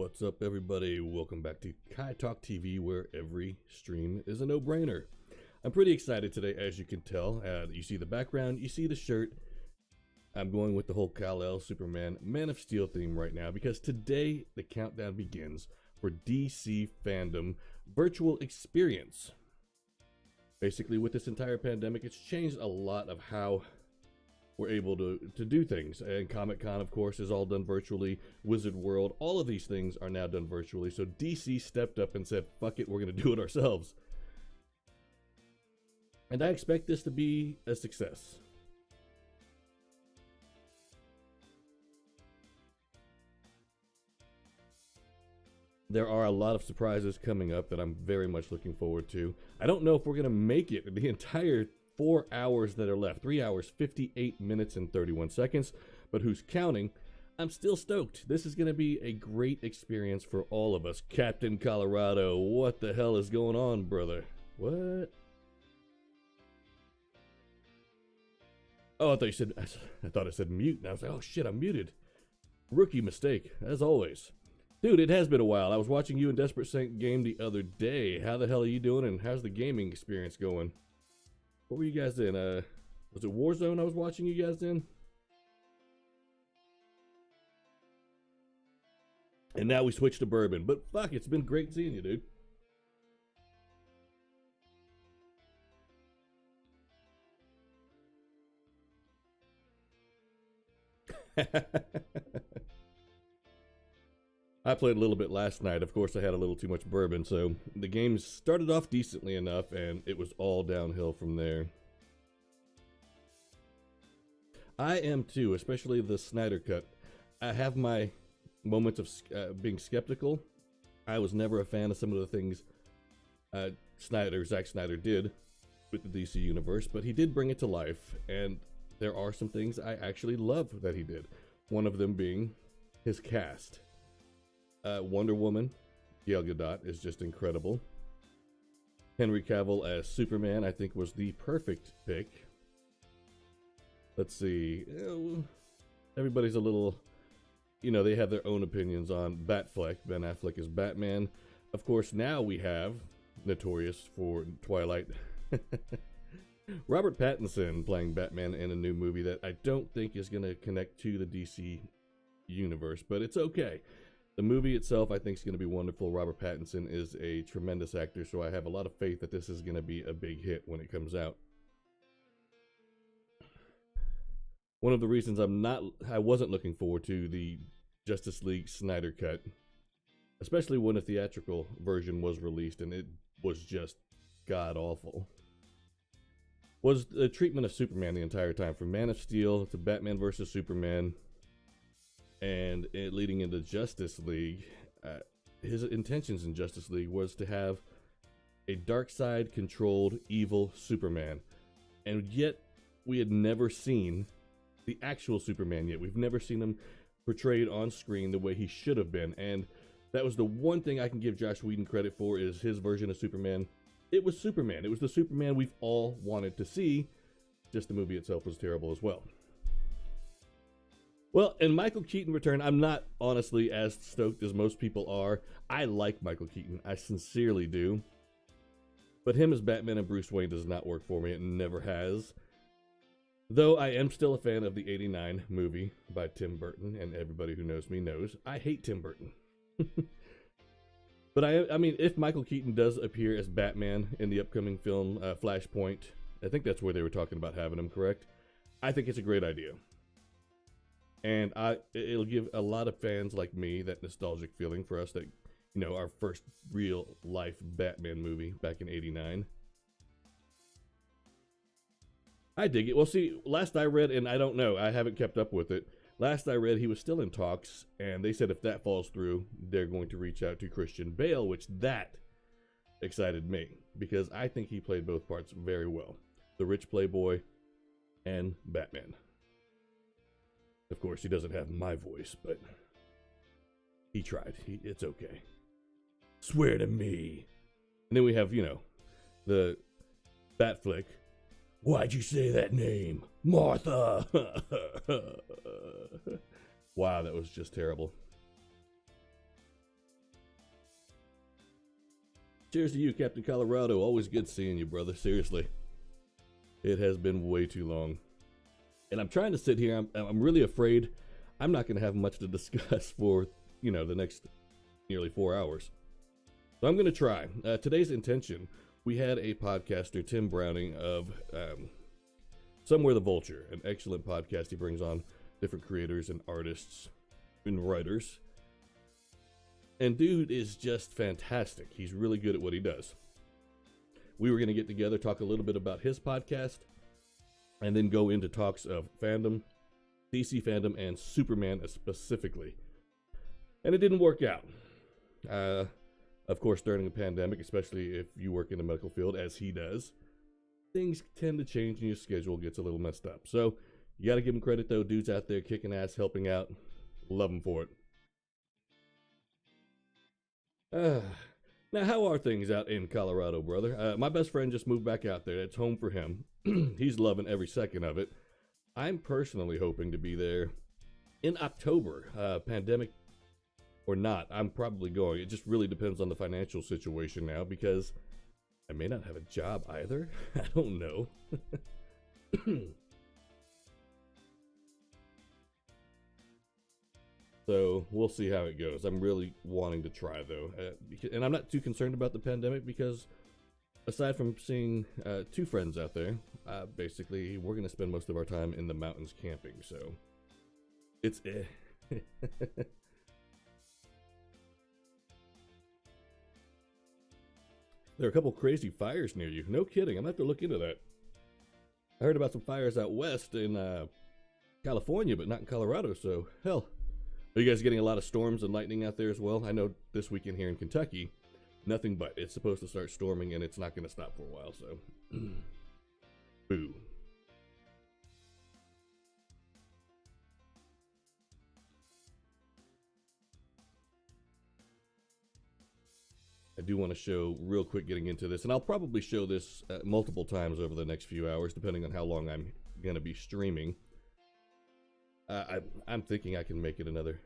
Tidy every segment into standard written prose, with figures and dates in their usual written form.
What's up, everybody? Welcome back to Kai Talk TV, where every stream is a no-brainer. I'm pretty excited today, as you can tell. You see the background, you see the shirt. I'm going with the whole Kal-El, Superman, Man of Steel theme right now, because today the countdown begins for DC Fandome virtual experience. Basically, with this entire pandemic, it's changed a lot of how we're able to do things. And Comic-Con, of course, is all done virtually. Wizard World, all of these things are now done virtually. So DC stepped up and said, fuck it, we're going to do it ourselves. And I expect this to be a success. There are a lot of surprises coming up that I'm very much looking forward to. I don't know if we're going to make it the entire 4 hours that are left. 3 hours, 58 minutes, and 31 seconds. But who's counting? I'm still stoked. This is going to be a great experience for all of us. Captain Colorado, what the hell is going on, brother? What? Oh, I thought it said mute. And I was like, oh shit, I'm muted. Rookie mistake, as always. Dude, it has been a while. I was watching you in Desperate Saint game the other day. How the hell are you doing, and how's the gaming experience going? What were you guys in? Was it Warzone I was watching you guys in? And now we switched to bourbon. But fuck, it's been great seeing you, dude. I played a little bit last night. Of course, I had a little too much bourbon, so the game started off decently enough, and it was all downhill from there. I am too, especially the Snyder Cut. I have my moments of being skeptical. I was never a fan of some of the things Zack Snyder did with the DC Universe, but he did bring it to life, and there are some things I actually love that he did. One of them being his cast. Wonder Woman, Gal Gadot, is just incredible. Henry Cavill as Superman, I think, was the perfect pick. Let's see. Everybody's a little, they have their own opinions on Batfleck. Ben Affleck is Batman. Of course, now we have, notorious for Twilight, Robert Pattinson playing Batman in a new movie that I don't think is going to connect to the DC universe, but it's okay. The movie itself, I think, is going to be wonderful. Robert Pattinson is a tremendous actor, so I have a lot of faith that this is going to be a big hit when it comes out. One of the reasons I wasn't looking forward to the Justice League Snyder Cut, especially when a theatrical version was released, and it was just god-awful, was the treatment of Superman the entire time, from Man of Steel to Batman vs. Superman. And leading into Justice League, his intentions in Justice League was to have a dark side controlled evil Superman. And yet we had never seen the actual Superman yet. We've never seen him portrayed on screen the way he should have been. And that was the one thing I can give Joss Whedon credit for, is his version of Superman. It was Superman. It was the Superman we've all wanted to see. Just the movie itself was terrible as well. Well, and Michael Keaton return, I'm not honestly as stoked as most people are. I like Michael Keaton. I sincerely do. But him as Batman and Bruce Wayne does not work for me. It never has. Though I am still a fan of the '89 movie by Tim Burton, and everybody who knows me knows I hate Tim Burton. But I mean, if Michael Keaton does appear as Batman in the upcoming film Flashpoint, I think that's where they were talking about having him, correct? I think it's a great idea. And it'll give a lot of fans like me that nostalgic feeling for us that, our first real life Batman movie back in '89. I dig it. Well, see, last I read, and I don't know, I haven't kept up with it. Last I read, he was still in talks, and they said if that falls through, they're going to reach out to Christian Bale, which that excited me, because I think he played both parts very well. The rich playboy and Batman. Of course, he doesn't have my voice, but he tried. It's okay. Swear to me. And then we have, the Batflick. Why'd you say that name? Martha! Wow, that was just terrible. Cheers to you, Captain Colorado. Always good seeing you, brother. Seriously. It has been way too long. And I'm trying to sit here. I'm really afraid I'm not going to have much to discuss for, the next nearly 4 hours. So I'm going to try. Today's intention, we had a podcaster, Tim Browning, of Somewhere the Vulture, an excellent podcast. He brings on different creators and artists and writers. And dude is just fantastic. He's really good at what he does. We were going to get together, talk a little bit about his podcast, and then go into talks of fandom, DC Fandome, and Superman specifically. And it didn't work out. Of course, during a pandemic, especially if you work in the medical field, as he does, things tend to change and your schedule gets a little messed up. So you got to give him credit, though. Dude's out there kicking ass, helping out. Love him for it. Now, how are things out in Colorado, brother? My best friend just moved back out there. It's home for him. He's loving every second of it. I'm personally hoping to be there in October. Pandemic or not, I'm probably going. It just really depends on the financial situation now, because I may not have a job either. I don't know. So we'll see how it goes. I'm really wanting to try, though. And I'm not too concerned about the pandemic because, aside from seeing 2 friends out there, basically we're going to spend most of our time in the mountains camping. So it's There are a couple crazy fires near you. No kidding. I'm going to have to look into that. I heard about some fires out west in California, but not in Colorado. So, hell. Are you guys getting a lot of storms and lightning out there as well? I know this weekend here in Kentucky, nothing but. It's supposed to start storming, and it's not going to stop for a while, so. Boo. I do want to show real quick getting into this, and I'll probably show this multiple times over the next few hours, depending on how long I'm going to be streaming. I'm thinking I can make it another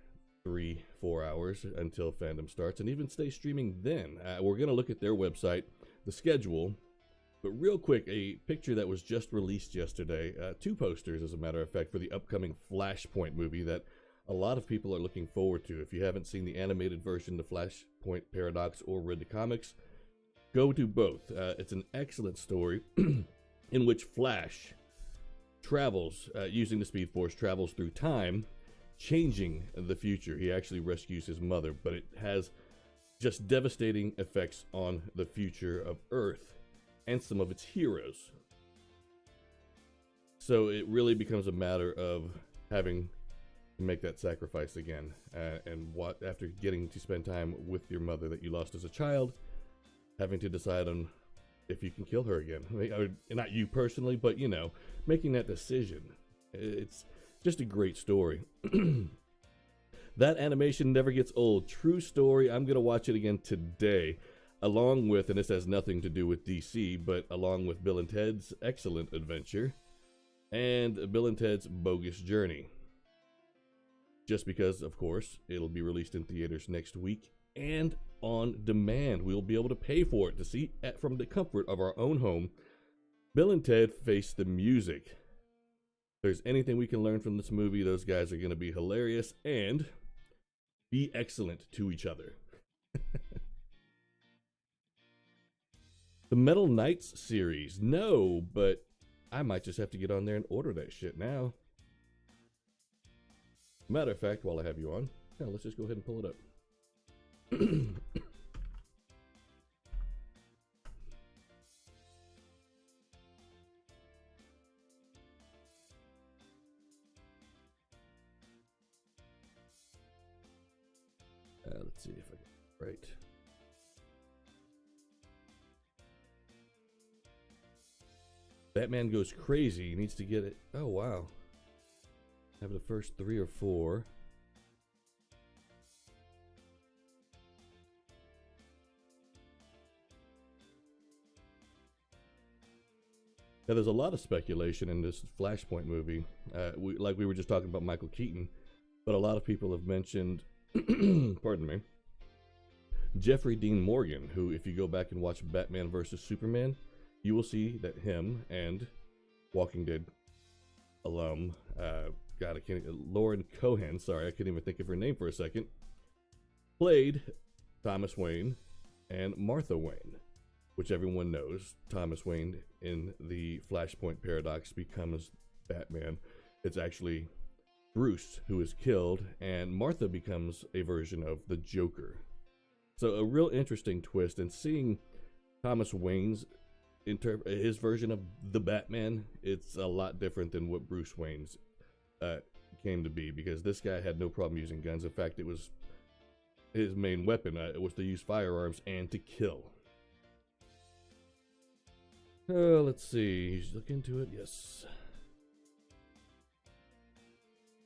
3-4 hours until fandom starts, and even stay streaming then. We're going to look at their website, the schedule, but real quick, a picture that was just released yesterday, 2 posters, as a matter of fact, for the upcoming Flashpoint movie that a lot of people are looking forward to. If you haven't seen the animated version, the Flashpoint Paradox, or read the comics, go to both. It's an excellent story in which Flash travels, using the Speed Force, travels through time, changing the future. He actually rescues his mother, but it has just devastating effects on the future of Earth and some of its heroes. So it really becomes a matter of having to make that sacrifice again, and what, after getting to spend time with your mother that you lost as a child, having to decide on if you can kill her again. I mean, not you personally, but making that decision. It's just a great story. That animation never gets old. True story. I'm going to watch it again today, along with, and this has nothing to do with DC, but along with Bill and Ted's Excellent Adventure and Bill and Ted's Bogus Journey. Just because, of course, it'll be released in theaters next week and on demand. We'll be able to pay for it to see from the comfort of our own home. Bill and Ted Face the Music. If there's anything we can learn from this movie, those guys are going to be hilarious and be excellent to each other. The Metal Knights series. No, but I might just have to get on there and order that shit now. Matter of fact, while I have you on, let's just go ahead and pull it up. Let's see if I get it right. Batman Goes Crazy. He needs to get it. Oh, wow. Have the first 3 or 4. Now, there's a lot of speculation in this Flashpoint movie. Like we were just talking about Michael Keaton, but a lot of people have mentioned, pardon me, Jeffrey Dean Morgan, who, if you go back and watch Batman vs. Superman, you will see that him and Walking Dead alum, God, I can't, Lauren Cohan, sorry, I couldn't even think of her name for a second, played Thomas Wayne and Martha Wayne, which everyone knows. Thomas Wayne in the Flashpoint Paradox becomes Batman. It's actually Bruce who is killed, and Martha becomes a version of the Joker. So a real interesting twist, and seeing Thomas Wayne's his version of the Batman, it's a lot different than what Bruce Wayne's came to be, because this guy had no problem using guns. In fact, it was his main weapon. It was to use firearms and to kill. Let's see. He's looking into it. Yes.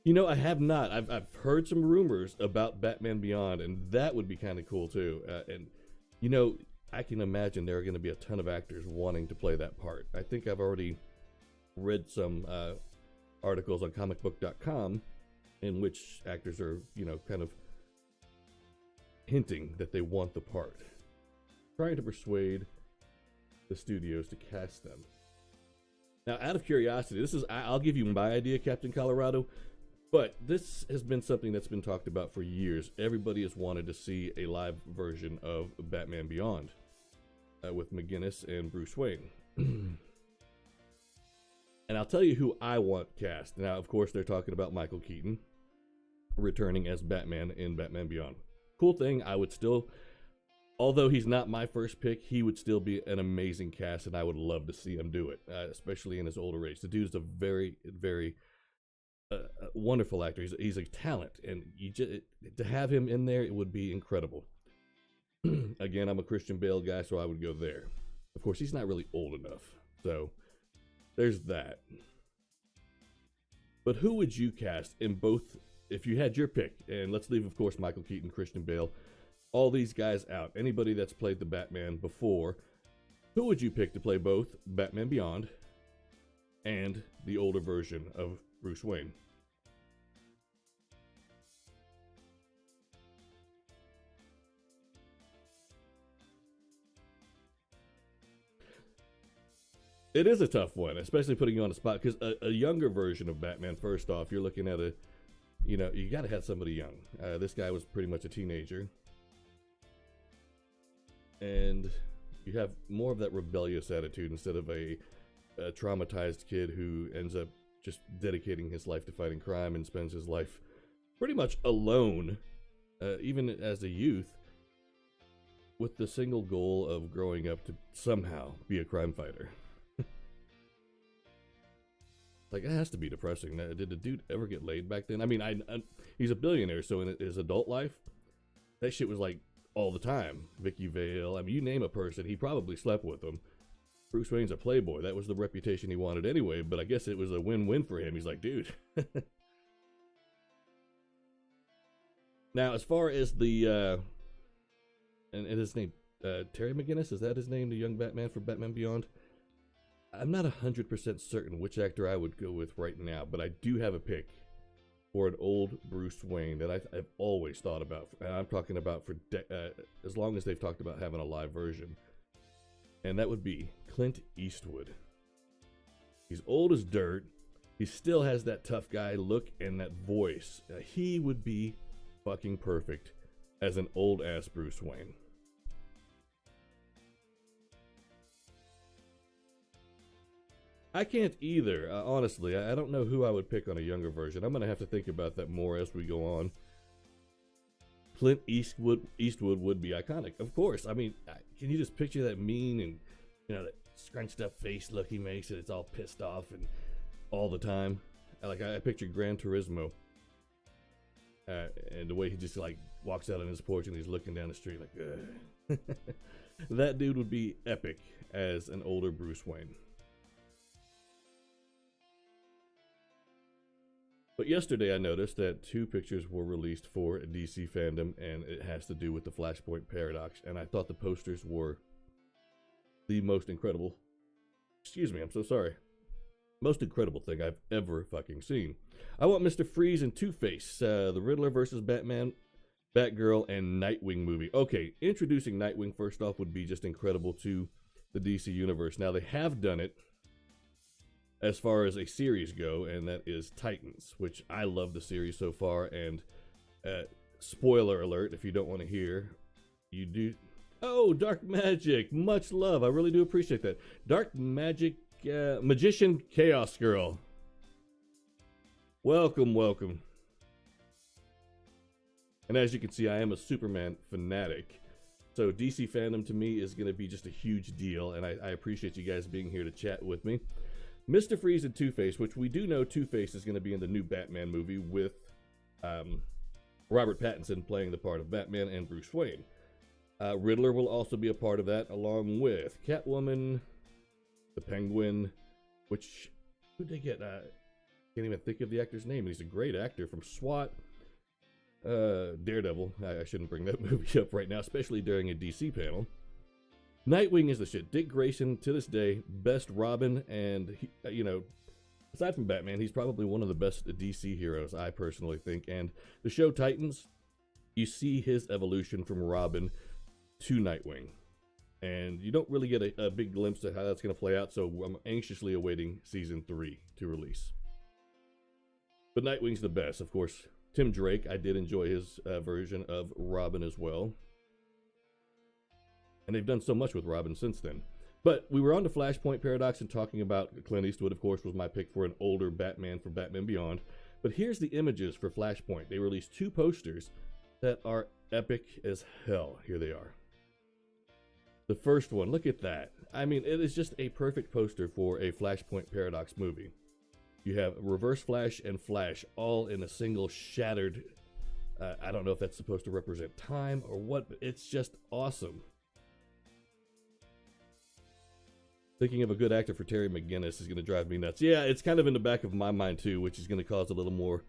You know, I have not. I've heard some rumors about Batman Beyond, and that would be kind of cool too. And you know, I can imagine there are going to be a ton of actors wanting to play that part. I think I've already read some articles on comicbook.com in which actors are, you know, kind of hinting that they want the part, trying to persuade the studios to cast them. Now, out of curiosity, I'll give you my idea, Captain Colorado, but this has been something that's been talked about for years. Everybody has wanted to see a live version of Batman Beyond with McGinnis and Bruce Wayne. And I'll tell you who I want cast. Now, of course, they're talking about Michael Keaton returning as Batman in Batman Beyond. Cool thing, I would still, although he's not my first pick, he would still be an amazing cast, and I would love to see him do it, especially in his older age. The dude's a very, very wonderful actor. He's a talent, and to have him in there, it would be incredible. Again, I'm a Christian Bale guy, so I would go there. Of course, he's not really old enough, so there's that. But who would you cast in both, if you had your pick? And let's leave, of course, Michael Keaton, Christian Bale, all these guys out. Anybody that's played the Batman before, who would you pick to play both Batman Beyond and the older version of Bruce Wayne? It is a tough one, especially putting you on the spot, because a younger version of Batman, first off, you're looking at you got to have somebody young. This guy was pretty much a teenager. And you have more of that rebellious attitude instead of a traumatized kid who ends up just dedicating his life to fighting crime and spends his life pretty much alone, even as a youth, with the single goal of growing up to somehow be a crime fighter. Like, it has to be depressing. Did the dude ever get laid back then? I mean, he's a billionaire, so in his adult life, that shit was like all the time. Vicky Vale, I mean, you name a person, he probably slept with them. Bruce Wayne's a playboy. That was the reputation he wanted anyway, but I guess it was a win-win for him. He's like, dude. Now, as far as the, and his name, Terry McGinnis, is that his name, the young Batman for Batman Beyond? I'm not 100% certain which actor I would go with right now, but I do have a pick for an old Bruce Wayne that I've always thought about. And I'm talking about for as long as they've talked about having a live version. And that would be Clint Eastwood. He's old as dirt. He still has that tough guy look and that voice. He would be fucking perfect as an old-ass Bruce Wayne. I can't either, honestly. I don't know who I would pick on a younger version. I'm going to have to think about that more as we go on. Clint Eastwood would be iconic, of course. I mean, can you just picture that mean and, that scrunched up face look he makes, and it's all pissed off and all the time? I picture Gran Turismo, and the way he just walks out on his porch and he's looking down the street like, ugh. That dude would be epic as an older Bruce Wayne. But yesterday I noticed that 2 pictures were released for DC Fandome, and it has to do with the Flashpoint Paradox, and I thought the posters were the most incredible, most incredible thing I've ever fucking seen. I want Mr. Freeze and Two-Face, the Riddler versus Batman, Batgirl and Nightwing movie. Okay, introducing Nightwing first off would be just incredible to the DC universe. Now they have done it as far as a series go, and that is Titans, which I love the series so far. And spoiler alert, if you don't want to hear, you do. Oh, Dark Magic, much love. I really do appreciate that. Dark Magic, Magician Chaos Girl. Welcome, welcome. And as you can see, I am a Superman fanatic. So DC Fandome to me is going to be just a huge deal, and I appreciate you guys being here to chat with me. Mr. Freeze and Two-Face, which we do know Two-Face is going to be in the new Batman movie with Robert Pattinson playing the part of Batman and Bruce Wayne. Riddler will also be a part of that, along with Catwoman, the Penguin, which, who'd they get? Can't even think of the actor's name. He's a great actor from SWAT. Daredevil. I shouldn't bring that movie up right now, especially during a DC panel. Nightwing is the shit. Dick Grayson, to this day, best Robin, and he, aside from Batman, he's probably one of the best DC heroes, I personally think. And the show Titans, you see his evolution from Robin to Nightwing, and you don't really get a big glimpse of how that's going to play out. So I'm anxiously awaiting season 3 to release. But Nightwing's the best, of course. Tim Drake, I did enjoy his version of Robin as well. And they've done so much with Robin since then. But we were on the Flashpoint Paradox and talking about Clint Eastwood, of course, was my pick for an older Batman for Batman Beyond. But here's the images for Flashpoint. They released 2 posters that are epic as hell. Here they are. The first one, look at that. I mean, it is just a perfect poster for a Flashpoint Paradox movie. You have Reverse Flash and Flash all in a single shattered, I don't know if that's supposed to represent time or what, but it's just awesome. Thinking of a good actor for Terry McGinnis is going to drive me nuts. Yeah, it's kind of in the back of my mind too, which is going to cause a little more,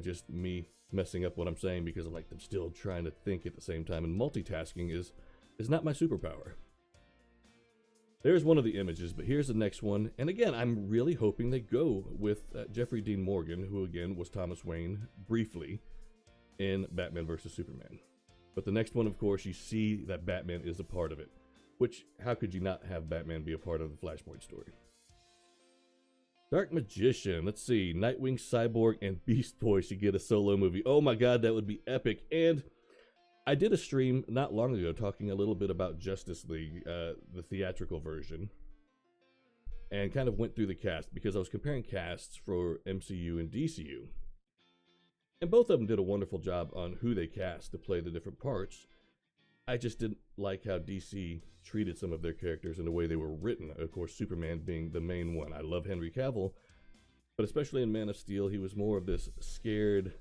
just me messing up what I'm saying, because I'm still trying to think at the same time, and multitasking is not my superpower. There's one of the images, but here's the next one. And again, I'm really hoping they go with Jeffrey Dean Morgan, who again was Thomas Wayne briefly in Batman vs. Superman. But the next one, of course, you see that Batman is a part of it. Which, how could you not have Batman be a part of the Flashpoint story? Dark Magician, let's see. Nightwing, Cyborg, and Beast Boy should get a solo movie. Oh my god, that would be epic. And I did a stream not long ago talking a little bit about Justice League, the theatrical version, and kind of went through the cast because I was comparing casts for MCU and DCU. And both of them did a wonderful job on who they cast to play the different parts. I just didn't like how DC treated some of their characters and the way they were written. Of course, Superman being the main one. I love Henry Cavill, but especially in Man of Steel, he was more of this scared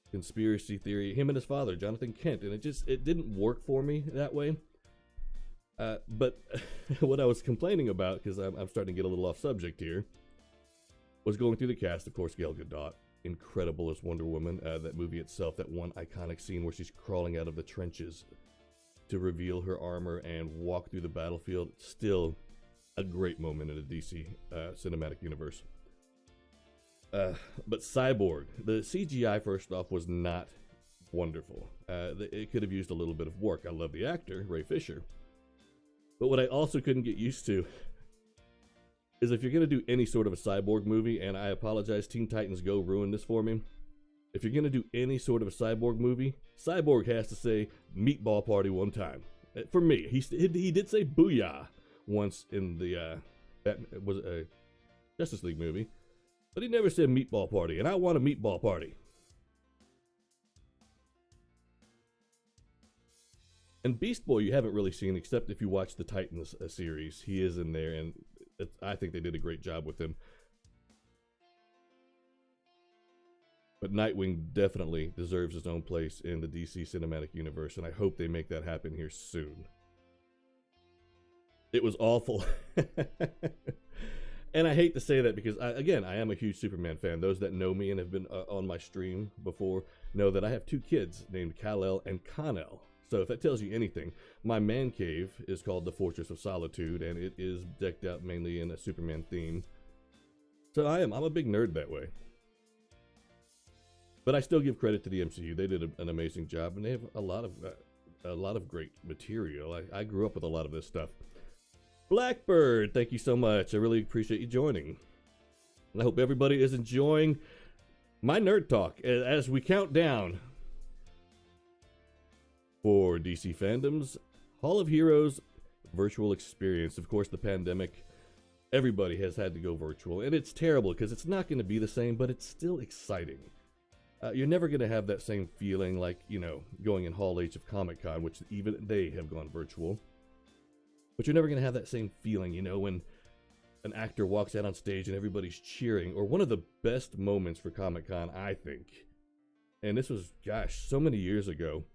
conspiracy theory. Him and his father, Jonathan Kent, and it didn't work for me that way. But what I was complaining about, because I'm starting to get a little off subject here, was going through the cast. Of course, Gal Gadot, incredible as Wonder Woman. That movie itself, that one iconic scene where she's crawling out of the trenches to reveal her armor and walk through the battlefield, still a great moment in the DC cinematic universe. But Cyborg, the CGI first off was not wonderful. It could have used a little bit of work. I love the actor, Ray Fisher. But what I also couldn't get used to is if you're going to do any sort of a Cyborg movie, and I apologize, Teen Titans Go ruined this for me. If you're going to do any sort of a Cyborg movie, Cyborg has to say Meatball Party one time. For me, he did say Booyah once in the Justice League movie, but he never said Meatball Party, and I want a Meatball Party. And Beast Boy you haven't really seen, except if you watch the Titans series. He is in there, and I think they did a great job with him. But Nightwing definitely deserves his own place in the DC cinematic universe, and I hope they make that happen here soon. It was awful. And I hate to say that because, I am a huge Superman fan. Those that know me and have been on my stream before know that I have 2 kids named Kal-El and Con-El. So if that tells you anything, my man cave is called the Fortress of Solitude, and it is decked out mainly in a Superman theme. So I'm a big nerd that way. But I still give credit to the MCU. They did an amazing job, and they have a lot of great material. I grew up with a lot of this stuff. Blackbird, thank you so much. I really appreciate you joining. I hope everybody is enjoying my nerd talk as we count down for DC Fandome's Hall of Heroes virtual experience. Of course, the pandemic, everybody has had to go virtual, and it's terrible because it's not going to be the same, but it's still exciting. You're never going to have that same feeling like, going in Hall H of Comic-Con, which even they have gone virtual. But you're never going to have that same feeling, when an actor walks out on stage and everybody's cheering. Or one of the best moments for Comic-Con, I think, and this was, so many years ago,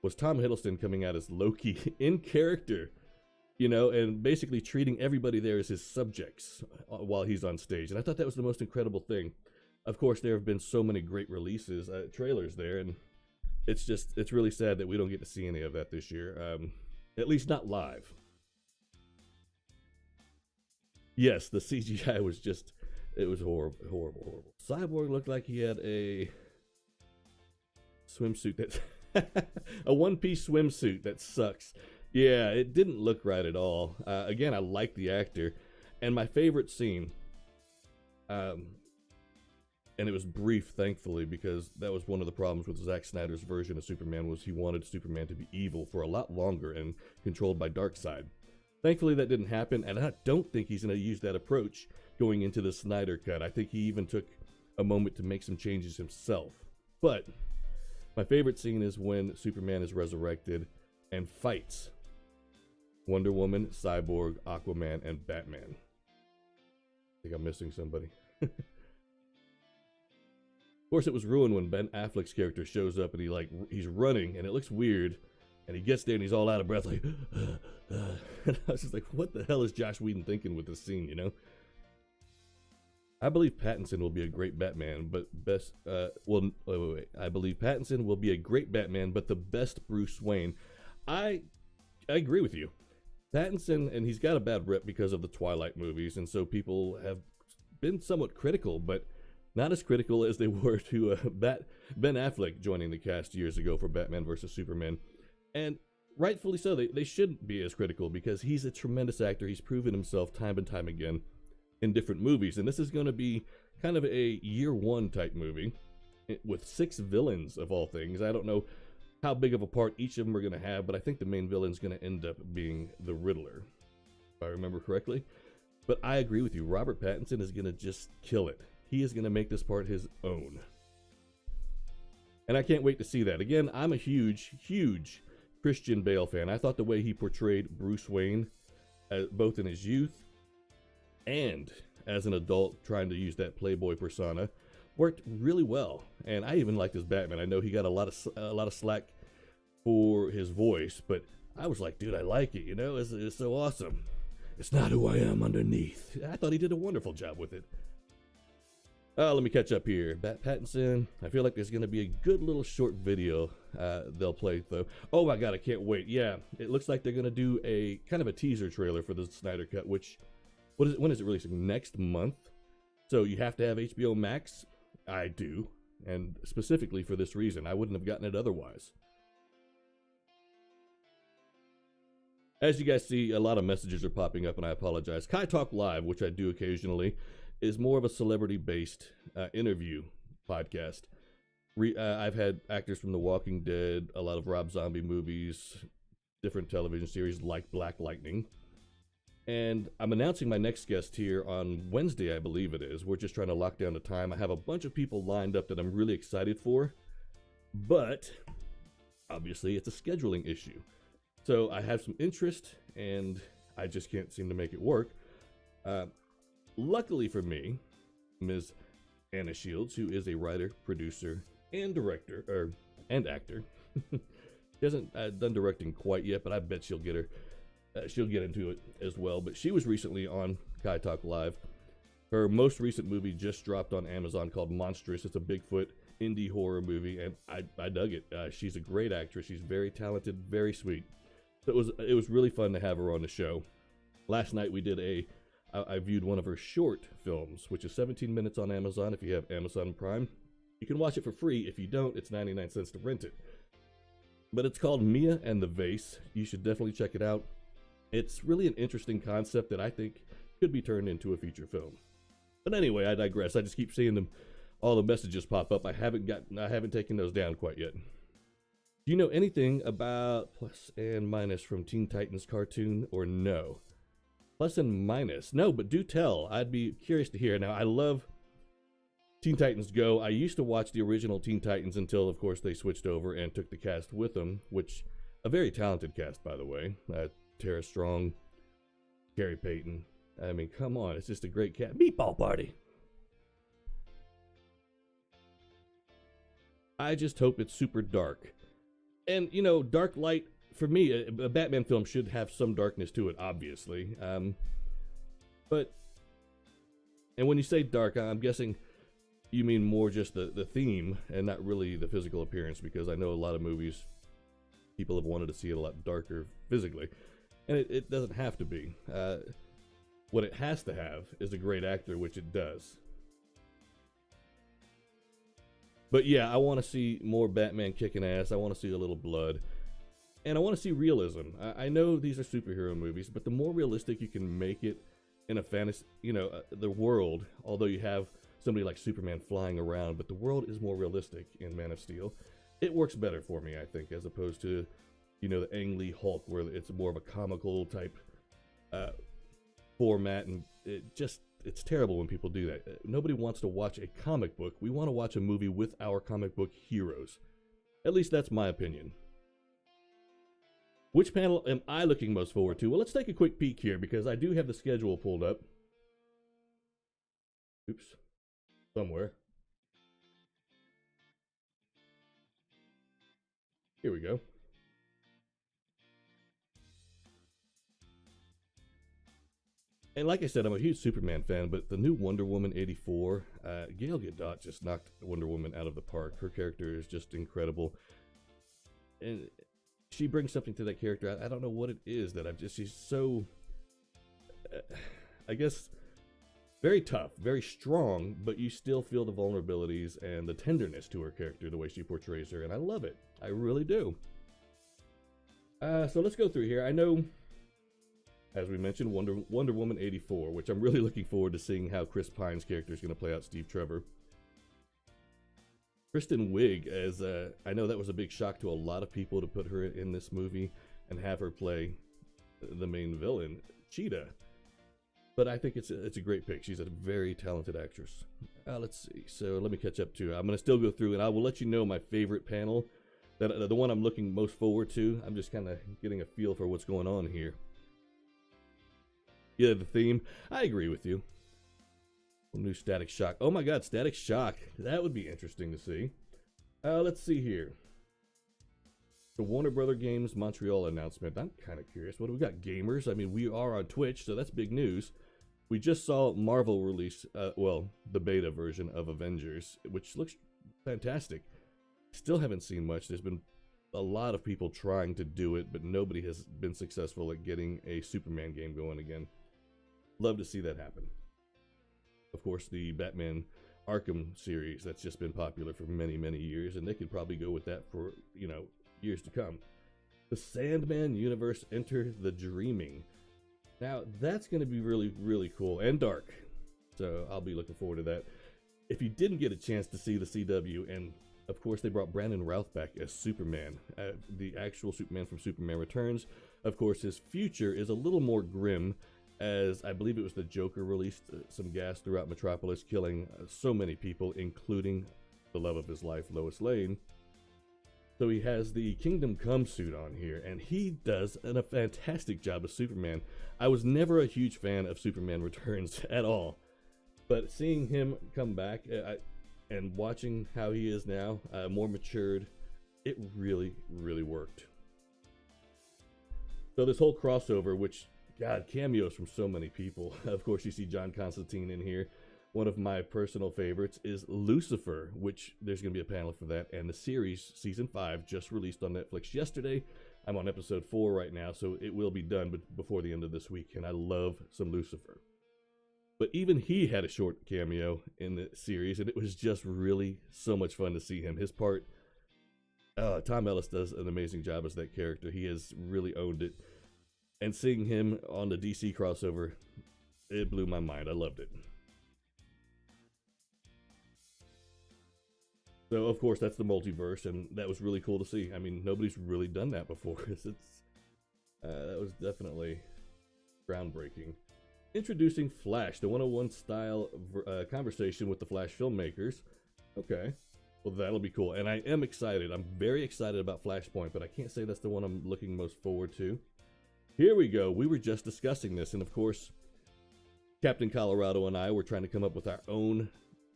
was Tom Hiddleston coming out as Loki in character, and basically treating everybody there as his subjects while he's on stage. And I thought that was the most incredible thing. Of course, there have been so many great releases, trailers there, and it's really sad that we don't get to see any of that this year, at least not live. Yes, the CGI was it was horrible. Cyborg looked like he had a swimsuit a one-piece swimsuit that sucks. Yeah, it didn't look right at all. Again, I like the actor, and my favorite scene, and it was brief, thankfully, because that was one of the problems with Zack Snyder's version of Superman, was he wanted Superman to be evil for a lot longer and controlled by Darkseid. Thankfully, that didn't happen, and I don't think he's going to use that approach going into the Snyder Cut. I think he even took a moment to make some changes himself. But my favorite scene is when Superman is resurrected and fights Wonder Woman, Cyborg, Aquaman, and Batman. I think I'm missing somebody. Of course, it was ruined when Ben Affleck's character shows up and he's running and it looks weird, and he gets there and he's all out of breath, like, and I was just like, what the hell is Joss Whedon thinking with this scene, I believe Pattinson will be a great Batman, but I believe Pattinson will be a great Batman, but the best Bruce Wayne. I agree with you. Pattinson, and he's got a bad rep because of the Twilight movies, and so people have been somewhat critical, but not as critical as they were to Ben Affleck joining the cast years ago for Batman vs. Superman. And rightfully so, they shouldn't be as critical because he's a tremendous actor. He's proven himself time and time again in different movies. And this is going to be kind of a year one type movie with 6 villains of all things. I don't know how big of a part each of them are going to have, but I think the main villain's going to end up being the Riddler, if I remember correctly. But I agree with you. Robert Pattinson is going to just kill it. He is going to make this part his own. And I can't wait to see that. Again, I'm a huge Christian Bale fan. I thought the way he portrayed Bruce Wayne, both in his youth and as an adult trying to use that playboy persona, worked really well. And I even liked his Batman. I know he got a lot of slack for his voice, but I was like, dude, I like it. It's so awesome. It's not who I am underneath. I thought he did a wonderful job with it. Let me catch up here. Pattinson, I feel like there's going to be a good little short video they'll play, though. Oh my god, I can't wait. Yeah, it looks like they're going to do a kind of a teaser trailer for the Snyder Cut, which, when is it releasing? Next month? So you have to have HBO Max? I do, and specifically for this reason. I wouldn't have gotten it otherwise. As you guys see, a lot of messages are popping up, and I apologize. Kai Talk Live, which I do occasionally, is more of a celebrity-based interview podcast. I've had actors from The Walking Dead, a lot of Rob Zombie movies, different television series like Black Lightning. And I'm announcing my next guest here on Wednesday, I believe it is. We're just trying to lock down the time. I have a bunch of people lined up that I'm really excited for, but obviously it's a scheduling issue. So I have some interest, and I just can't seem to make it work. Luckily for me, Ms. Anna Shields, who is a writer, producer, and director, and actor. She hasn't done directing quite yet, but I bet she'll get into it as well. But she was recently on Kai Talk Live. Her most recent movie just dropped on Amazon called Monstrous. It's a Bigfoot indie horror movie, and I dug it. She's a great actress. She's very talented, very sweet. So it was really fun to have her on the show. Last night we did I viewed one of her short films, which is 17 minutes on Amazon if you have Amazon Prime. You can watch it for free. If you don't, it's 99 cents to rent it. But it's called Mia and the Vase. You should definitely check it out. It's really an interesting concept that I think could be turned into a feature film. But anyway, I digress. I just keep seeing all the messages pop up. I haven't taken those down quite yet. Do you know anything about plus and minus from Teen Titans cartoon or no? Plus and minus. No, but do tell. I'd be curious to hear. Now, I love Teen Titans Go. I used to watch the original Teen Titans until, of course, they switched over and took the cast with them, which, a very talented cast, by the way. Tara Strong, Gary Payton. I mean, come on. It's just a great cast. Meatball Party. I just hope it's super dark. And, you know, dark light, for me, a Batman film should have some darkness to it, obviously. And when you say dark, I'm guessing you mean more just the theme and not really the physical appearance, because I know a lot of movies, people have wanted to see it a lot darker physically. And it doesn't have to be. What it has to have is a great actor, which it does. But yeah, I want to see more Batman kicking ass. I want to see a little blood. And I want to see realism. I know these are superhero movies, but the more realistic you can make it in a fantasy, the world, although you have somebody like Superman flying around, but the world is more realistic in Man of Steel. It works better for me, I think, as opposed to, the Ang Lee Hulk, where it's more of a comical type format, and it's terrible when people do that. Nobody wants to watch a comic book. We want to watch a movie with our comic book heroes. At least that's my opinion. Which panel am I looking most forward to? Well, let's take a quick peek here, because I do have the schedule pulled up. Oops. Somewhere. Here we go. And like I said, I'm a huge Superman fan, but the new Wonder Woman 84, Gal Gadot just knocked Wonder Woman out of the park. Her character is just incredible. And she brings something to that character. I don't know what it is that she's so, I guess, very tough, very strong, but you still feel the vulnerabilities and the tenderness to her character, the way she portrays her, and I love it. I really do. So let's go through here. I know, as we mentioned, Wonder Woman 84, which I'm really looking forward to seeing how Chris Pine's character is going to play out Steve Trevor. Kristen Wiig, as I know that was a big shock to a lot of people to put her in this movie and have her play the main villain, Cheetah. But I think it's a great pick. She's a very talented actress. Let's see. So let me catch up to. I'm going to still go through, and I will let you know my favorite panel, the one I'm looking most forward to. I'm just kind of getting a feel for what's going on here. Yeah, the theme. I agree with you. New Static Shock. Oh my God, Static Shock. That would be interesting to see. Let's see here. The Warner Brother Games Montreal announcement. I'm kind of curious. What do we got? Gamers? I mean, we are on Twitch, so that's big news. We just saw Marvel release, the beta version of Avengers, which looks fantastic. Still haven't seen much. There's been a lot of people trying to do it, but nobody has been successful at getting a Superman game going again. Love to see that happen. Of course, the Batman Arkham series, that's just been popular for many, many years, and they could probably go with that for, years to come. The Sandman universe, Enter the Dreaming. Now, that's going to be really, really cool and dark. So I'll be looking forward to that. If you didn't get a chance to see the CW, and of course they brought Brandon Routh back as Superman, the actual Superman from Superman Returns. Of course, his future is a little more grim, as I believe it was the Joker released some gas throughout Metropolis, killing so many people, including the love of his life, Lois Lane. So he has the Kingdom Come suit on here, and he does a fantastic job as Superman. I was never a huge fan of Superman Returns at all, but seeing him come back and watching how he is now, more matured, it really, really worked. So this whole crossover, which, God, cameos from so many people. Of course, you see John Constantine in here. One of my personal favorites is Lucifer, which there's going to be a panel for that. And the series, Season 5, just released on Netflix yesterday. I'm on Episode 4 right now, so it will be done before the end of this week. And I love some Lucifer. But even he had a short cameo in the series, and it was just really so much fun to see him. His part, Tom Ellis does an amazing job as that character. He has really owned it. And seeing him on the DC crossover, it blew my mind. I loved it. So, of course, that's the multiverse, and that was really cool to see. I mean, nobody's really done that before. That was definitely groundbreaking. Introducing Flash, the 101 style conversation with the Flash filmmakers. Okay, well, that'll be cool. And I am excited. I'm very excited about Flashpoint, but I can't say that's the one I'm looking most forward to. Here we go. We were just discussing this, and of course, Captain Colorado and I were trying to come up with our own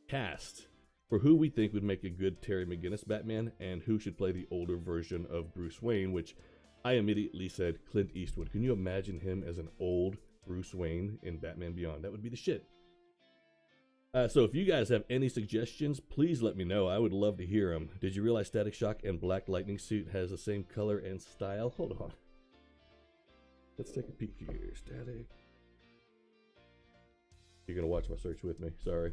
cast for who we think would make a good Terry McGinnis Batman and who should play the older version of Bruce Wayne, which I immediately said Clint Eastwood. Can you imagine him as an old Bruce Wayne in Batman Beyond? That would be the shit. So if you guys have any suggestions, please let me know. I would love to hear them. Did you realize Static Shock and Black Lightning suit has the same color and style? Hold on. Let's take a peek here. Static. You're going to watch my search with me. Sorry.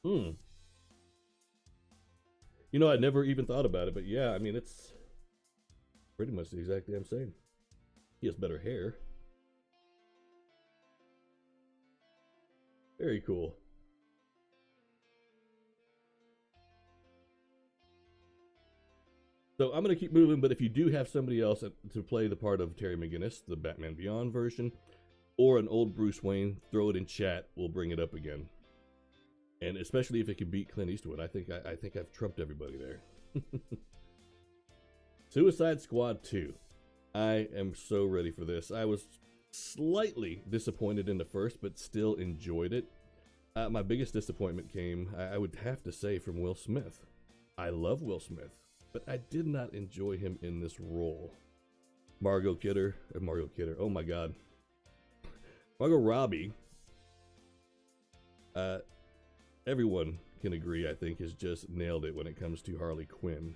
You know, I never even thought about it, but yeah, I mean, it's pretty much the exact damn same. He has better hair. Very cool. So I'm going to keep moving, but if you do have somebody else to play the part of Terry McGinnis, the Batman Beyond version, or an old Bruce Wayne, throw it in chat. We'll bring it up again. And especially if it can beat Clint Eastwood. I think I've trumped everybody there. Suicide Squad 2. I am so ready for this. I was slightly disappointed in the first, but still enjoyed it. My biggest disappointment came, I would have to say, from Will Smith. I love Will Smith, but I did not enjoy him in this role. Margot Kidder, oh my god. Margot Robbie, everyone can agree, I think, has just nailed it when it comes to Harley Quinn.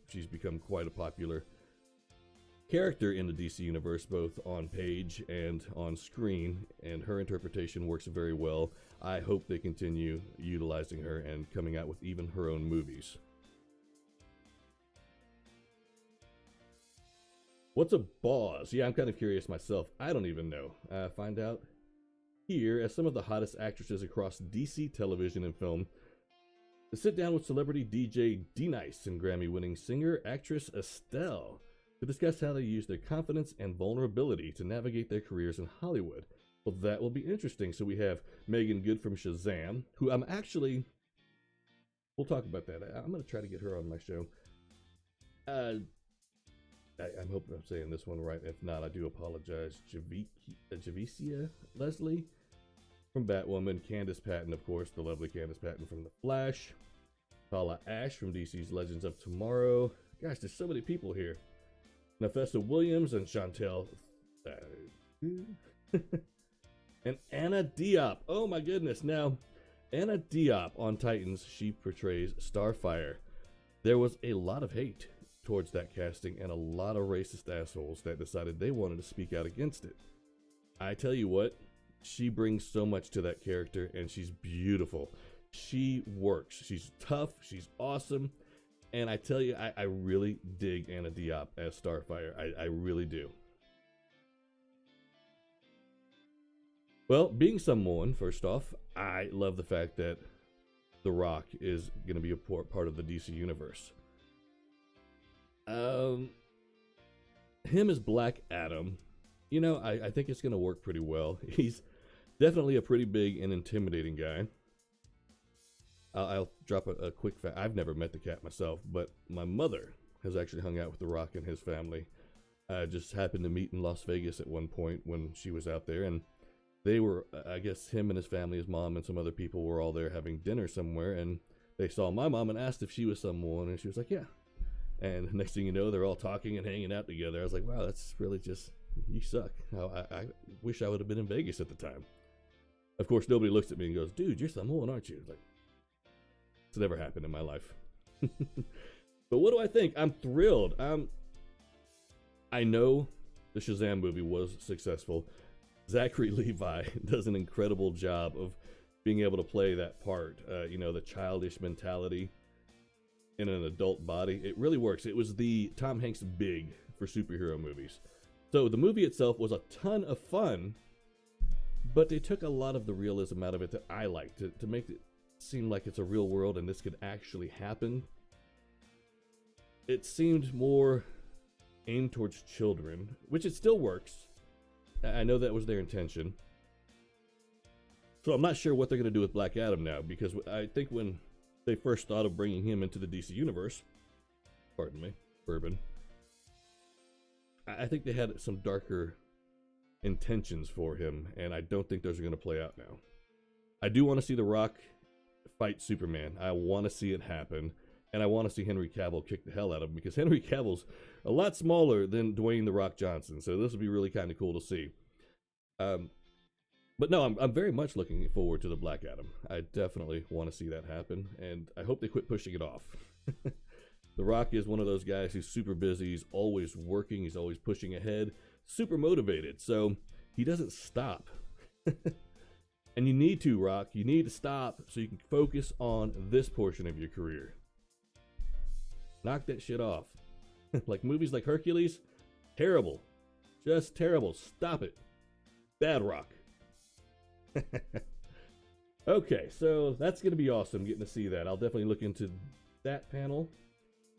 She's become quite a popular character in the DC universe, both on page and on screen, and her interpretation works very well. I hope they continue utilizing her and coming out with even her own movies. What's a boss? Yeah, I'm kind of curious myself. I don't even know. Find out here as some of the hottest actresses across DC television and film to sit down with celebrity DJ D-Nice and Grammy-winning singer-actress Estelle to discuss how they use their confidence and vulnerability to navigate their careers in Hollywood. Well, that will be interesting. So we have Megan Good from Shazam, who we'll talk about that. I'm going to try to get her on my show. I'm hoping I'm saying this one right. If not, I do apologize. Javicia Leslie from Batwoman. Candace Patton, of course, the lovely Candace Patton from The Flash. Paula Ash from DC's Legends of Tomorrow. Gosh, there's so many people here. Nafessa Williams and Chantel. And Anna Diop. Oh my goodness. Now, Anna Diop on Titans, she portrays Starfire. There was a lot of hate towards that casting and a lot of racist assholes that decided they wanted to speak out against it. I tell you what, she brings so much to that character, and she's beautiful. She works. She's tough. She's awesome. And I tell you, I really dig Anna Diop as Starfire. I really do. Well, being someone, first off, I love the fact that The Rock is going to be a part of the DC universe. Him as Black Adam, you know, I think it's going to work pretty well. He's definitely a pretty big and intimidating guy. I'll drop a quick fact. I've never met the cat myself, but my mother has actually hung out with The Rock and his family. Just happened to meet in Las Vegas at one point when she was out there, and they were, I guess him and his family, his mom and some other people were all there having dinner somewhere, and they saw my mom and asked if she was someone, and she was like, yeah. And next thing you know, they're all talking and hanging out together. I was like, wow, that's really just, you suck. I wish I would have been in Vegas at the time. Of course, nobody looks at me and goes, dude, you're Samoan, aren't you? Like, it's never happened in my life. But what do I think? I'm thrilled. I know the Shazam movie was successful. Zachary Levi does an incredible job of being able to play that part, the childish mentality in an adult body. It really works. It was the Tom Hanks big for superhero movies. So the movie itself was a ton of fun, but they took a lot of the realism out of it that I liked to make it seem like it's a real world and this could actually happen. It seemed more aimed towards children, which it still works. I know that was their intention. So I'm not sure what they're going to do with Black Adam now, because I think when they first thought of bringing him into the DC universe, pardon me, bourbon, I think they had some darker intentions for him, and I don't think those are going to play out now. I do want to see The Rock fight Superman. I want to see it happen, and I want to see Henry Cavill kick the hell out of him, because Henry Cavill's a lot smaller than Dwayne The Rock Johnson, so this would be really kind of cool to see. But no, I'm very much looking forward to the Black Adam. I definitely want to see that happen, and I hope they quit pushing it off. The Rock is one of those guys who's super busy. He's always working. He's always pushing ahead. Super motivated. So he doesn't stop. And you need to, Rock. You need to stop so you can focus on this portion of your career. Knock that shit off. Like movies like Hercules, terrible. Just terrible. Stop it. Bad Rock. Okay, so that's going to be awesome getting to see that. I'll definitely look into that panel.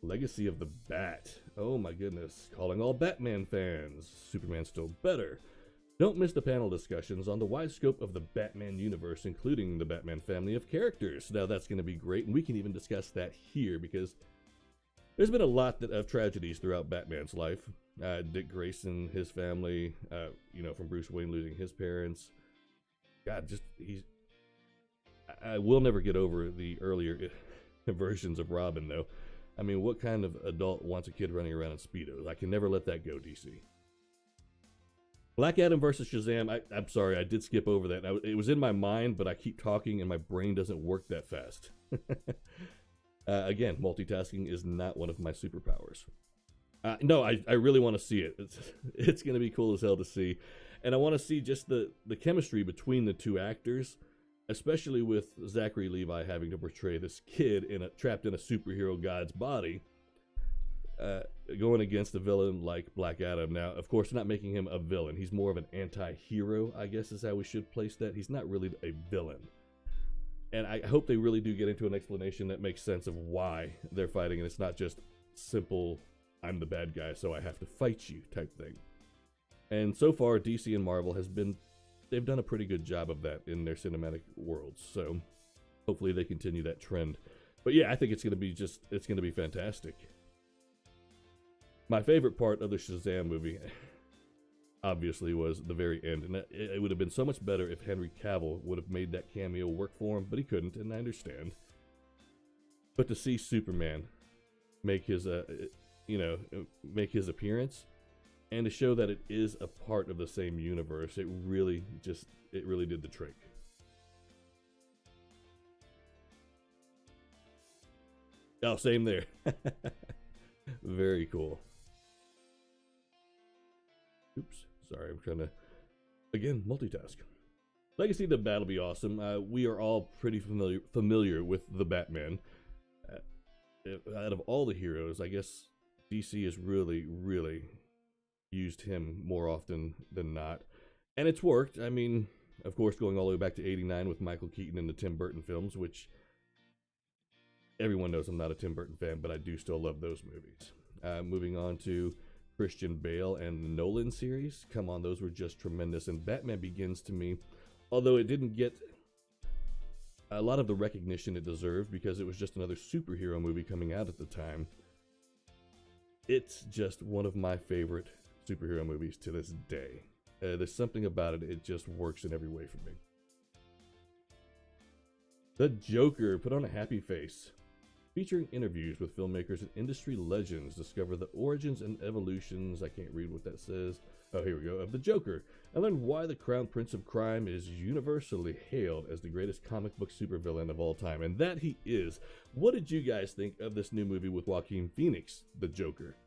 Legacy of the Bat. Oh my goodness. Calling all Batman fans. Superman's still better. Don't miss the panel discussions on the wide scope of the Batman universe, including the Batman family of characters. Now that's going to be great, and we can even discuss that here, because there's been a lot of tragedies throughout Batman's life. Dick Grayson, his family, from Bruce Wayne losing his parents. God, I will never get over the earlier versions of Robin, though. I mean, what kind of adult wants a kid running around in Speedos? I can never let that go, DC. Black Adam versus Shazam, I'm sorry, I did skip over that. It was in my mind, but I keep talking and my brain doesn't work that fast. Again, multitasking is not one of my superpowers. No, I really want to see it. It's going to be cool as hell to see. And I want to see just the chemistry between the two actors, especially with Zachary Levi having to portray this kid trapped in a superhero god's body, going against a villain like Black Adam. Now, of course, not making him a villain. He's more of an anti-hero, I guess is how we should place that. He's not really a villain. And I hope they really do get into an explanation that makes sense of why they're fighting, and it's not just simple, I'm the bad guy, so I have to fight you type thing. And so far, DC and Marvel they've done a pretty good job of that in their cinematic worlds. So hopefully they continue that trend. But yeah, I think it's going to be fantastic. My favorite part of the Shazam movie, obviously, was the very end. And it would have been so much better if Henry Cavill would have made that cameo work for him, but he couldn't, and I understand. But to see Superman make his appearance, and to show that it is a part of the same universe, it really did the trick. Oh, same there. Very cool. Oops, sorry, I'm trying to, again, multitask. Legacy of the Bat will be awesome. We are all pretty familiar with the Batman. Out of all the heroes, I guess DC has really used him more often than not, and it's worked. I mean, of course, going all the way back to '89 with Michael Keaton in the Tim Burton films, which everyone knows I'm not a Tim Burton fan, but I do still love those movies. Moving on to Christian Bale and the Nolan series. Come on, those were just tremendous. And Batman Begins, to me, although it didn't get a lot of the recognition it deserved because it was just another superhero movie coming out at the time, it's just one of my favorite superhero movies to this day. There's something about it, it just works in every way for me. The Joker, put on a happy face. Featuring interviews with filmmakers and industry legends, discover the origins and evolutions, I can't read what that says, oh here we go, of the Joker, and learn why the Crown Prince of Crime is universally hailed as the greatest comic book supervillain of all time, and that he is. What did you guys think of this new movie with Joaquin Phoenix, the Joker?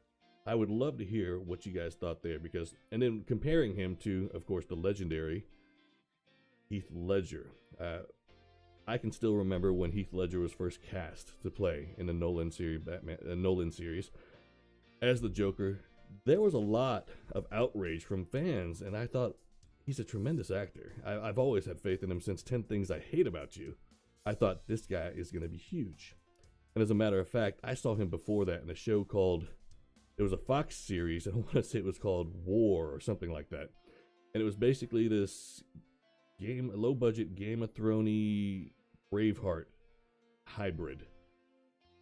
I would love to hear what you guys thought there, because, and then comparing him to, of course, the legendary Heath Ledger. I can still remember when Heath Ledger was first cast to play in the Nolan series as the Joker. There was a lot of outrage from fans, and I thought he's a tremendous actor. I've always had faith in him since 10 Things I Hate About You. I thought this guy is going to be huge. And as a matter of fact, I saw him before that in a show called, it was a Fox series, and I want to say it was called War or something like that. And it was basically this low budget Game of Thrones Braveheart hybrid.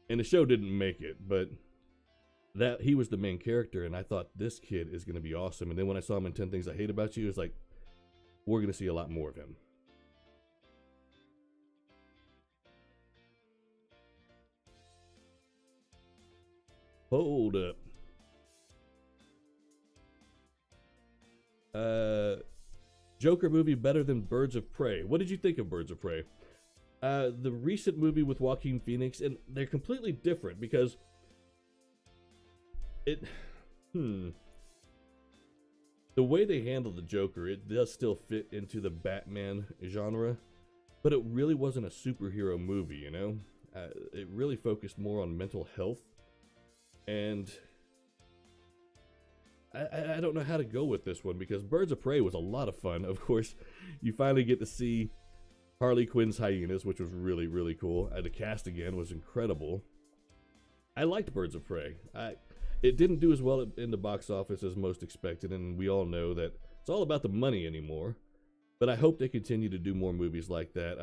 And the show didn't make it, but that he was the main character, and I thought this kid is going to be awesome. And then when I saw him in 10 Things I Hate About You, it was like, we're going to see a lot more of him. Hold up. Joker movie better than Birds of Prey. What did you think of Birds of Prey? The recent movie with Joaquin Phoenix, and they're completely different because the way they handle the Joker, it does still fit into the Batman genre, but it really wasn't a superhero movie, you know? It really focused more on mental health, and I don't know how to go with this one, because Birds of Prey was a lot of fun. Of course, you finally get to see Harley Quinn's hyenas, which was really, really cool. The cast, again, was incredible. I liked Birds of Prey. It didn't do as well in the box office as most expected, and we all know that it's all about the money anymore. But I hope they continue to do more movies like that.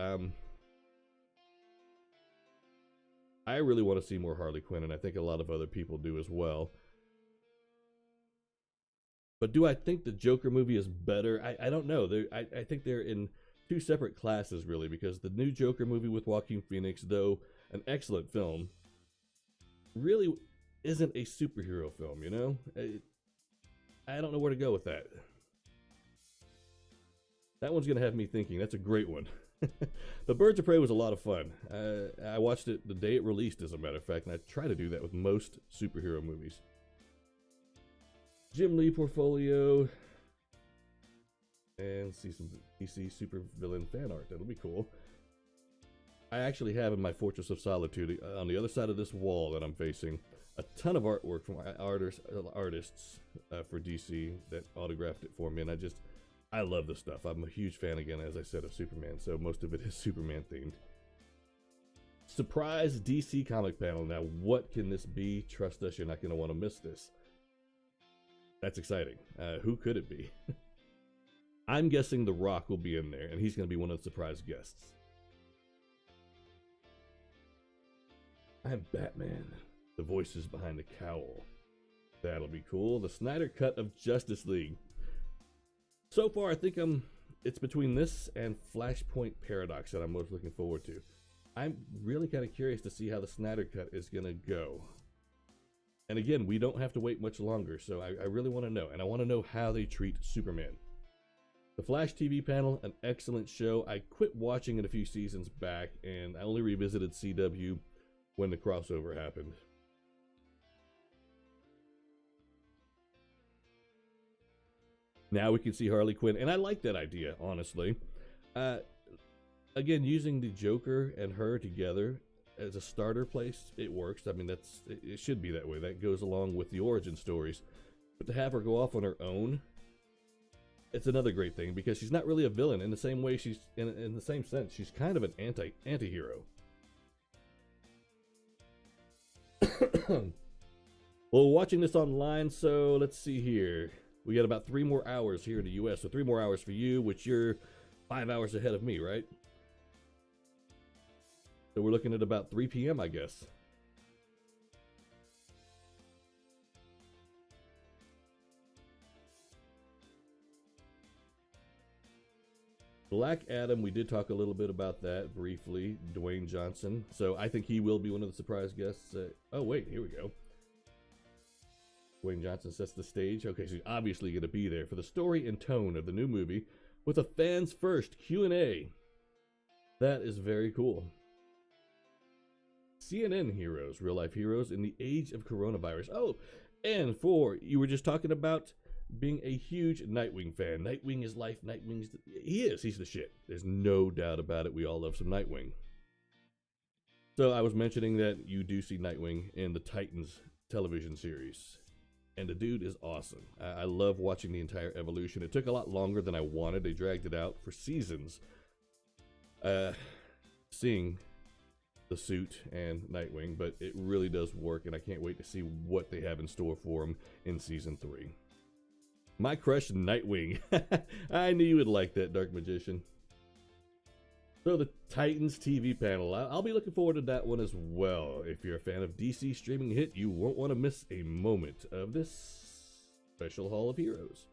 I really want to see more Harley Quinn, and I think a lot of other people do as well. But do I think the Joker movie is better? I don't know. I think they're in two separate classes, really, because the new Joker movie with Joaquin Phoenix, though an excellent film, really isn't a superhero film, you know? I don't know where to go with that. That one's going to have me thinking. That's a great one. But Birds of Prey was a lot of fun. I watched it the day it released, as a matter of fact, and I try to do that with most superhero movies. Jim Lee portfolio, and see some DC supervillain fan art. That'll be cool. I actually have in my Fortress of Solitude, on the other side of this wall that I'm facing, a ton of artwork from artists for DC that autographed it for me, and I love this stuff. I'm a huge fan, again, as I said, of Superman, so most of it is Superman themed. Surprise DC comic panel. Now, what can this be? Trust us, you're not going to want to miss this. That's exciting. Who could it be? I'm guessing The Rock will be in there, and he's going to be one of the surprise guests. I'm Batman. The voices behind the cowl. That'll be cool. The Snyder Cut of Justice League. So far, I think it's between this and Flashpoint Paradox that I'm most looking forward to. I'm really kind of curious to see how the Snyder Cut is going to go. And again, we don't have to wait much longer, so I really want to know. And I want to know how they treat Superman. The Flash TV panel, an excellent show. I quit watching it a few seasons back, and I only revisited CW when the crossover happened. Now we can see Harley Quinn, and I like that idea, honestly. Again, using the Joker and her together as a starter place, it works. I mean, it should be that way. That goes along with the origin stories. But to have her go off on her own, it's another great thing, because she's not really a villain in the same way. She's in the same sense, she's kind of an anti-hero. Well, watching this online, so let's see here. We got about 3 more hours here in the US, so 3 more hours for you, which you're 5 hours ahead of me, right? So we're looking at about 3 p.m., I guess. Black Adam, we did talk a little bit about that briefly. Dwayne Johnson. So I think he will be one of the surprise guests. Oh, wait, here we go. Dwayne Johnson sets the stage. Okay, so he's obviously going to be there for the story and tone of the new movie with a fans first Q&A. That is very cool. CNN heroes, real life heroes in the age of coronavirus. Oh, And 4, you were just talking about being a huge Nightwing fan. Nightwing is life. He is. He's the shit. There's no doubt about it. We all love some Nightwing. So I was mentioning that you do see Nightwing in the Titans television series. And the dude is awesome. I love watching the entire evolution. It took a lot longer than I wanted. They dragged it out for seasons. Seeing the suit and Nightwing, but it really does work, and I can't wait to see what they have in store for him in season 3. My crush, Nightwing. I knew you would like that, Dark Magician. So the Titans TV panel, I'll be looking forward to that one as well. If you're a fan of DC streaming hit, you won't want to miss a moment of this special Hall of Heroes.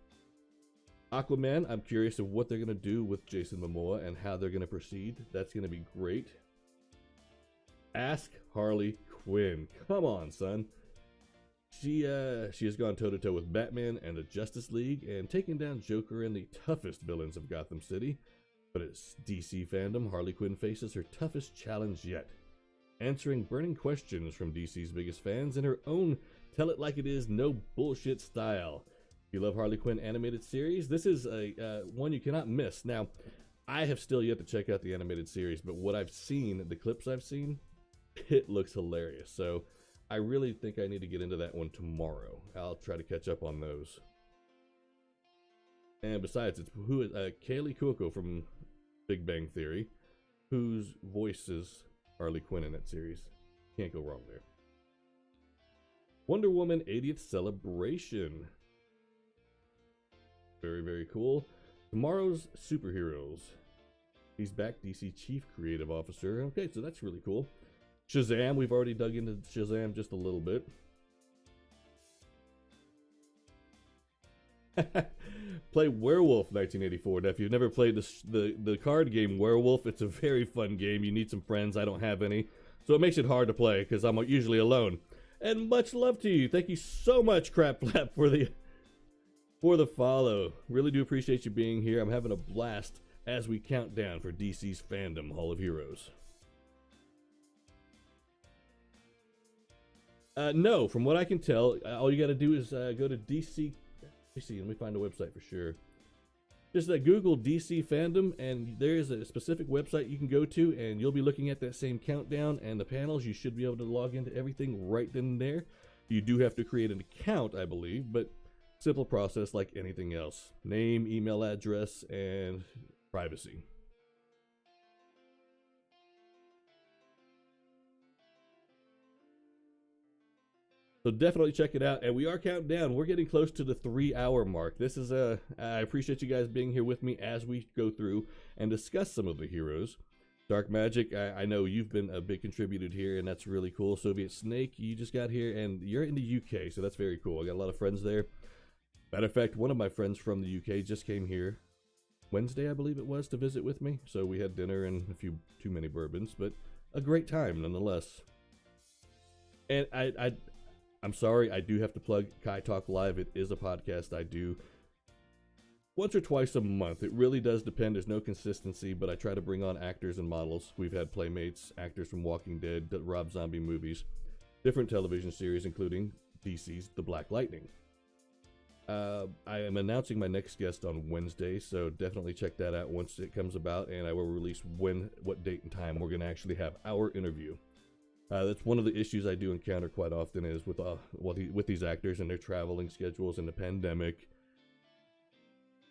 Aquaman, I'm curious of what they're going to do with Jason Momoa and how they're going to proceed. That's going to be great. Ask Harley Quinn. Come on, son. She has gone toe-to-toe with Batman and the Justice League and taken down Joker and the toughest villains of Gotham City. But it's DC Fandome, Harley Quinn faces her toughest challenge yet, answering burning questions from DC's biggest fans in her own tell-it-like-it-is, no bullshit style. If you love Harley Quinn animated series, this is a one you cannot miss. Now, I have still yet to check out the animated series, but what I've seen, the clips I've seen, it looks hilarious. So I really think I need to get into that one tomorrow. I'll try to catch up on those. And besides, it's Kaylee Cuoco from Big Bang Theory, whose voices Harley Quinn in that series. Can't go wrong there. Wonder Woman 80th celebration. Very, very cool. Tomorrow's superheroes. He's back, DC Chief Creative Officer. Okay, so that's really cool. Shazam, we've already dug into Shazam just a little bit. Play Werewolf 1984. Now, if you've never played the card game Werewolf, it's a very fun game. You need some friends. I don't have any, so it makes it hard to play because I'm usually alone. And much love to you. Thank you so much, Crap Flap, for the follow. Really do appreciate you being here. I'm having a blast as we count down for DC's Fandome Hall of Heroes. No, from what I can tell, all you got to do is go to DC. Let me find a website for sure. Just Google DC Fandome, and there's a specific website you can go to, and you'll be looking at that same countdown and the panels. You should be able to log into everything right then and there. You do have to create an account, I believe, but simple process like anything else. Name, email address, and privacy. So definitely check it out. And we are counting down. We're getting close to the 3-hour mark. This is I appreciate you guys being here with me as we go through and discuss some of the heroes. Dark Magic, I know you've been a big contributor here, and that's really cool. Soviet Snake, you just got here, and you're in the UK, so that's very cool. I got a lot of friends there. Matter of fact, one of my friends from the UK just came here Wednesday, I believe it was, to visit with me. So we had dinner and a few too many bourbons, but a great time nonetheless. And I'm sorry, I do have to plug Kai Talk Live. It is a podcast I do once or twice a month. It really does depend. There's no consistency, but I try to bring on actors and models. We've had Playmates, actors from Walking Dead, Rob Zombie movies, different television series, including DC's The Black Lightning. I am announcing my next guest on Wednesday, so definitely check that out once it comes about, and I will release what date and time we're going to actually have our interview. That's one of the issues I do encounter quite often is with these actors and their traveling schedules and the pandemic.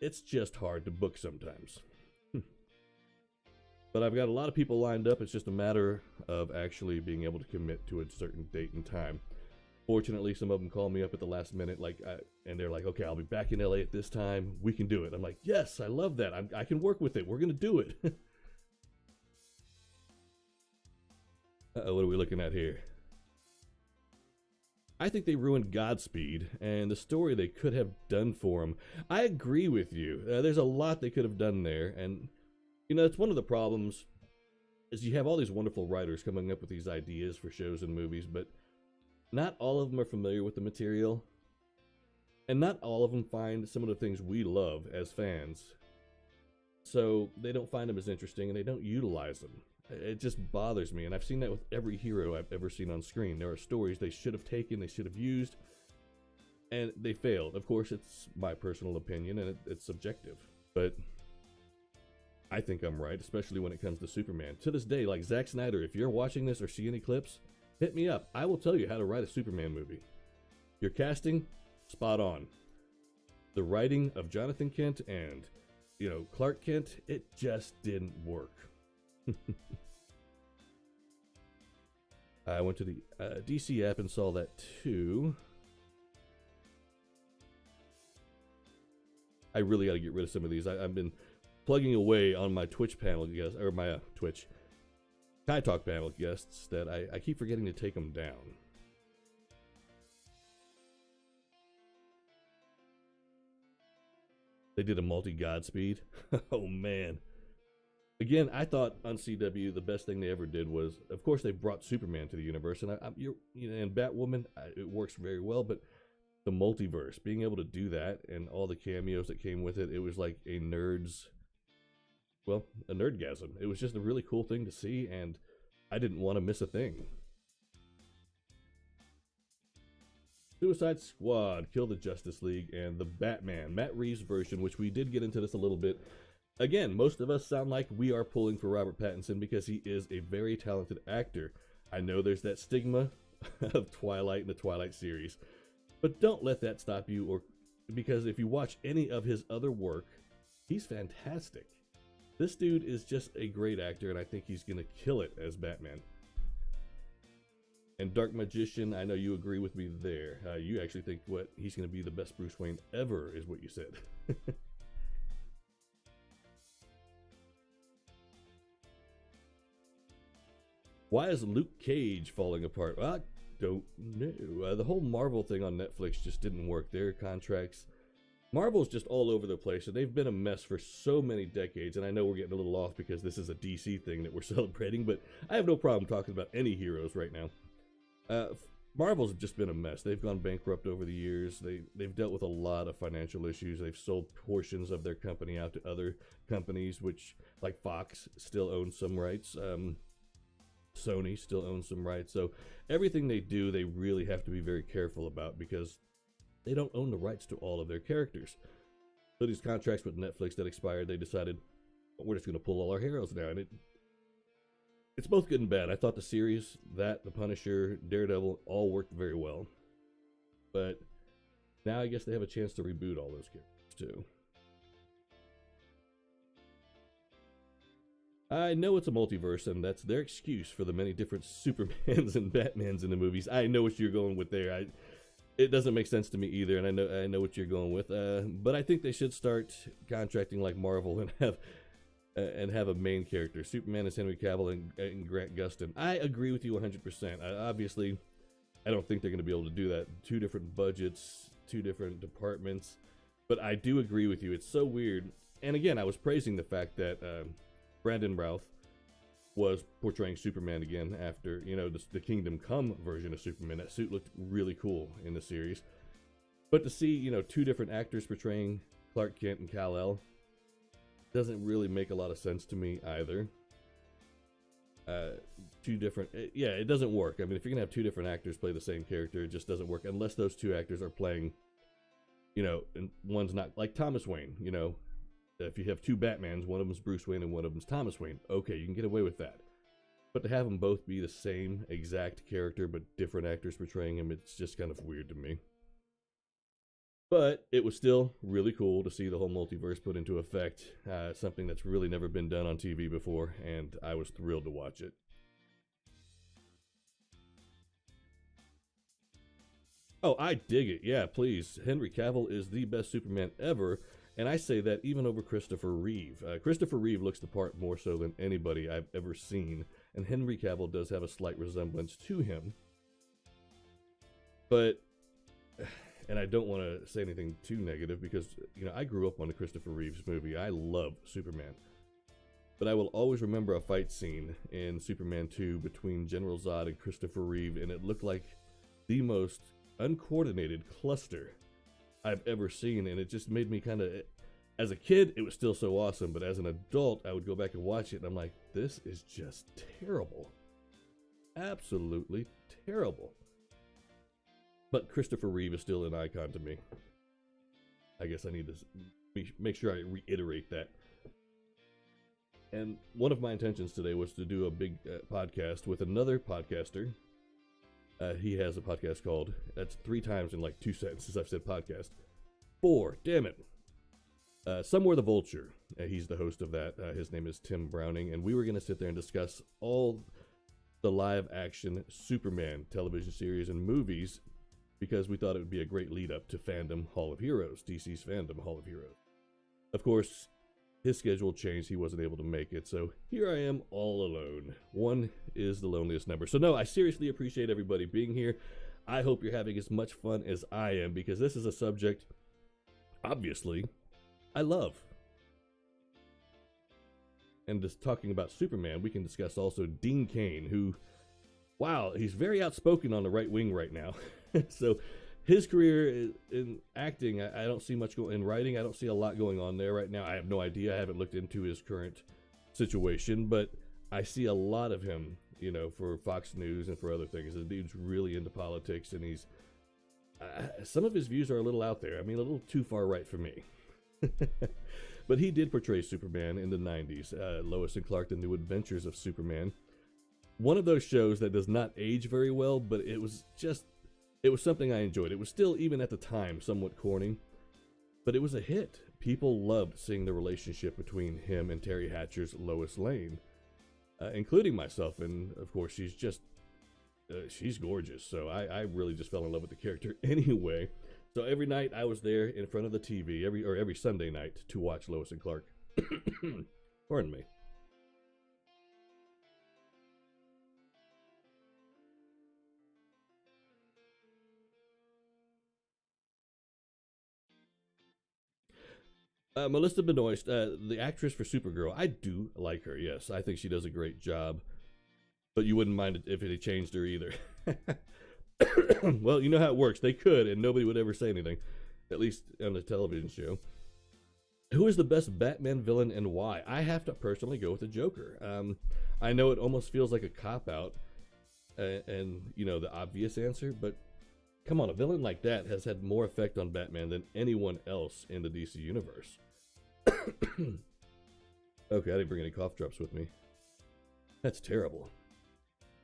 It's just hard to book sometimes. But I've got a lot of people lined up. It's just a matter of actually being able to commit to a certain date and time. Fortunately, some of them call me up at the last minute, and they're like, "Okay, I'll be back in LA at this time. We can do it." I'm like, "Yes, I love that. I can work with it. We're gonna do it." What are we looking at here? I think they ruined Godspeed and the story they could have done for him. I agree with you. There's a lot they could have done there, and it's one of the problems is you have all these wonderful writers coming up with these ideas for shows and movies, but not all of them are familiar with the material, and not all of them find some of the things we love as fans. So they don't find them as interesting, and they don't utilize them. It just bothers me, and I've seen that with every hero I've ever seen on screen. There are stories they should have taken, they should have used, And they failed. Of course, it's my personal opinion, and it's subjective. But I think I'm right, especially when it comes to Superman. To this day, like Zack Snyder, if you're watching this or see any clips, hit me up. I will tell you how to write a Superman movie. Your casting, spot on. The writing of Jonathan Kent and, Clark Kent, it just didn't work. I went to the DC app and saw that too. I really got to get rid of some of these. I've been plugging away on my Twitch panel guests, or my Twitch Kai Talk panel guests, that I keep forgetting to take them down. They did a multi-Godspeed. Oh, man. Again, I thought on CW the best thing they ever did was, of course, they brought Superman to the universe, and and Batwoman, it works very well, but the multiverse, being able to do that and all the cameos that came with it, it was like a nerdgasm. It was just a really cool thing to see, and I didn't want to miss a thing. Suicide Squad, Kill the Justice League, and the Batman, Matt Reeves version, which we did get into this a little bit. Again, most of us sound like we are pulling for Robert Pattinson because he is a very talented actor. I know there's that stigma of Twilight and the Twilight series, but don't let that stop you, because if you watch any of his other work, he's fantastic. This dude is just a great actor, and I think he's going to kill it as Batman. And Dark Magician, I know you agree with me there. You actually think he's going to be the best Bruce Wayne ever, is what you said. Why is Luke Cage falling apart? Well, I don't know. The whole Marvel thing on Netflix just didn't work. Their contracts, Marvel's just all over the place, and they've been a mess for so many decades. And I know we're getting a little off because this is a DC thing that we're celebrating, but I have no problem talking about any heroes right now. Marvel's just been a mess. They've gone bankrupt over the years. They've dealt with a lot of financial issues. They've sold portions of their company out to other companies, which, like Fox, still owns some rights. Sony still owns some rights. So everything they do, they really have to be very careful about because they don't own the rights to all of their characters. So these contracts with Netflix that expired, they decided, we're just going to pull all our heroes down. It's both good and bad. I thought the series, The Punisher, Daredevil, all worked very well. But now I guess they have a chance to reboot all those characters too. I know it's a multiverse, and that's their excuse for the many different Supermans and Batmans in the movies. I know what you're going with there. It doesn't make sense to me either, and I know what you're going with. But I think they should start contracting like Marvel and have a main character. Superman is Henry Cavill and Grant Gustin. I agree with you 100%. Obviously, I don't think they're going to be able to do that. 2 different budgets, 2 different departments. But I do agree with you. It's so weird. And again, I was praising the fact that Brandon Routh was portraying Superman again after, the Kingdom Come version of Superman. That suit looked really cool in the series. But to see, 2 different actors portraying Clark Kent and Kal-El doesn't really make a lot of sense to me either. 2 different, it doesn't work. I mean, if you're going to have 2 different actors play the same character, it just doesn't work unless those 2 actors are playing, and one's not, like Thomas Wayne, If you have 2 Batmans, one of them's Bruce Wayne and one of them's Thomas Wayne, okay, you can get away with that. But to have them both be the same exact character but different actors portraying him, it's just kind of weird to me. But it was still really cool to see the whole multiverse put into effect, something that's really never been done on TV before, and I was thrilled to watch it. Oh, I dig it. Yeah, please. Henry Cavill is the best Superman ever. And I say that even over Christopher Reeve. Christopher Reeve looks the part more so than anybody I've ever seen. And Henry Cavill does have a slight resemblance to him. But, and I don't want to say anything too negative because, I grew up on the Christopher Reeves movie. I love Superman. But I will always remember a fight scene in Superman 2 between General Zod and Christopher Reeve. And it looked like the most uncoordinated cluster I've ever seen, and it just made me kind of, as a kid, it was still so awesome, but as an adult, I would go back and watch it, and I'm like, this is just terrible. Absolutely terrible. But Christopher Reeve is still an icon to me. I guess I need to make sure I reiterate that. And one of my intentions today was to do a big podcast with another podcaster. He has a podcast called, that's 3 times in like 2 sentences I've said podcast. 4, damn it. Somewhere the Vulture. He's the host of that. His name is Tim Browning. And we were going to sit there and discuss all the live action Superman television series and movies because we thought it would be a great lead up to Fandom Hall of Heroes, DC's Fandom Hall of Heroes. Of course, his schedule changed. He wasn't able to make it. So here I am all alone. One is the loneliest number. So no, I seriously appreciate everybody being here. I hope you're having as much fun as I am because this is a subject, obviously, I love. And just talking about Superman, we can discuss also Dean Cain, who, wow, he's very outspoken on the right wing right now. So his career in acting, I don't see much in writing. I don't see a lot going on there right now. I have no idea. I haven't looked into his current situation, but I see a lot of him, you know, for Fox News and for other things. The dude's really into politics, and he's some of his views are a little out there. I mean, a little too far right for me. But he did portray Superman in the 90s, Lois and Clark, The New Adventures of Superman. One of those shows that does not age very well, but it was something I enjoyed. It was still, even at the time, somewhat corny, but it was a hit. People loved seeing the relationship between him and Terry Hatcher's Lois Lane, including myself. And of course, she's gorgeous. So I really just fell in love with the character anyway. So every night I was there in front of the TV, every Sunday night to watch Lois and Clark. Pardon me. Melissa Benoist, the actress for Supergirl, I do like her, yes. I think she does a great job. But you wouldn't mind it if it had changed her either. Well, you know how it works. They could, and nobody would ever say anything. At least on the television show. Who is the best Batman villain and why? I have to personally go with the Joker. I know it almost feels like a cop-out. And, you know, the obvious answer, but come on, a villain like that has had more effect on Batman than anyone else in the DC universe. Okay, I didn't bring any cough drops with me. That's terrible.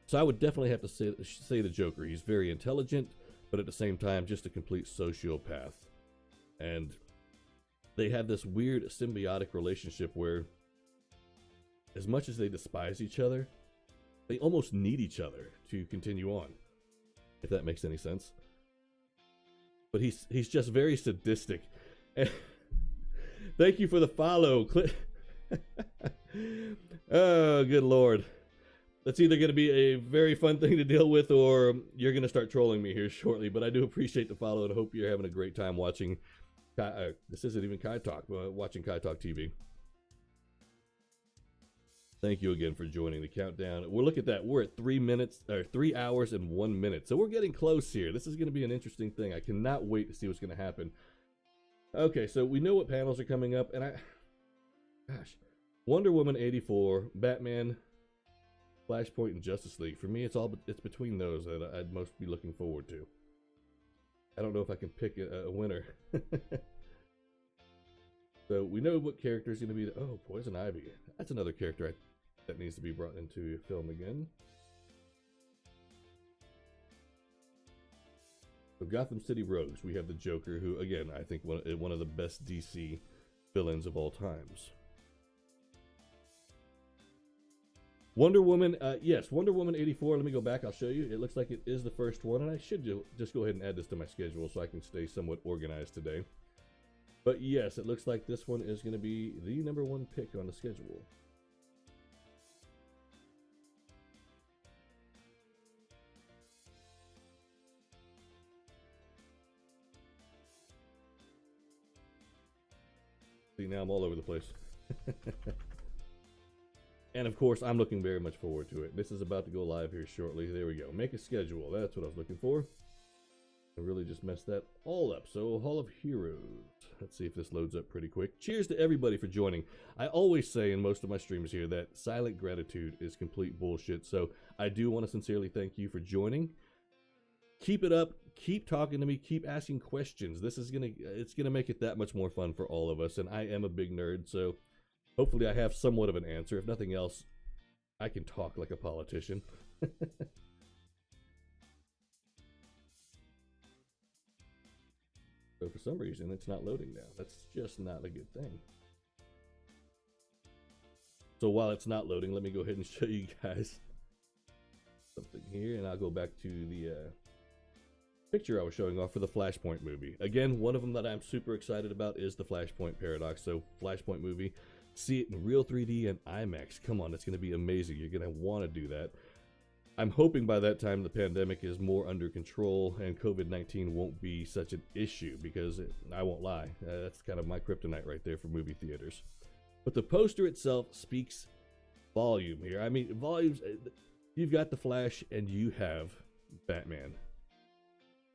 So I would definitely have to say the Joker. He's very intelligent, but at the same time, just a complete sociopath. And they have this weird symbiotic relationship where, as much as they despise each other, they almost need each other to continue on, if that makes any sense. But he's just very sadistic. Thank you for the follow. Oh, good Lord. That's either going to be a very fun thing to deal with, or you're going to start trolling me here shortly. But I do appreciate the follow, and I hope you're having a great time watching. This isn't even Kai Talk, watching Kai Talk TV. Thank you again for joining the countdown. We'll look at that. We're at 3 hours and 1 minute. So we're getting close here. This is going to be an interesting thing. I cannot wait to see what's going to happen. Okay, so we know what panels are coming up, and gosh, Wonder Woman 84, Batman, Flashpoint, and Justice League. For me, it's between those that I'd most be looking forward to. I don't know if I can pick a winner. So we know what character is going to be. Oh, Poison Ivy. That's another character that needs to be brought into film again. So Gotham City Rogues. We have the Joker, who, again, I think one of the best DC villains of all times. Wonder Woman, yes, Wonder Woman 84. Let me go back. I'll show you. It looks like it is the first one, and I should just go ahead and add this to my schedule so I can stay somewhat organized today. But yes, it looks like this one is going to be the number 1 pick on the schedule. See, now I'm all over the place. And of course, I'm looking very much forward to it. This is about to go live here shortly. There we go. Make a schedule. That's what I was looking for. I really just messed that all up. So, Hall of Heroes. Let's see if this loads up pretty quick. Cheers to everybody for joining. I always say in most of my streams here that silent gratitude is complete bullshit. So, I do want to sincerely thank you for joining. Keep it up. keep talking to me, keep asking questions. It's gonna make it that much more fun for all of us. And I am a big nerd, so hopefully I have somewhat of an answer. If nothing else, I can talk like a politician. So for some reason, it's not loading now. That's just not a good thing. So while it's not loading, let me go ahead and show you guys something here, and I'll go back to the picture I was showing off for the Flashpoint movie. Again, one of them that I'm super excited about is the Flashpoint Paradox. So Flashpoint movie, see it in real 3D and IMAX. Come on, it's going to be amazing. You're going to want to do that. I'm hoping by that time the pandemic is more under control and COVID-19 won't be such an issue, because I won't lie, that's kind of my kryptonite right there for movie theaters. But the poster itself speaks volume here. I mean, volumes. You've got the Flash and you have Batman.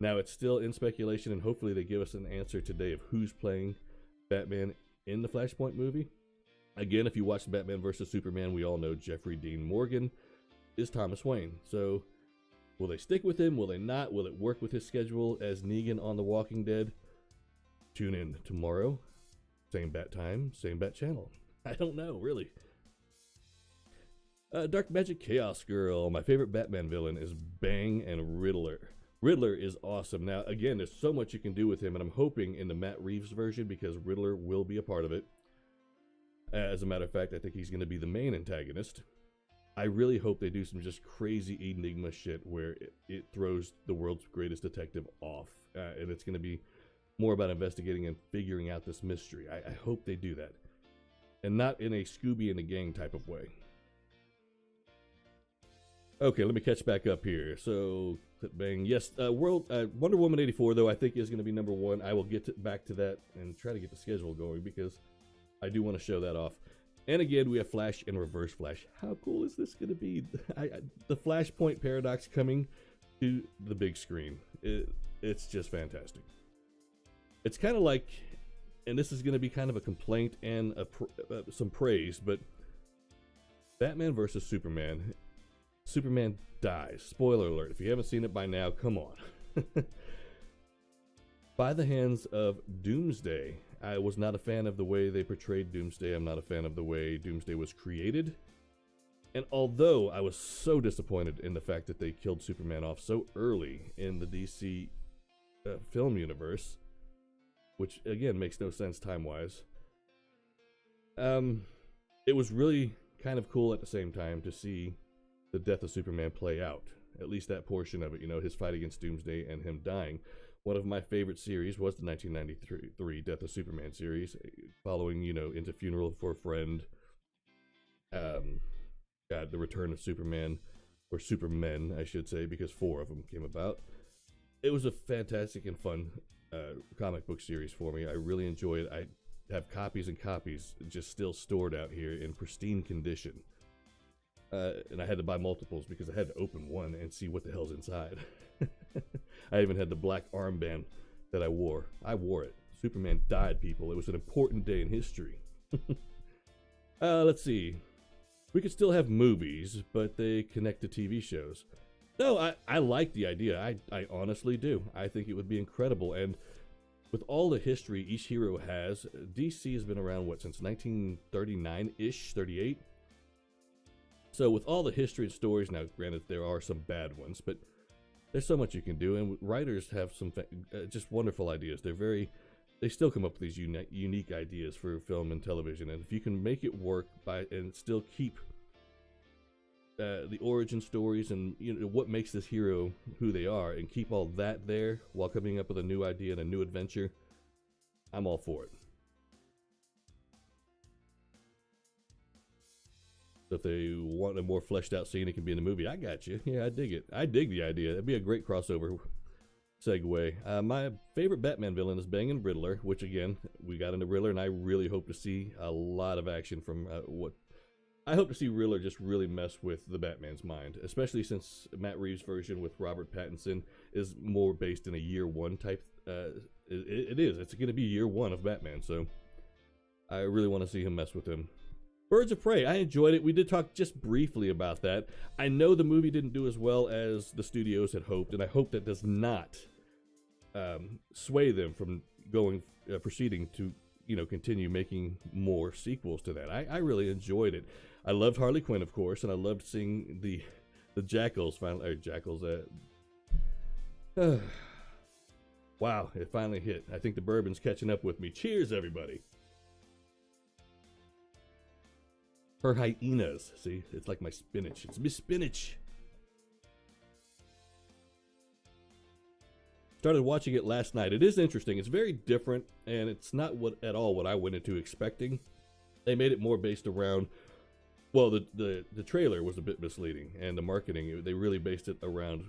Now it's still in speculation, and hopefully they give us an answer today of who's playing Batman in the Flashpoint movie. Again, if you watch Batman vs. Superman, we all know Jeffrey Dean Morgan is Thomas Wayne. So will they stick with him? Will they not? Will it work with his schedule as Negan on The Walking Dead? Tune in tomorrow. Same bat time, same bat channel. I don't know, really. Dark Magic Chaos Girl. My favorite Batman villain is Bang and Riddler. Riddler is awesome. Now, again, there's so much you can do with him, and I'm hoping in the Matt Reeves version, because Riddler will be a part of it. As a matter of fact, I think he's going to be the main antagonist. I really hope they do some just crazy Enigma shit where it throws the world's greatest detective off. And it's going to be more about investigating and figuring out this mystery. I hope they do that. And not in a Scooby and the Gang type of way. Okay, let me catch back up here. So, bang. Yes, Wonder Woman 84, though, I think is going to be number one. I will get back to that and try to get the schedule going, because I do want to show that off. And again, we have Flash and Reverse Flash. How cool is this going to be? The Flashpoint Paradox coming to the big screen. It's just fantastic. It's kind of like, and this is going to be kind of a complaint and some praise, but Batman versus Superman. Superman dies. Spoiler alert. If you haven't seen it by now, come on. By the hands of Doomsday. I was not a fan of the way they portrayed Doomsday. I'm not a fan of the way Doomsday was created. And although I was so disappointed in the fact that they killed Superman off so early in the DC film universe, which again makes no sense time-wise, it was really kind of cool at the same time to see the death of Superman play out. At least that portion of it, you know, his fight against Doomsday and him dying. One of my favorite series was the 1993 Death of Superman series, following, you know, Into Funeral for a Friend, The Return of Superman, or Supermen, I should say, because 4 of them came about. It was a fantastic and fun comic book series for me. I really enjoyed it. I have copies and copies just still stored out here in pristine condition. And I had to buy multiples because I had to open one and see what the hell's inside. I even had the black armband that I wore. I wore it. Superman died, people. It was an important day in history. Let's see. We could still have movies, but they connect to TV shows. No, I like the idea. I honestly do. I think it would be incredible. And with all the history each hero has, DC has been around, what, since 1939-ish, 38? So with all the history and stories, now granted there are some bad ones, but there's so much you can do, and writers have some just wonderful ideas. They still come up with these unique ideas for film and television, and if you can make it work and still keep the origin stories and, you know, what makes this hero who they are, and keep all that there while coming up with a new idea and a new adventure, I'm all for it. So if they want a more fleshed out scene, it can be in the movie. I got you. Yeah, I dig it. I dig the idea. It'd be a great crossover segue. My favorite Batman villain is Bang and Riddler, which again, we got into Riddler, and I really hope to see a lot of action from I hope to see Riddler just really mess with the Batman's mind, especially since Matt Reeves' version with Robert Pattinson is more based in a year one type. It is. It's going to be year one of Batman, so I really want to see him mess with him. Birds of Prey, I enjoyed it. We did talk just briefly about that. I know the movie didn't do as well as the studios had hoped, and I hope that does not sway them from proceeding to continue making more sequels to that. I really enjoyed it. I loved Harley Quinn, of course, and I loved seeing the Jackals finally. Wow, it finally hit. I think the bourbon's catching up with me. Cheers, everybody. Her hyenas. See, it's like my spinach. It's my spinach. Started watching it last night. It is interesting. It's very different, and it's not at all what I went into expecting. They made it more based around, well, the trailer was a bit misleading, and the marketing, they really based it around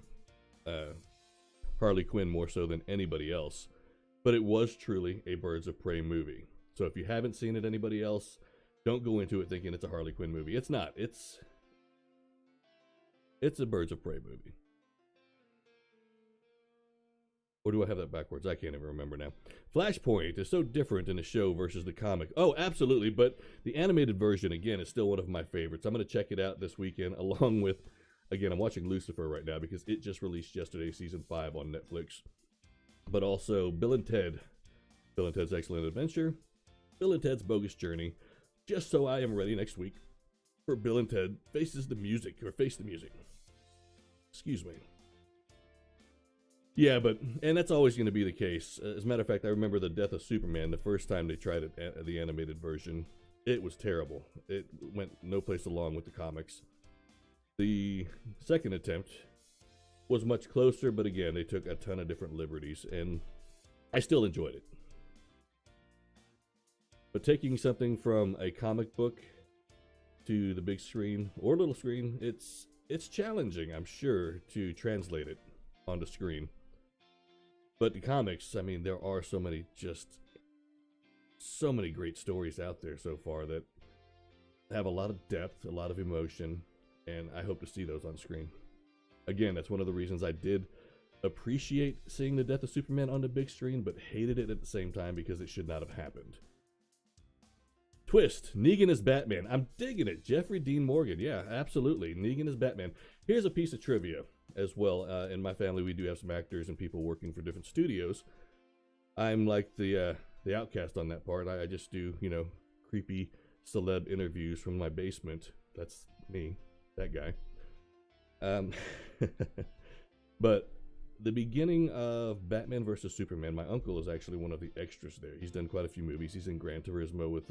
Harley Quinn more so than anybody else. But it was truly a Birds of Prey movie. So if you haven't seen it, anybody else, don't go into it thinking it's a Harley Quinn movie. It's not. It's a Birds of Prey movie. Or do I have that backwards? I can't even remember now. Flashpoint is so different in the show versus the comic. Oh, absolutely. But the animated version, again, is still one of my favorites. I'm going to check it out this weekend, along with, again, I'm watching Lucifer right now because it just released yesterday, season 5 on Netflix. But also Bill and Ted. Bill and Ted's Excellent Adventure. Bill and Ted's Bogus Journey. Just so I am ready next week for Bill and Ted Face the Music. Excuse me. Yeah, and that's always going to be the case. As a matter of fact, I remember the death of Superman, the first time they tried it, the animated version. It was terrible. It went no place along with the comics. The second attempt was much closer, but again, they took a ton of different liberties, and I still enjoyed it. But taking something from a comic book to the big screen or little screen, it's challenging, I'm sure, to translate it onto screen. But the comics, I mean, there are so many great stories out there so far that have a lot of depth, a lot of emotion, and I hope to see those on screen. Again, that's one of the reasons I did appreciate seeing the death of Superman on the big screen, but hated it at the same time because it should not have happened. Twist, Negan is Batman. I'm digging it. Jeffrey Dean Morgan. Yeah, absolutely. Negan is Batman. Here's a piece of trivia as well. In my family, we do have some actors and people working for different studios. I'm like the outcast on that part. I just do, creepy celeb interviews from my basement. That's me, that guy. But the beginning of Batman vs. Superman, my uncle is actually one of the extras there. He's done quite a few movies. He's in Gran Turismo with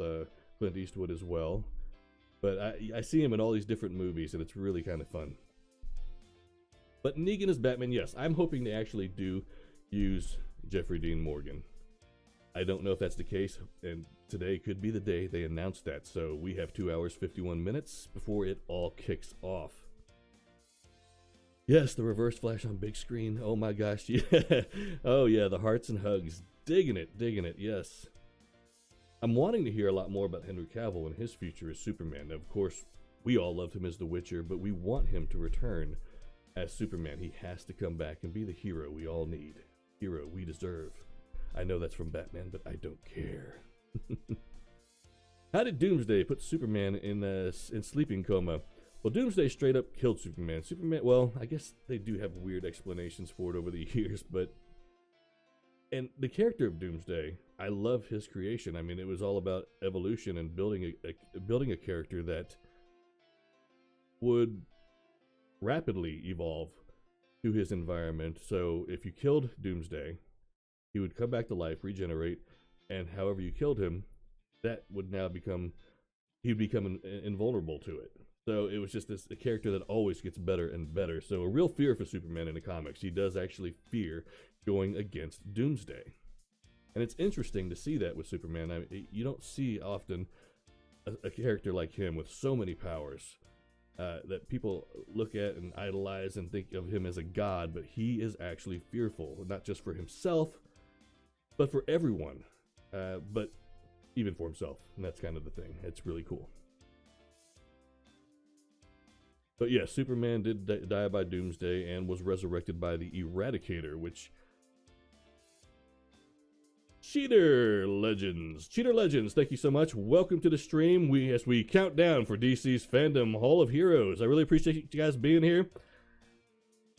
Clint Eastwood as well. But I see him in all these different movies, and it's really kind of fun. But Negan is Batman, yes. I'm hoping they actually do use Jeffrey Dean Morgan. I don't know if that's the case, and today could be the day they announce that. So we have 2 hours, 51 minutes before it all kicks off. Yes, the Reverse Flash on big screen. Oh my gosh, yeah. Oh yeah, the hearts and hugs. Digging it, yes. I'm wanting to hear a lot more about Henry Cavill and his future as Superman. Now, of course, we all loved him as The Witcher, but we want him to return as Superman. He has to come back and be the hero we all need. Hero we deserve. I know that's from Batman, but I don't care. How did Doomsday put Superman in sleeping coma? Well, Doomsday straight up killed Superman. Well, I guess they do have weird explanations for it over the years, but... And the character of Doomsday, I love his creation. I mean, it was all about evolution and building a character that would rapidly evolve to his environment. So if you killed Doomsday, he would come back to life, regenerate, and however you killed him, that would now he'd become invulnerable to it. So it was just a character that always gets better and better. So a real fear for Superman in the comics. He does actually fear going against Doomsday. And it's interesting to see that with Superman. I mean, you don't see often a character like him with so many powers that people look at and idolize and think of him as a god, but he is actually fearful, not just for himself, but for everyone, but even for himself. And that's kind of the thing. It's really cool. But yeah, Superman did die by Doomsday and was resurrected by the Eradicator, which... Cheater Legends, thank you so much. Welcome to the stream. As we count down for DC's Fandom Hall of Heroes. I really appreciate you guys being here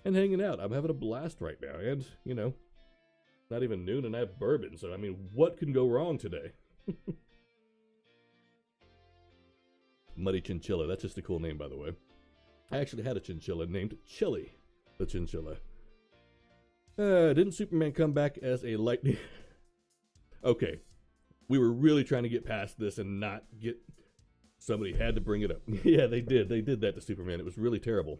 and hanging out. I'm having a blast right now, and, Not even noon, and I have bourbon. So I mean, what can go wrong today? Muddy Chinchilla. That's just a cool name, by the way. I actually had a chinchilla named Chili, the chinchilla. Didn't Superman come back as a lightning? Okay, we were really trying to get past this and not get. Somebody had to bring it up. Yeah, they did. They did that to Superman. It was really terrible.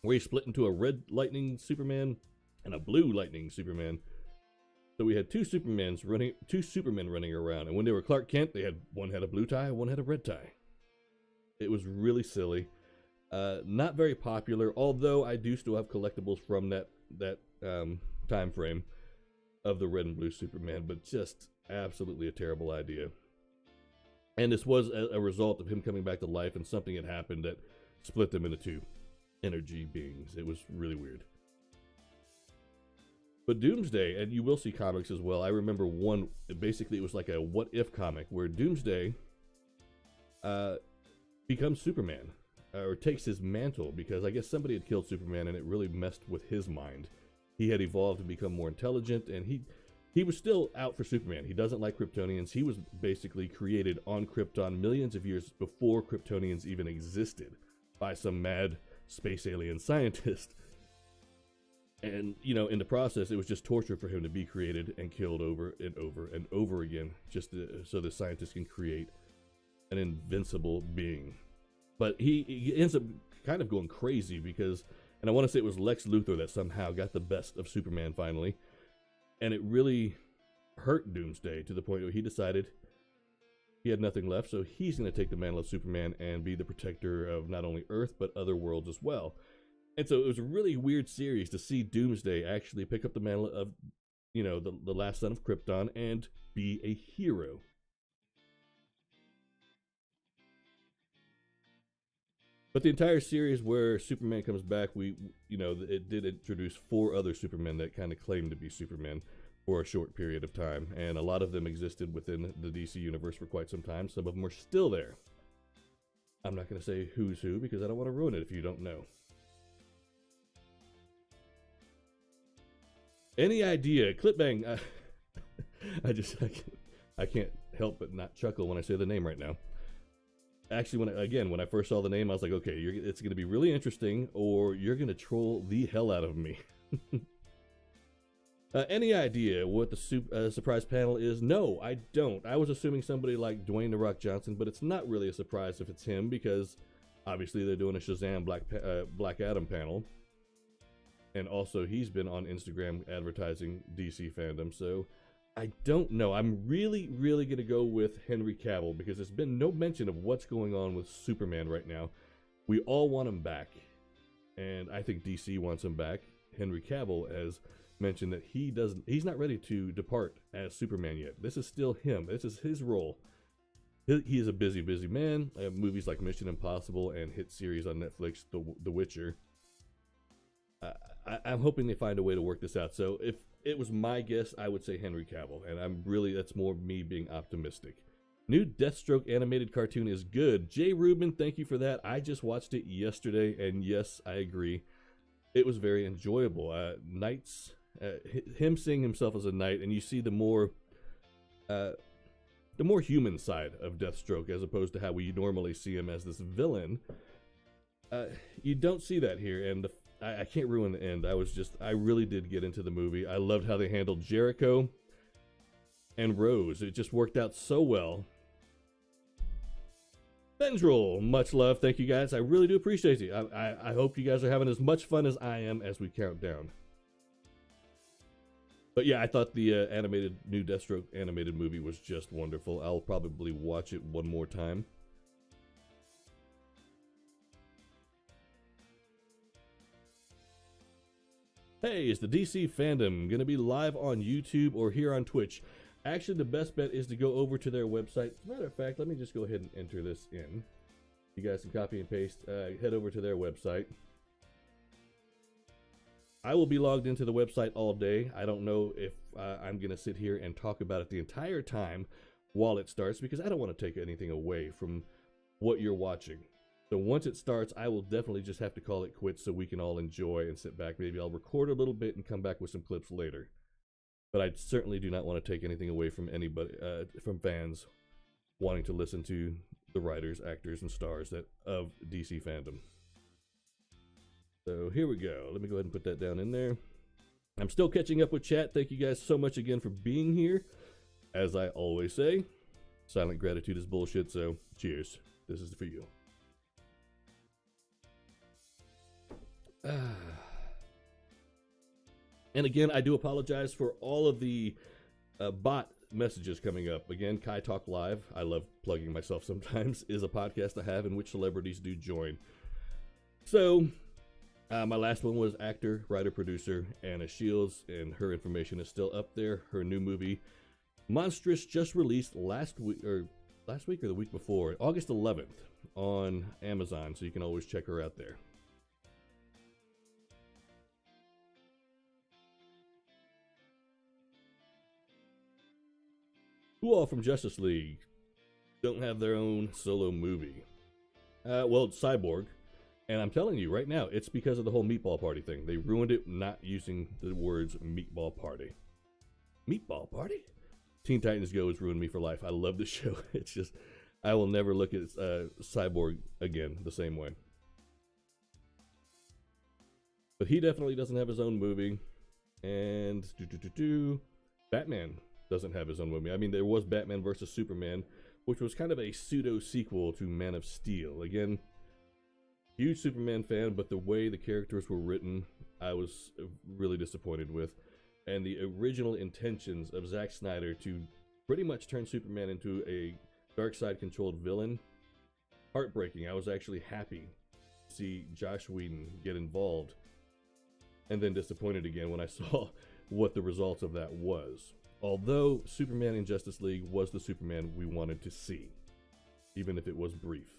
Where he split into a red lightning Superman and a blue lightning Superman. So we had two Supermen running around, and when they were Clark Kent, they had one had a blue tie, one had a red tie. It was really silly. Not very popular, although I do still have collectibles from that time frame of the red and blue Superman, but just absolutely a terrible idea. And this was a result of him coming back to life, and something had happened that split them into two energy beings. It was really weird. But Doomsday, and you will see comics as well. I remember one, basically it was like a what if comic where Doomsday becomes Superman, or takes his mantle, because I guess somebody had killed Superman and it really messed with his mind. He had evolved to become more intelligent, and he was still out for Superman. He doesn't like Kryptonians. He was basically created on Krypton millions of years before Kryptonians even existed by some mad space alien scientist. And, you know, in the process, it was just torture for him to be created and killed over and over and over again, just so the scientists can create an invincible being. But he ends up kind of going crazy because, and I want to say it was Lex Luthor that somehow got the best of Superman finally. And it really hurt Doomsday to the point where he decided he had nothing left, so he's going to take the mantle of Superman and be the protector of not only Earth, but other worlds as well. And so it was a really weird series to see Doomsday actually pick up the mantle of, you know, the last son of Krypton and be a hero. But the entire series where Superman comes back, it did introduce 4 other Supermen that kind of claimed to be Supermen for a short period of time. And a lot of them existed within the DC universe for quite some time. Some of them are still there. I'm not going to say who's who because I don't want to ruin it if you don't know. Any idea? Clipbang. I can't help but not chuckle when I say the name right now. Actually, when I first saw the name, I was like, okay, it's going to be really interesting, or you're going to troll the hell out of me. Any idea what the surprise panel is? No, I don't. I was assuming somebody like Dwayne "The Rock" Johnson, but it's not really a surprise if it's him because obviously they're doing a Shazam Black Adam panel. And also, he's been on Instagram advertising DC Fandome, so I don't know. I'm really, really going to go with Henry Cavill because there's been no mention of what's going on with Superman right now. We all want him back, and I think DC wants him back. Henry Cavill has mentioned that he's not ready to depart as Superman yet. This is still him. This is his role. He is a busy, busy man. I have movies like Mission Impossible and hit series on Netflix, The Witcher. I'm hoping they find a way to work this out. So if it was my guess, I would say Henry Cavill, and that's more me being optimistic. New Deathstroke animated cartoon is good. Jay Rubin, thank you for that. I just watched it yesterday, and yes, I agree. It was very enjoyable. Him seeing himself as a knight, and you see the more human side of Deathstroke as opposed to how we normally see him as this villain. You don't see that here, and I can't ruin the end. I really did get into the movie. I loved how they handled Jericho and Rose. It just worked out so well. Bendril, much love. Thank you guys. I really do appreciate it. I hope you guys are having as much fun as I am as we count down. But yeah, I thought the new Deathstroke animated movie was just wonderful. I'll probably watch it one more time. Hey, is the DC Fandome going to be live on YouTube or here on Twitch? Actually, the best bet is to go over to their website. As a matter of fact, let me just go ahead and enter this in. You guys can copy and paste. Head over to their website. I will be logged into the website all day. I don't know if I'm going to sit here and talk about it the entire time while it starts because I don't want to take anything away from what you're watching. So once it starts, I will definitely just have to call it quits so we can all enjoy and sit back. Maybe I'll record a little bit and come back with some clips later. but I certainly do not want to take anything away from anybody, from fans wanting to listen to the writers, actors, and stars of DC Fandome. So here we go. Let me go ahead and put that down in there. I'm still catching up with chat. Thank you guys so much again for being here. As I always say, silent gratitude is bullshit, so cheers. This is for you. And again, I do apologize for all of the bot messages coming up. Again, Kai Talk Live, I love plugging myself sometimes, is a podcast I have in which celebrities do join. So, my last one was actor, writer, producer Anna Shields, and her information is still up there. Her new movie, Monstrous, just released last week or the week before, August 11th on Amazon, so you can always check her out there. Who all from Justice League don't have their own solo movie? Well, Cyborg. And I'm telling you right now, it's because of the whole Meatball Party thing. They ruined it not using the words Meatball Party. Meatball Party? Teen Titans Go has ruined me for life. I love this show. It's just, I will never look at Cyborg again the same way. But he definitely doesn't have his own movie. And Batman doesn't have his own movie. I mean, there was Batman vs. Superman, which was kind of a pseudo-sequel to Man of Steel. Again, huge Superman fan, but the way the characters were written, I was really disappointed with. And the original intentions of Zack Snyder to pretty much turn Superman into a dark side controlled villain, heartbreaking. I was actually happy to see Joss Whedon get involved, and then disappointed again when I saw what the results of that was. Although Superman in Justice League was the Superman we wanted to see, even if it was brief.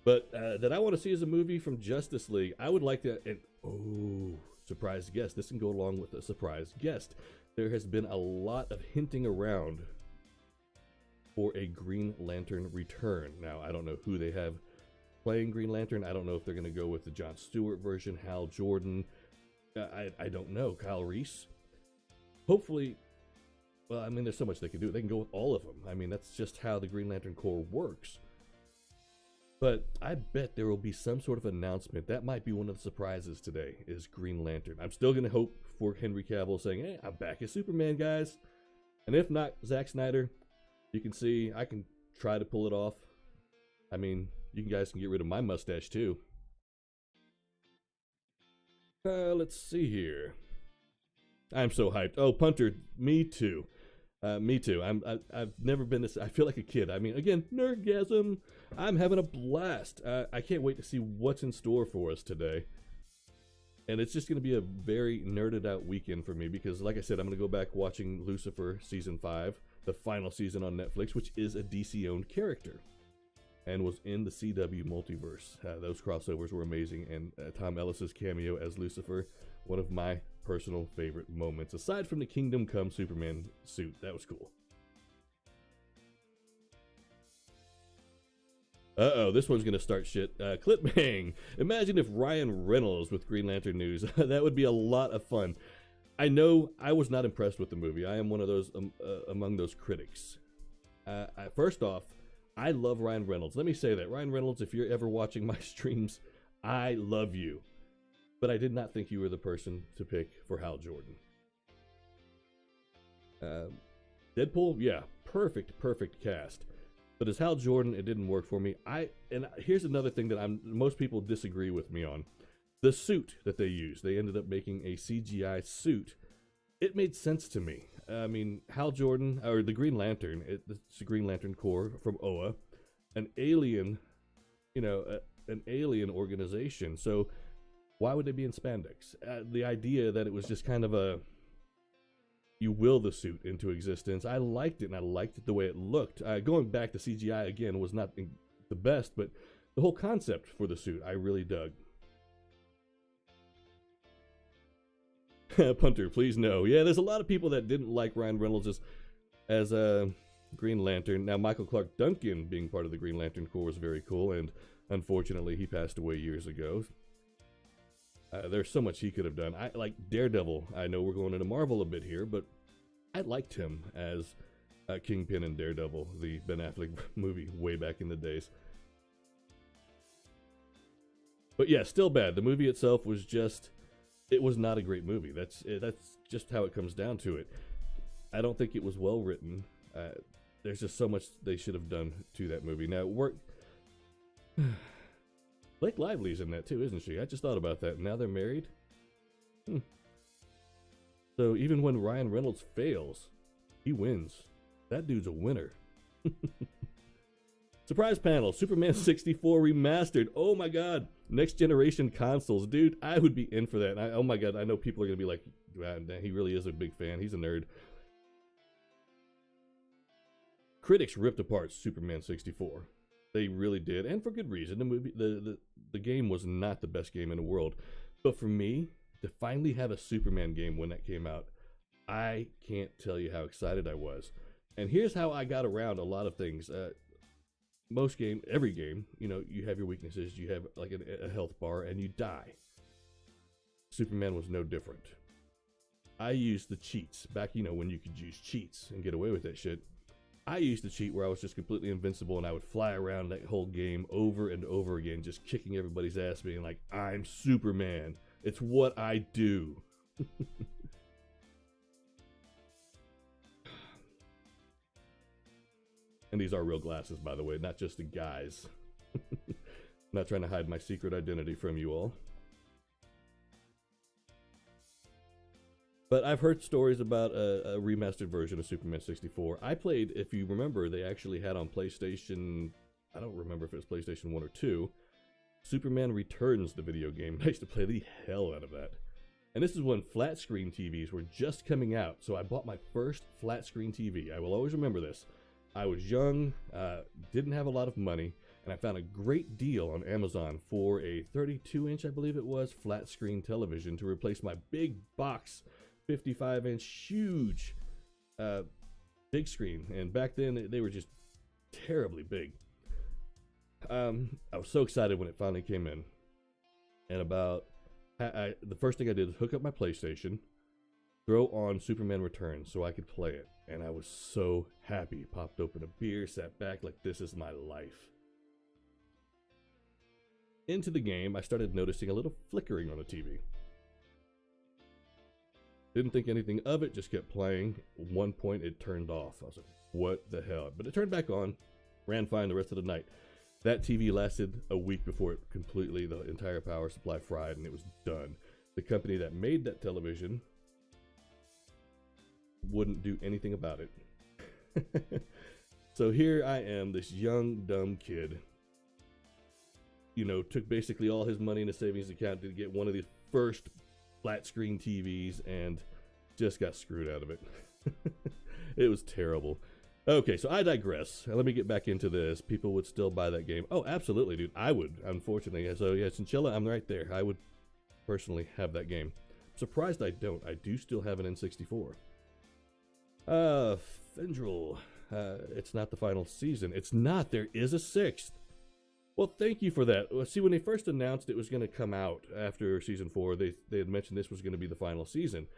But that I want to see as a movie from Justice League, I would like to, and surprise guest. This can go along with a surprise guest. There has been a lot of hinting around for a Green Lantern return. Now, I don't know who they have playing Green Lantern. I don't know if they're going to go with the Jon Stewart version, Hal Jordan. I don't know, Kyle Reese. Hopefully, well, I mean, there's so much they can do. They can go with all of them. I mean, that's just how the Green Lantern Corps works. But I bet there will be some sort of announcement. That might be one of the surprises today, is Green Lantern. I'm still going to hope for Henry Cavill saying, hey, I'm back as Superman, guys. And if not, Zack Snyder, you can see I can try to pull it off. I mean, you guys can get rid of my mustache, too. Let's see here. I'm so hyped. Oh, Punter, me too. Me too. I've never been this. I feel like a kid. I mean, again, nerdgasm. I'm having a blast. I can't wait to see what's in store for us today. And it's just going to be a very nerded out weekend for me because, like I said, I'm going to go back watching Lucifer Season 5, the final season on Netflix, which is a DC-owned character and was in the CW multiverse. Those crossovers were amazing, and Tom Ellis's cameo as Lucifer, one of my personal favorite moments, aside from the Kingdom Come Superman suit. That was cool. Uh-oh, this one's gonna start shit. Clip bang. Imagine if Ryan Reynolds with Green Lantern news. That would be a lot of fun. I know I was not impressed with the movie. I am one of those among those critics. First off, I love Ryan Reynolds. Let me say that. Ryan Reynolds, if you're ever watching my streams, I love you. But I did not think you were the person to pick for Hal Jordan. Deadpool, yeah, perfect cast. But as Hal Jordan, it didn't work for me. And here's another thing that most people disagree with me on. The suit that they used. They ended up making a CGI suit. It made sense to me. I mean, Hal Jordan, or the Green Lantern, it's the Green Lantern Corps from Oa, an alien, an alien organization. So why would they be in spandex? The idea that it was just kind of you will the suit into existence. I liked it, and I liked it the way it looked. Going back to CGI again was not the best, but the whole concept for the suit I really dug. Punter, please no. Yeah, there's a lot of people that didn't like Ryan Reynolds as a Green Lantern. Now, Michael Clark Duncan being part of the Green Lantern Corps was very cool, and unfortunately, he passed away years ago. There's so much he could have done. I like Daredevil. I know we're going into Marvel a bit here, but I liked him as Kingpin in Daredevil, the Ben Affleck movie way back in the days. But yeah, still bad. The movie itself was just, it was not a great movie. That's just how it comes down to it. I don't think it was well written. There's just so much they should have done to that movie. Now, Blake Lively's in that too, isn't she? I just thought about that. Now they're married. So even when Ryan Reynolds fails, he wins. That dude's a winner. Surprise panel, Superman 64 remastered. Oh my god, next generation consoles. Dude, I would be in for that. Oh my god, I know people are going to be like, wow, he really is a big fan. He's a nerd. Critics ripped apart Superman 64. They really did, and for good reason. The game was not the best game in the world. But for me, to finally have a Superman game when that came out, I can't tell you how excited I was. And here's how I got around a lot of things. Every game, you have your weaknesses. You have like a health bar, and you die. Superman was no different. I used the cheats back, when you could use cheats and get away with that shit. I used to cheat where I was just completely invincible, and I would fly around that whole game over and over again, just kicking everybody's ass, being like, I'm Superman. It's what I do. And these are real glasses, by the way, not just the guys. I'm not trying to hide my secret identity from you all. But I've heard stories about a remastered version of Superman 64. I played, if you remember, they actually had on PlayStation, I don't remember if it was PlayStation 1 or 2, Superman Returns, the video game. I used to play the hell out of that. And this is when flat screen TVs were just coming out, so I bought my first flat screen TV. I will always remember this. I was young, didn't have a lot of money, and I found a great deal on Amazon for a 32-inch, I believe it was, flat screen television to replace my big box 55-inch huge big screen. And back then they were just terribly big. I was so excited when it finally came in. And the first thing I did was hook up my PlayStation, throw on Superman Returns so I could play it. And I was so happy. Popped open a beer, sat back like this is my life. Into the game, I started noticing a little flickering on the TV. Didn't think anything of it, just kept playing. At one point, it turned off. I was like, what the hell? But it turned back on, ran fine the rest of the night. That TV lasted a week before it completely, the entire power supply fried, and it was done. The company that made that television wouldn't do anything about it. So here I am, this young, dumb kid, took basically all his money in a savings account to get one of these first flat screen TVs and just got screwed out of it. It was terrible. Okay, so I digress. Let me get back into this. People would still buy that game. Oh, absolutely, dude. I would, unfortunately. So yeah, Chinchilla, I'm right there. I would personally have that game. I'm surprised I don't. I do still have an N64. Fendrel. It's not the final season. It's not. There is a 6th. Well, thank you for that. Well, see, when they first announced it was going to come out after season 4, they had mentioned this was going to be the final season.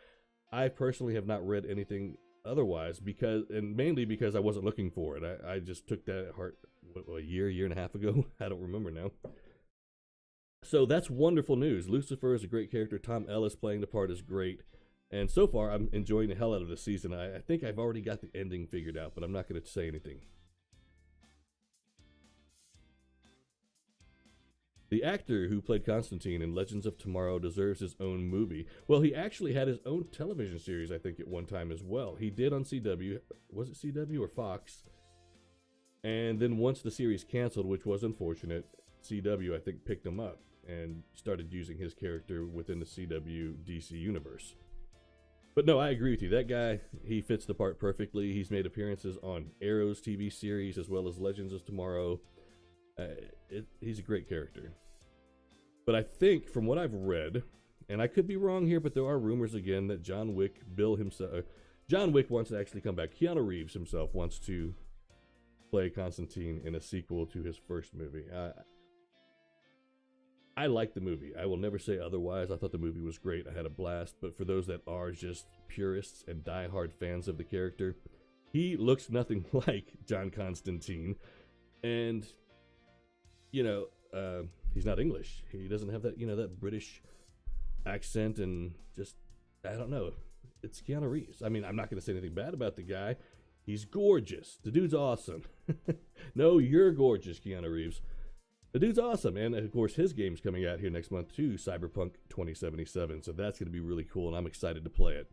I personally have not read anything otherwise mainly because I wasn't looking for it. I just took that at heart a year and a half ago. I don't remember now. So that's wonderful news. Lucifer is a great character. Tom Ellis playing the part is great. And so far, I'm enjoying the hell out of the season. I think I've already got the ending figured out, but I'm not going to say anything. The actor who played Constantine in Legends of Tomorrow deserves his own movie. Well, he actually had his own television series, I think, at one time as well. He did on CW. Was it CW or Fox? And then once the series canceled, which was unfortunate, CW, I think, picked him up and started using his character within the CW DC universe. But no, I agree with you. That guy, he fits the part perfectly. He's made appearances on Arrow's TV series as well as Legends of Tomorrow. He's a great character. But I think, from what I've read, and I could be wrong here, but there are rumors again that John Wick wants to actually come back. Keanu Reeves himself wants to play Constantine in a sequel to his first movie. I like the movie. I will never say otherwise. I thought the movie was great. I had a blast. But for those that are just purists and diehard fans of the character, he looks nothing like John Constantine. And, you know, he's not English. He doesn't have that, you know, that British accent, and just, I don't know. It's Keanu Reeves. I mean, I'm not going to say anything bad about the guy. He's gorgeous. The dude's awesome. No, you're gorgeous, Keanu Reeves. The dude's awesome. And, of course, his game's coming out here next month, too, Cyberpunk 2077. So that's going to be really cool, and I'm excited to play it.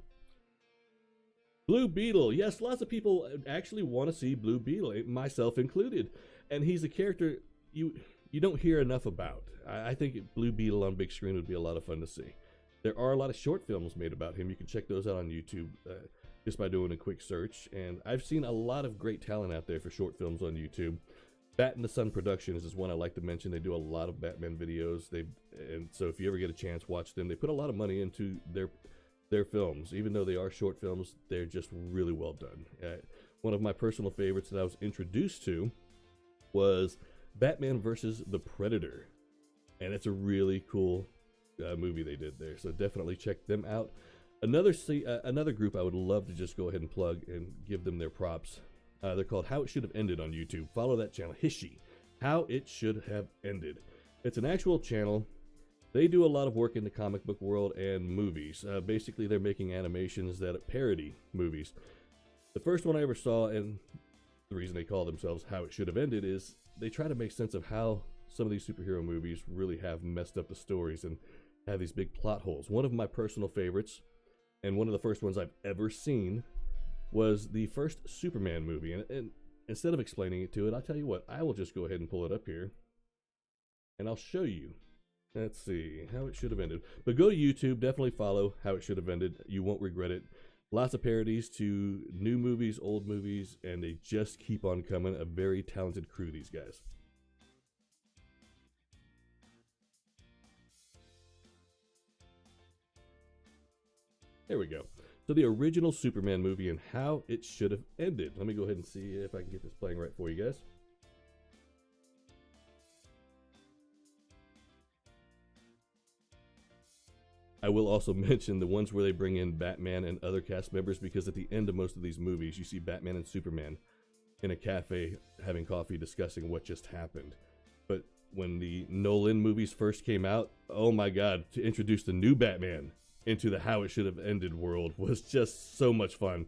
Blue Beetle. Yes, lots of people actually want to see Blue Beetle, myself included. And he's a character you don't hear enough about. I think Blue Beetle on big screen would be a lot of fun to see. There are a lot of short films made about him. You can check those out on YouTube just by doing a quick search. And I've seen a lot of great talent out there for short films on YouTube. Bat in the Sun Productions is one I like to mention. They do a lot of Batman videos. And so if you ever get a chance, watch them. They put a lot of money into their films. Even though they are short films, they're just really well done. One of my personal favorites that I was introduced to was Batman versus the Predator. And it's a really cool movie they did there. So definitely check them out. Another group I would love to just go ahead and plug and give them their props. They're called How It Should Have Ended on YouTube. Follow that channel, Hishi. How It Should Have Ended. It's an actual channel. They do a lot of work in the comic book world and movies. Basically, they're making animations that parody movies. The first one I ever saw, and the reason they call themselves How It Should Have Ended, is they try to make sense of how some of these superhero movies really have messed up the stories and have these big plot holes. One of my personal favorites, and one of the first ones I've ever seen, was the first Superman movie. And instead of explaining it to it, I'll tell you what, I will just go ahead and pull it up here, and I'll show you. Let's see, How It Should Have Ended. But go to YouTube, definitely follow How It Should Have Ended. You won't regret it. Lots of parodies to new movies, old movies, and they just keep on coming. A very talented crew, these guys. There we go. So the original Superman movie and How It Should Have Ended. Let me go ahead and see if I can get this playing right for you guys. I will also mention the ones where they bring in Batman and other cast members, because at the end of most of these movies, you see Batman and Superman in a cafe having coffee discussing what just happened. But when the Nolan movies first came out, oh my God, to introduce the new Batman into the How It Should Have Ended world was just so much fun.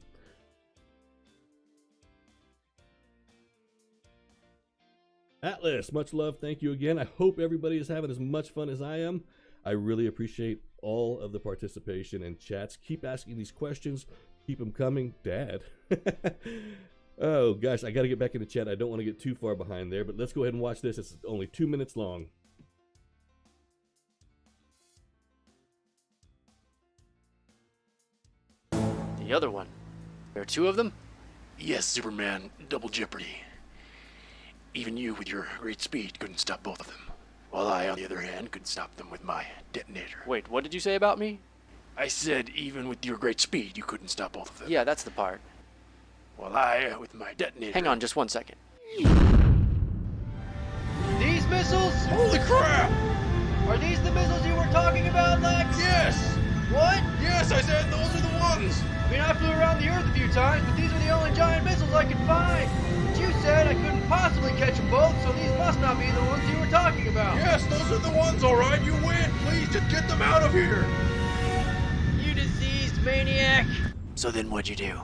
Atlas, much love. Thank you again. I hope everybody is having as much fun as I am. I really appreciate all of the participation and chats. Keep asking these questions. Keep them coming. Dad. Oh, gosh, I got to get back in the chat. I don't want to get too far behind there, but let's go ahead and watch this. It's only 2 minutes long. The other one. There are two of them? Yes, Superman, double jeopardy. Even you with your great speed couldn't stop both of them. While I, on the other hand, could stop them with my detonator. Wait, what did you say about me? I said even with your great speed, you couldn't stop both of them. Yeah, that's the part. While I, with my detonator... Hang on just 1 second. These missiles? Holy crap! Are these the missiles you were talking about, Lex? Yes! What? Yes, I said those are the ones! I mean, I flew around the Earth a few times, but these are the only giant missiles I could find. But you said I couldn't possibly catch them both, so these must not be the ones you were talking about. Yes, those are the ones, all right. You win. Please, just get them out of here. You diseased maniac. So then what'd you do?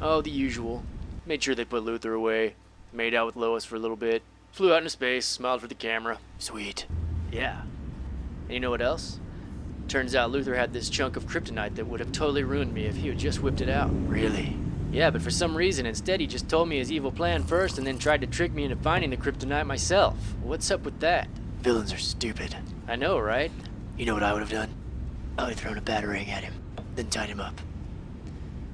Oh, the usual. Made sure they put Luthor away. Made out with Lois for a little bit. Flew out into space, smiled for the camera. Sweet. Yeah. And you know what else? Turns out Luthor had this chunk of kryptonite that would have totally ruined me if he had just whipped it out. Really? Yeah, but for some reason, instead he just told me his evil plan first and then tried to trick me into finding the kryptonite myself. What's up with that? Villains are stupid. I know, right? You know what I would have done? I would have thrown a batarang at him, then tied him up.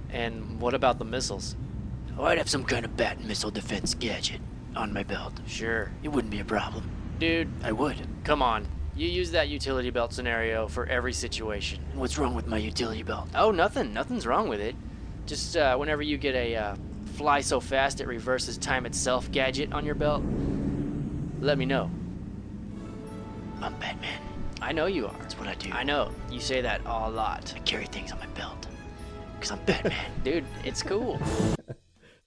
And what about the missiles? Oh, I'd have some kind of bat missile defense gadget on my belt. Sure. It wouldn't be a problem. Dude, I would. come on. You use that utility belt scenario for every situation. And what's wrong with my utility belt? Oh, nothing. Nothing's wrong with it. Just whenever you get a fly so fast it reverses time itself gadget on your belt, let me know. I'm Batman. I know you are. That's what I do. I know. You say that a lot. I carry things on my belt. Because I'm Batman. Dude, it's cool.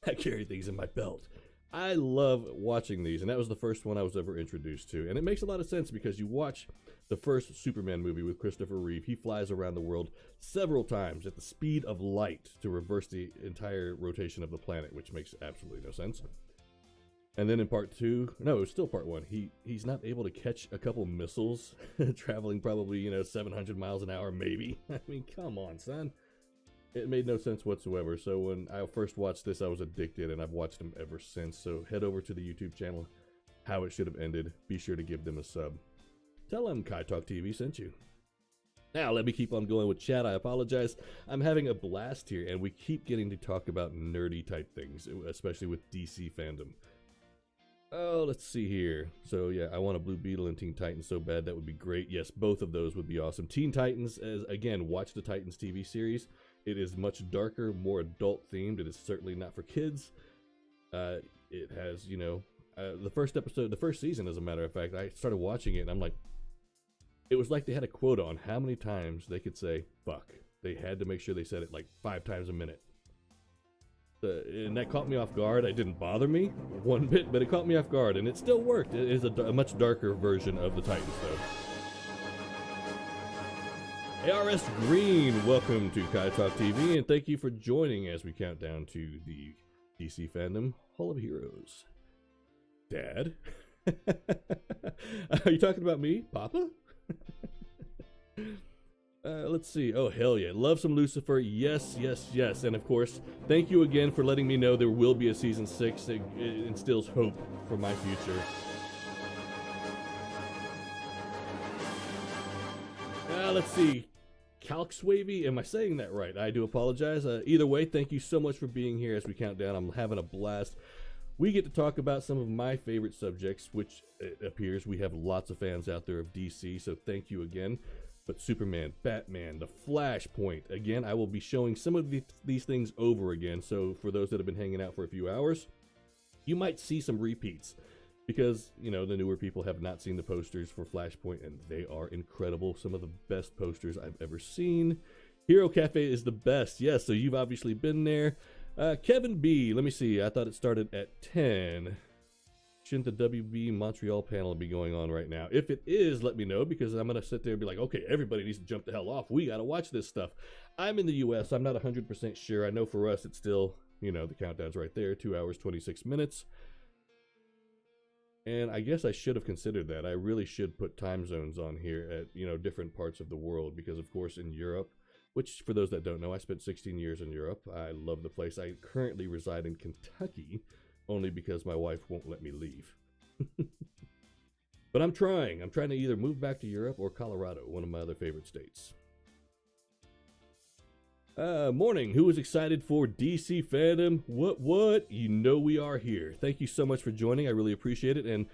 I carry things in my belt. I love watching these, and that was the first one I was ever introduced to. And it makes a lot of sense because you watch the first Superman movie with Christopher Reeve. He flies around the world several times at the speed of light to reverse the entire rotation of the planet, which makes absolutely no sense. And then in part two, no, it's still part one, he's not able to catch a couple missiles traveling probably, 700 miles an hour, maybe. I mean, come on, son. It made no sense whatsoever. So when I first watched this, I was addicted, and I've watched them ever since. So head over to the YouTube channel, How It Should Have Ended. Be sure to give them a sub. Tell them Kai Talk TV sent you. Now, let me keep on going with chat. I apologize. I'm having a blast here, and we keep getting to talk about nerdy type things, especially with DC Fandome. Oh, let's see here. So, yeah, I want a Blue Beetle and Teen Titans so bad. That would be great. Yes, both of those would be awesome. Teen Titans, again, watch the Titans TV series. It is much darker, more adult-themed. It is certainly not for kids. It has, the first episode, the first season, as a matter of fact, I started watching it, and I'm like, it was like they had a quota on how many times they could say, fuck. They had to make sure they said it like 5 times a minute. And that caught me off guard. It didn't bother me one bit, but it caught me off guard, and it still worked. It is a much darker version of the Titans, though. ARS Green, welcome to Kai Talk TV, and thank you for joining as we count down to the DC Fandome Hall of Heroes. Dad? Are you talking about me, Papa? Let's see. Oh, hell yeah. Love some Lucifer. Yes, yes, yes. And of course, thank you again for letting me know there will be a season 6. It instills hope for my future. Let's see. Calxwavy, am I saying that right? I do apologize. Either way, thank you so much for being here as we count down. I'm having a blast. We get to talk about some of my favorite subjects, which it appears we have lots of fans out there of DC, so thank you again. But Superman, Batman, The Flashpoint, again, I will be showing some of these things over again, so for those that have been hanging out for a few hours, you might see some repeats. Because, the newer people have not seen the posters for Flashpoint, and they are incredible. Some of the best posters I've ever seen. Hero Cafe is the best. Yes, so you've obviously been there. Kevin B, let me see. I thought it started at 10. Shouldn't the WB Montreal panel be going on right now? If it is, let me know, because I'm going to sit there and be like, okay, everybody needs to jump the hell off. We got to watch this stuff. I'm in the U.S. I'm not 100% sure. I know for us it's still, the countdown's right there. 2 hours, 26 minutes. And I guess I should have considered that. I really should put time zones on here at, different parts of the world, because of course in Europe, which for those that don't know, I spent 16 years in Europe. I love the place. I currently reside in Kentucky only because my wife won't let me leave. But I'm trying. I'm trying to either move back to Europe or Colorado, one of my other favorite states. Morning. Who is excited for DC Fandome? What? You know we are here. Thank you so much for joining. I really appreciate it. And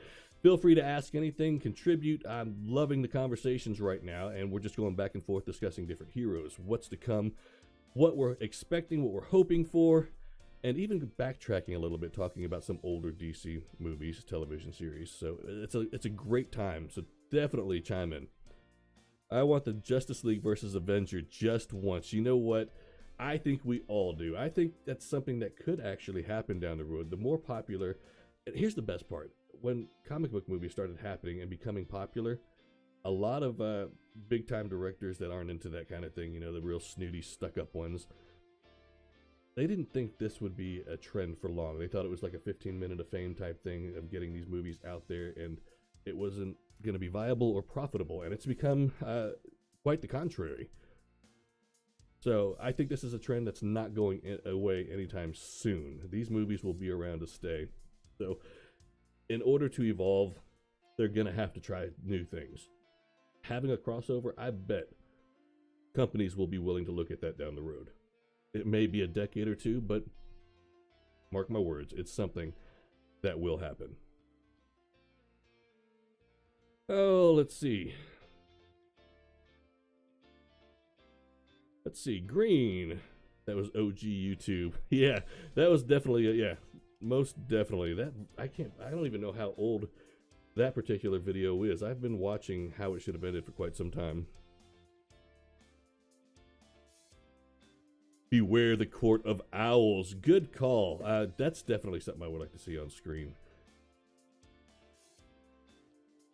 feel free to ask anything, contribute. I'm loving the conversations right now. And we're just going back and forth discussing different heroes, what's to come, what we're expecting, what we're hoping for, and even backtracking a little bit, talking about some older DC movies, television series. So it's a great time. So definitely chime in. I want the Justice League versus Avenger just once. You know what? I think we all do. I think that's something that could actually happen down the road. The more popular, and here's the best part. When comic book movies started happening and becoming popular, a lot of big-time directors that aren't into that kind of thing, the real snooty, stuck-up ones, they didn't think this would be a trend for long. They thought it was like a 15-minute of fame type thing of getting these movies out there, and it wasn't going to be viable or profitable, and it's become quite the contrary. So I think this is a trend that's not going away anytime soon. These movies will be around to stay. So in order to evolve, they're going to have to try new things. Having a crossover, I bet companies will be willing to look at that down the road. It may be a decade or two, but mark my words, it's something that will happen. Oh, let's see. Green. That was OG YouTube. Yeah, that was definitely, most definitely. I don't even know how old that particular video is. I've been watching How It Should Have Ended for quite some time. Beware the Court of Owls. Good call. That's definitely something I would like to see on screen.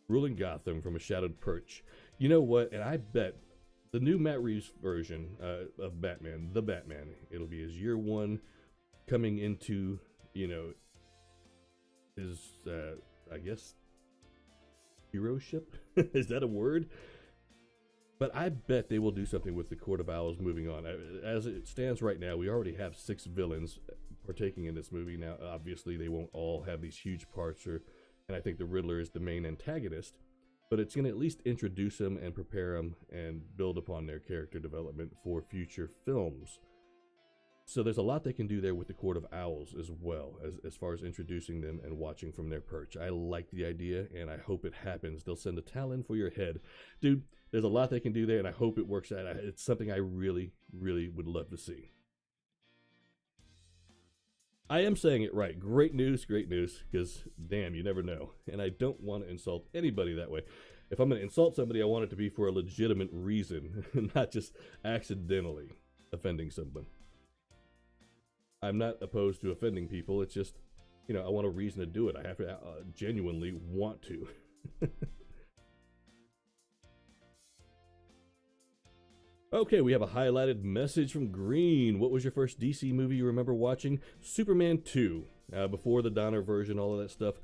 Ruling Gotham from a Shadowed Perch. You know what? And I bet the new Matt Reeves version of Batman, the Batman, it'll be his year one coming into, you know, his, I guess, heroship? Is that a word? But I bet they will do something with the Court of Owls moving on. As it stands right now, we already have 6 villains partaking in this movie. Now, obviously, they won't all have these huge parts, and I think the Riddler is the main antagonist. But it's going to at least introduce them and prepare them and build upon their character development for future films. So there's a lot they can do there with the Court of Owls as well, as far as introducing them and watching from their perch. I like the idea, and I hope it happens. They'll send a talon for your head. Dude, there's a lot they can do there, and I hope it works out. It's something I really, really would love to see. I am saying it right. Great news, because damn, you never know. And I don't want to insult anybody that way. If I'm going to insult somebody, I want it to be for a legitimate reason, not just accidentally offending someone. I'm not opposed to offending people. It's just, you know, I want a reason to do it. I have to genuinely want to. Okay, we have a highlighted message from Green. What was your first DC movie you remember watching? Superman 2. Before the Donner version, all of that stuff,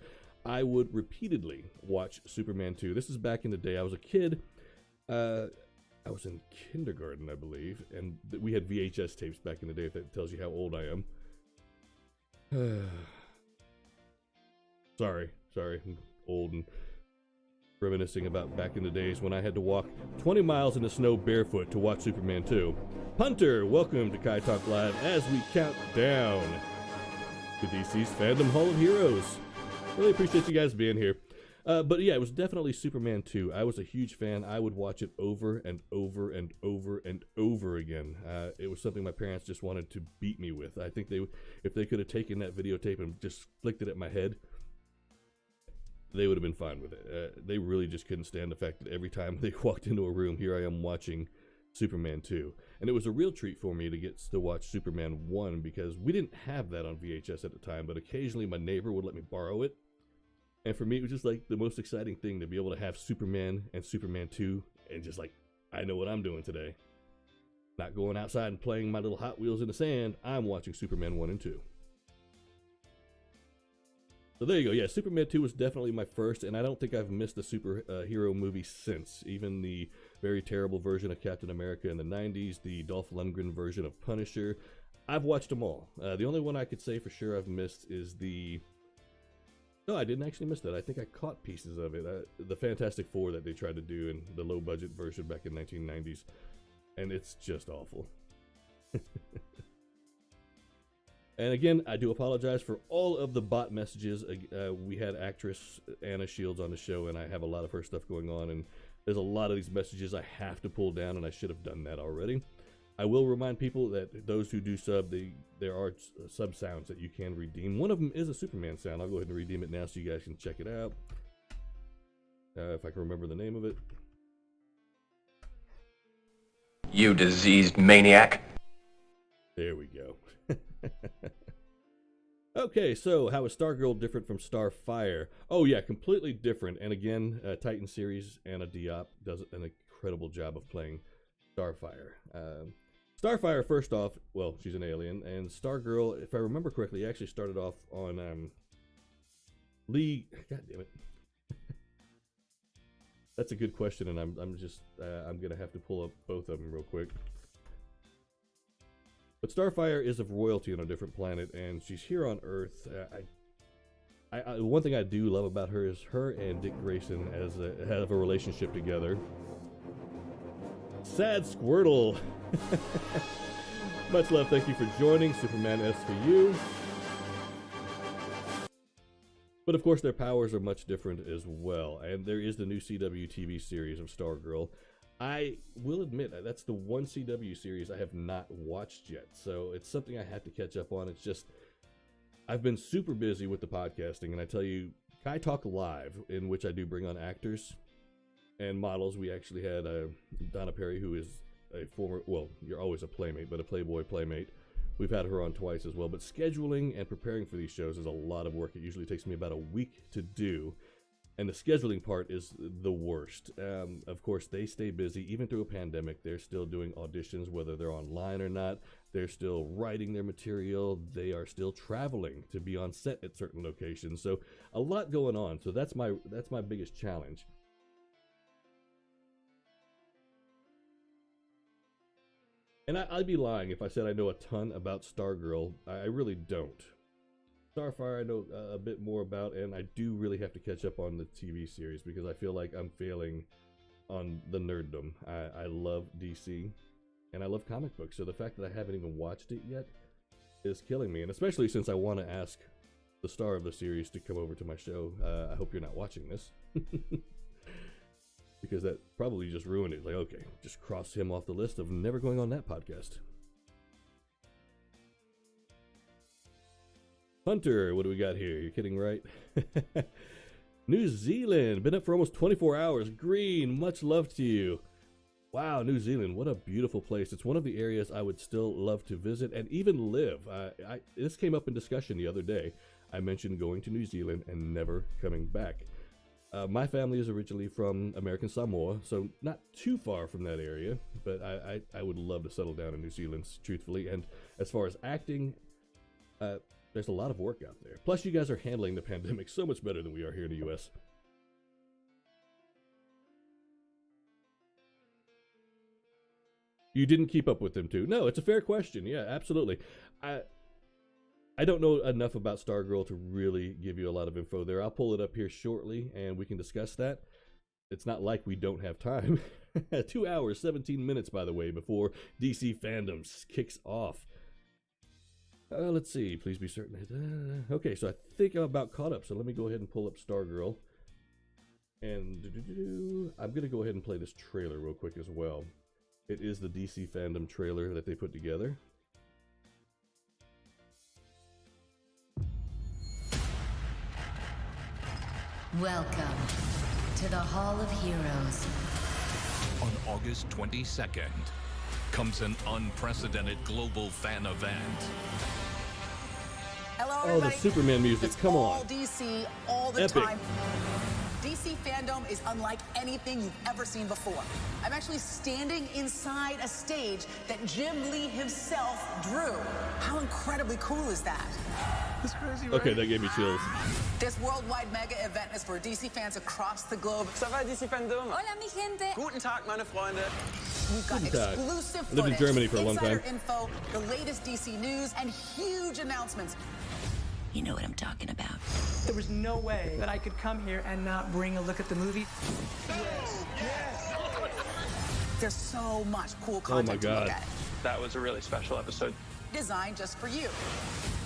I would repeatedly watch Superman 2. This is back in the day. I was a kid. I was in kindergarten, I believe, and we had VHS tapes back in the day, if that tells you how old I am. Sorry, I'm old and reminiscing about back in the days when I had to walk 20 miles in the snow barefoot to watch Superman 2. Punter, welcome to Kai Talk Live as we count down to DC's Fandom Hall of Heroes. Really appreciate you guys being here. But yeah, it was definitely Superman 2. I was a huge fan. I would watch it over and over and over and over again. It was something my parents just wanted to beat me with. I think if they could have taken that videotape and just flicked it at my head, they would have been fine with it. They really just couldn't stand the fact that every time they walked into a room, here I am watching Superman 2. And it was a real treat for me to get to watch Superman 1 because we didn't have that on VHS at the time, but occasionally my neighbor would let me borrow it. And for me, it was just like the most exciting thing to be able to have Superman and Superman 2 and just like, I know what I'm doing today. Not going outside and playing my little Hot Wheels in the sand. I'm watching Superman 1 and 2. So there you go. Yeah, Superman 2 was definitely my first, and I don't think I've missed a superhero movie since. Even the very terrible version of Captain America in the 90s, the Dolph Lundgren version of Punisher. I've watched them all. The only one I could say for sure I've missed is the... No, I didn't actually miss that. I think I caught pieces of it. The Fantastic Four that they tried to do in the low-budget version back in 1990s. And it's just awful. And again, I do apologize for all of the bot messages. We had actress Anna Shields on the show, and I have a lot of her stuff going on. And there's a lot of these messages I have to pull down, and I should have done that already. I will remind people that those who do sub, there are sub sounds that you can redeem. One of them is a Superman sound. I'll go ahead and redeem it now so you guys can check it out. If I can remember the name of it. You diseased maniac. There we go. Okay, so how is Stargirl different from Starfire? Oh yeah, completely different. And again, Titan series, Anna Diop does an incredible job of playing Starfire. Starfire, first off, well, she's an alien, and Stargirl, if I remember correctly, actually started off on League. God damn it. That's a good question, and I'm gonna have to pull up both of them real quick. But Starfire is of royalty on a different planet, and she's here on Earth. One thing I do love about her is her and Dick Grayson have a relationship together. Sad Squirtle. Much love. Thank you for joining. Superman S for you. But of course, their powers are much different as well. And there is the new CW TV series of Stargirl. I will admit that's the one CW series I have not watched yet. So it's something I have to catch up on. It's just, I've been super busy with the podcasting. And I tell you, Kai Talk Live, in which I do bring on actors and models. We actually had Donna Perry, who is a former, well, you're always a playmate, but a Playboy playmate. We've had her on twice as well. But scheduling and preparing for these shows is a lot of work. It usually takes me about a week to do. And the scheduling part is the worst. Of course, they stay busy. Even through a pandemic, they're still doing auditions, whether they're online or not. They're still writing their material. They are still traveling to be on set at certain locations. So a lot going on. So that's my biggest challenge. And I'd be lying if I said I know a ton about Stargirl. I really don't. Starfire I know a bit more about, and I do really have to catch up on the TV series because I feel like I'm failing on the nerddom. I love DC, and I love comic books, so the fact that I haven't even watched it yet is killing me, and especially since I want to ask the star of the series to come over to my show. I hope you're not watching this. Because that probably just ruined it. Like, okay, just cross him off the list of never going on that podcast. Hunter, what do we got here? You're kidding, right? New Zealand, been up for almost 24 hours. Green, much love to you. Wow, New Zealand, what a beautiful place. It's one of the areas I would still love to visit and even live. This came up in discussion the other day. I mentioned going to New Zealand and never coming back. My family is originally from American Samoa, so not too far from that area, but I would love to settle down in New Zealand, truthfully. And as far as acting, there's a lot of work out there. Plus, you guys are handling the pandemic so much better than we are here in the U.S. You didn't keep up with them too? No, it's a fair question. Yeah, absolutely. I don't know enough about Stargirl to really give you a lot of info there. I'll pull it up here shortly and we can discuss that. It's not like we don't have time. 2 hours, 17 minutes, by the way, before DC Fandome kicks off. Let's see. Please be certain. Okay, so I think I'm about caught up. So let me go ahead and pull up Stargirl. And I'm going to go ahead and play this trailer real quick as well. It is the DC Fandome trailer that they put together. Welcome to the Hall of Heroes. On August 22nd comes an unprecedented global fan event. Hello, Oh, everybody. the Superman music. It's Come all on. DC all the Epic. time. DC Fandome is unlike anything you've ever seen before. I'm actually standing inside a stage that Jim Lee himself drew. How incredibly cool is that? It's crazy, Okay, that gave me chills. This worldwide mega event is for DC fans across the globe. Ça va, DC Fandome? Hola, mi gente. Guten Tag, meine Freunde. We've got Guten Tag. exclusive Lived in footage, Germany for a long insider time. info, the latest DC news, and huge announcements. You know what I'm talking about. There was no way that I could come here and not bring a look at the movie. There's so much cool Oh my content to look God. at. That was a really special episode. Designed just for you,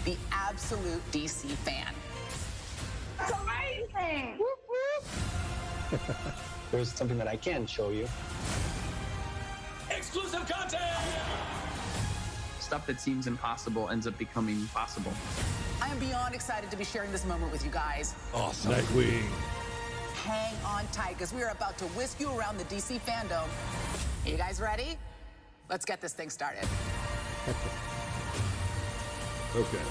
the absolute DC fan. It's amazing! There's something that I can show you. Exclusive content! Stuff that seems impossible ends up becoming possible. I am beyond excited to be sharing this moment with you guys. Awesome. Nightwing. Hang on tight, because we are about to whisk you around the DC Fandome. Are you guys ready? Let's get this thing started. Okay.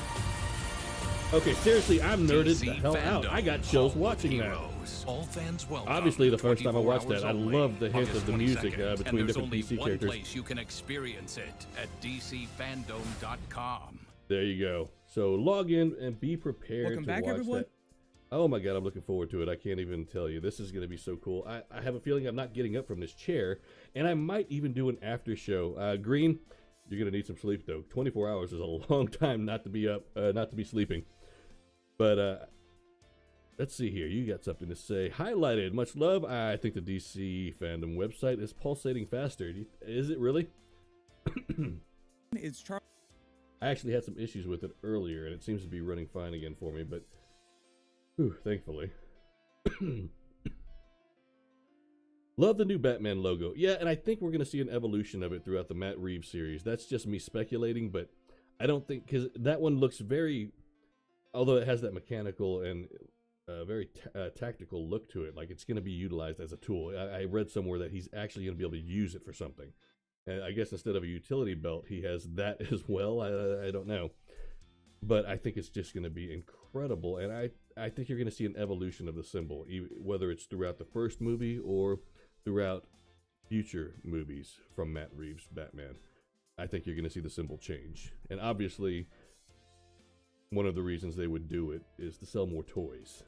Okay, seriously, I'm nerded the DC hell out. Fandome, I got chills Hall of watching that. Heroes. All fans welcome. Obviously, the first time I 24 watched that, hours I only, love the hint August of the music 22nd, between and there's different only DC one characters. place you can experience it at DCFandome.com. There you go. So log in and be prepared Welcome to back, watch everyone. that. Oh my God, I'm looking forward to it. I can't even tell you. This is going to be so cool. I have a feeling I'm not getting up from this chair, and I might even do an after show. Green, you're going to need some sleep, though. 24 hours is a long time not to be up, not to be sleeping. But let's see here. You got something to say. Highlighted. Much love. I think the DC Fandome website is pulsating faster. Is it really? It's I actually had some issues with it earlier, and it seems to be running fine again for me, but whew, thankfully. Love the new Batman logo. Yeah, and I think we're going to see an evolution of it throughout the Matt Reeves series. That's just me speculating, but I don't think, because that one looks very, although it has that mechanical and very tactical look to it. Like it's going to be utilized as a tool. I read somewhere that he's actually going to be able to use it for something. And I guess instead of a utility belt, he has that as well. I don't know. But I think it's just going to be incredible. And I think you're going to see an evolution of the symbol, whether it's throughout the first movie or throughout future movies from Matt Reeves' Batman. I think you're going to see the symbol change. And obviously, one of the reasons they would do it is to sell more toys.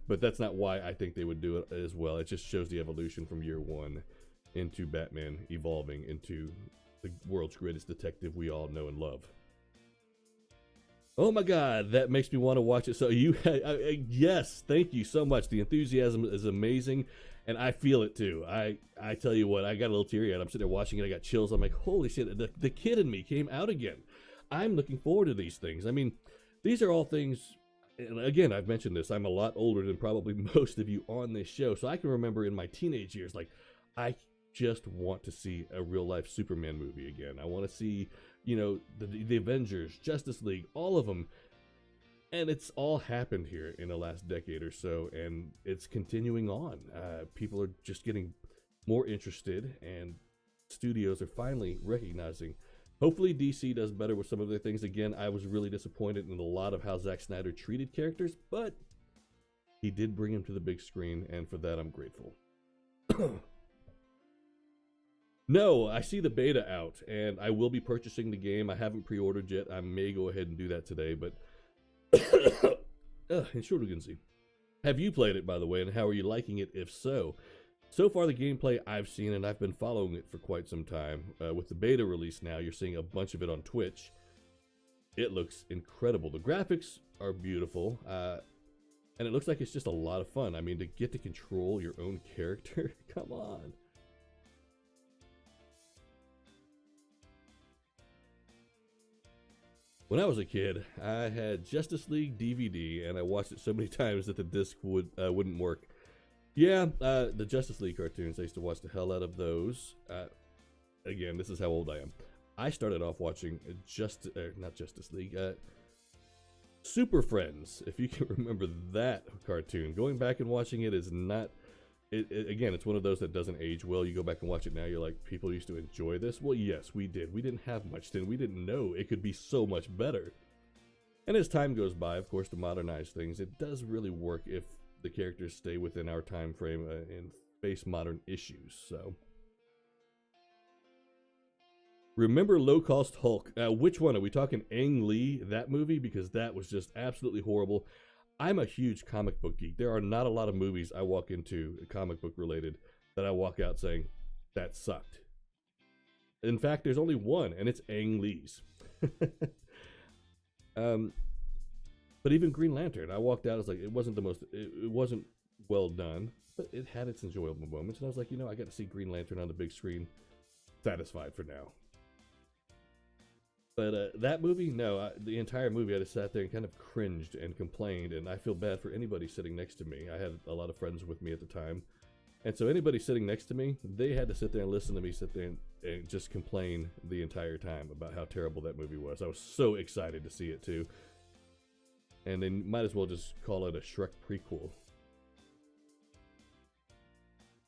But that's not why I think they would do it as well. It just shows the evolution from year one into Batman evolving into the world's greatest detective we all know and love. Oh my God, that makes me want to watch it. So yes, thank you so much. The enthusiasm is amazing, and I feel it too. I tell you what, I got a little teary-eyed. I'm sitting there watching it. I got chills. I'm like, holy shit, the kid in me came out again. I'm looking forward to these things. I mean, these are all things, and again, I've mentioned this. I'm a lot older than probably most of you on this show, so I can remember in my teenage years, like, I just want to see a real-life Superman movie again. I want to see, you know, the Avengers, Justice League, all of them. And it's all happened here in the last decade or so, and it's continuing on. People are just getting more interested, and studios are finally recognizing. Hopefully DC does better with some of their things. Again, I was really disappointed in a lot of how Zack Snyder treated characters, but he did bring them to the big screen, and for that I'm grateful. No, I see the beta out, and I will be purchasing the game. I haven't pre-ordered yet. I may go ahead and do that today, but Entschuldigen. Have you played it, by the way, and how are you liking it, if so? So far, the gameplay I've seen, and I've been following it for quite some time. With the beta release now, you're seeing a bunch of it on Twitch. It looks incredible. The graphics are beautiful, and it looks like it's just a lot of fun. I mean, to get to control your own character, come on. When I was a kid, I had Justice League DVD, and I watched it so many times that the disc wouldn't work. Yeah, the Justice League cartoons, I used to watch the hell out of those. Again, this is how old I am. I started off watching not Justice League, Super Friends, if you can remember that cartoon. Going back and watching it is not... Again, it's one of those that doesn't age well. You go back and watch it now, you're like, people used to enjoy this? Well, yes, we did. We didn't have much then. We didn't know it could be so much better. And as time goes by, of course, to modernize things, it does really work if the characters stay within our time frame and face modern issues. So, remember Low Cost Hulk? Which one? Are we talking Ang Lee, that movie? Because that was just absolutely horrible. I'm a huge comic book geek. There are not a lot of movies I walk into, comic book related, that I walk out saying, that sucked. In fact, there's only one, and it's Ang Lee's. But even Green Lantern, I walked out, I was like, it wasn't well done, but it had its enjoyable moments. And I was like, you know, I got to see Green Lantern on the big screen, satisfied for now. But that movie, no, the entire movie, I just sat there and kind of cringed and complained, and I feel bad for anybody sitting next to me. I had a lot of friends with me at the time, and so anybody sitting next to me, they had to sit there and listen to me sit there and just complain the entire time about how terrible that movie was. I was so excited to see it, too. And they might as well just call it a Shrek prequel.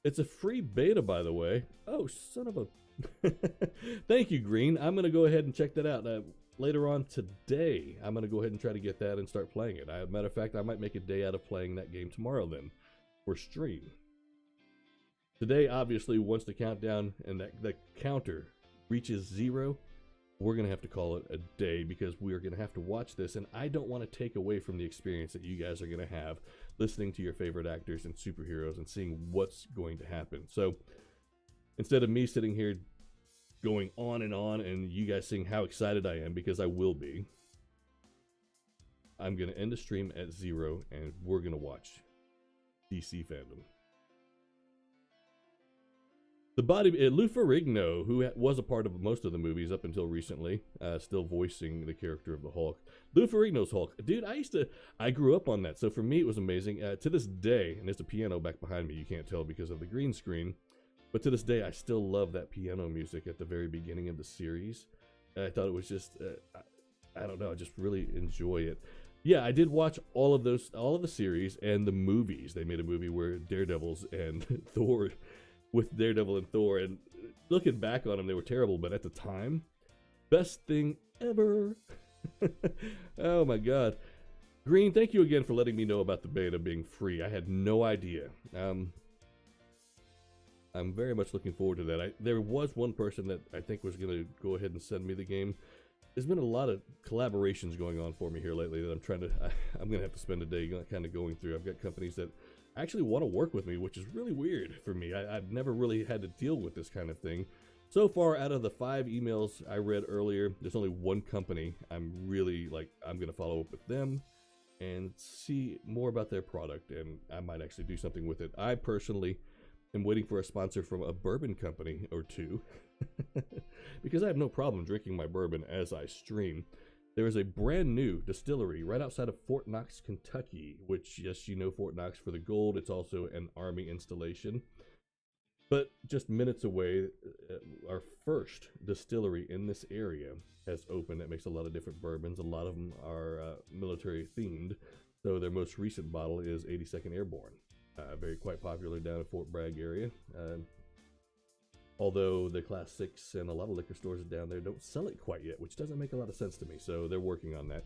It's a free beta, by the way. Oh, son of a... Thank you, Green. I'm going to go ahead and check that out. Later on today, I'm going to go ahead and try to get that and start playing it. Matter of fact, I might make a day out of playing that game tomorrow then, for stream. Today, obviously, once the countdown and the counter reaches 0, we're going to have to call it a day because we are going to have to watch this, and I don't want to take away from the experience that you guys are going to have listening to your favorite actors and superheroes and seeing what's going to happen. So, instead of me sitting here going on and you guys seeing how excited I am, because I will be, I'm going to end the stream at 0 and we're going to watch DC Fandome. Lou Ferrigno, who was a part of most of the movies up until recently, still voicing the character of the Hulk. Lou Ferrigno's Hulk. Dude, I grew up on that, so for me it was amazing. To this day, and there's a piano back behind me, you can't tell because of the green screen, but to this day, I still love that piano music at the very beginning of the series. I thought it was just, I don't know, I just really enjoy it. Yeah, I did watch all of the series and the movies. They made a movie where Daredevil's and Thor, with Daredevil and Thor, and looking back on them, they were terrible, but at the time, best thing ever. Oh my god. Green, thank you again for letting me know about the beta being free. I had no idea. I'm very much looking forward to that. There was one person that I think was going to go ahead and send me the game. There's been a lot of collaborations going on for me here lately that I'm going to have to spend a day kind of going through. I've got companies that actually want to work with me, which is really weird for me. I've never really had to deal with this kind of thing. So far, out of the 5 emails I read earlier, there's only one company I'm really I'm going to follow up with them and see more about their product, and I might actually do something with it. I personally am waiting for a sponsor from a bourbon company or two because I have no problem drinking my bourbon as I stream. There is a brand new distillery right outside of Fort Knox, Kentucky, which, yes, you know Fort Knox for the gold. It's also an Army installation. But just minutes away, our first distillery in this area has opened that makes a lot of different bourbons. A lot of them are military themed. So their most recent bottle is 82nd Airborne. Very quite popular down in Fort Bragg area. Although the Class 6 and a lot of liquor stores down there don't sell it quite yet, which doesn't make a lot of sense to me. So they're working on that.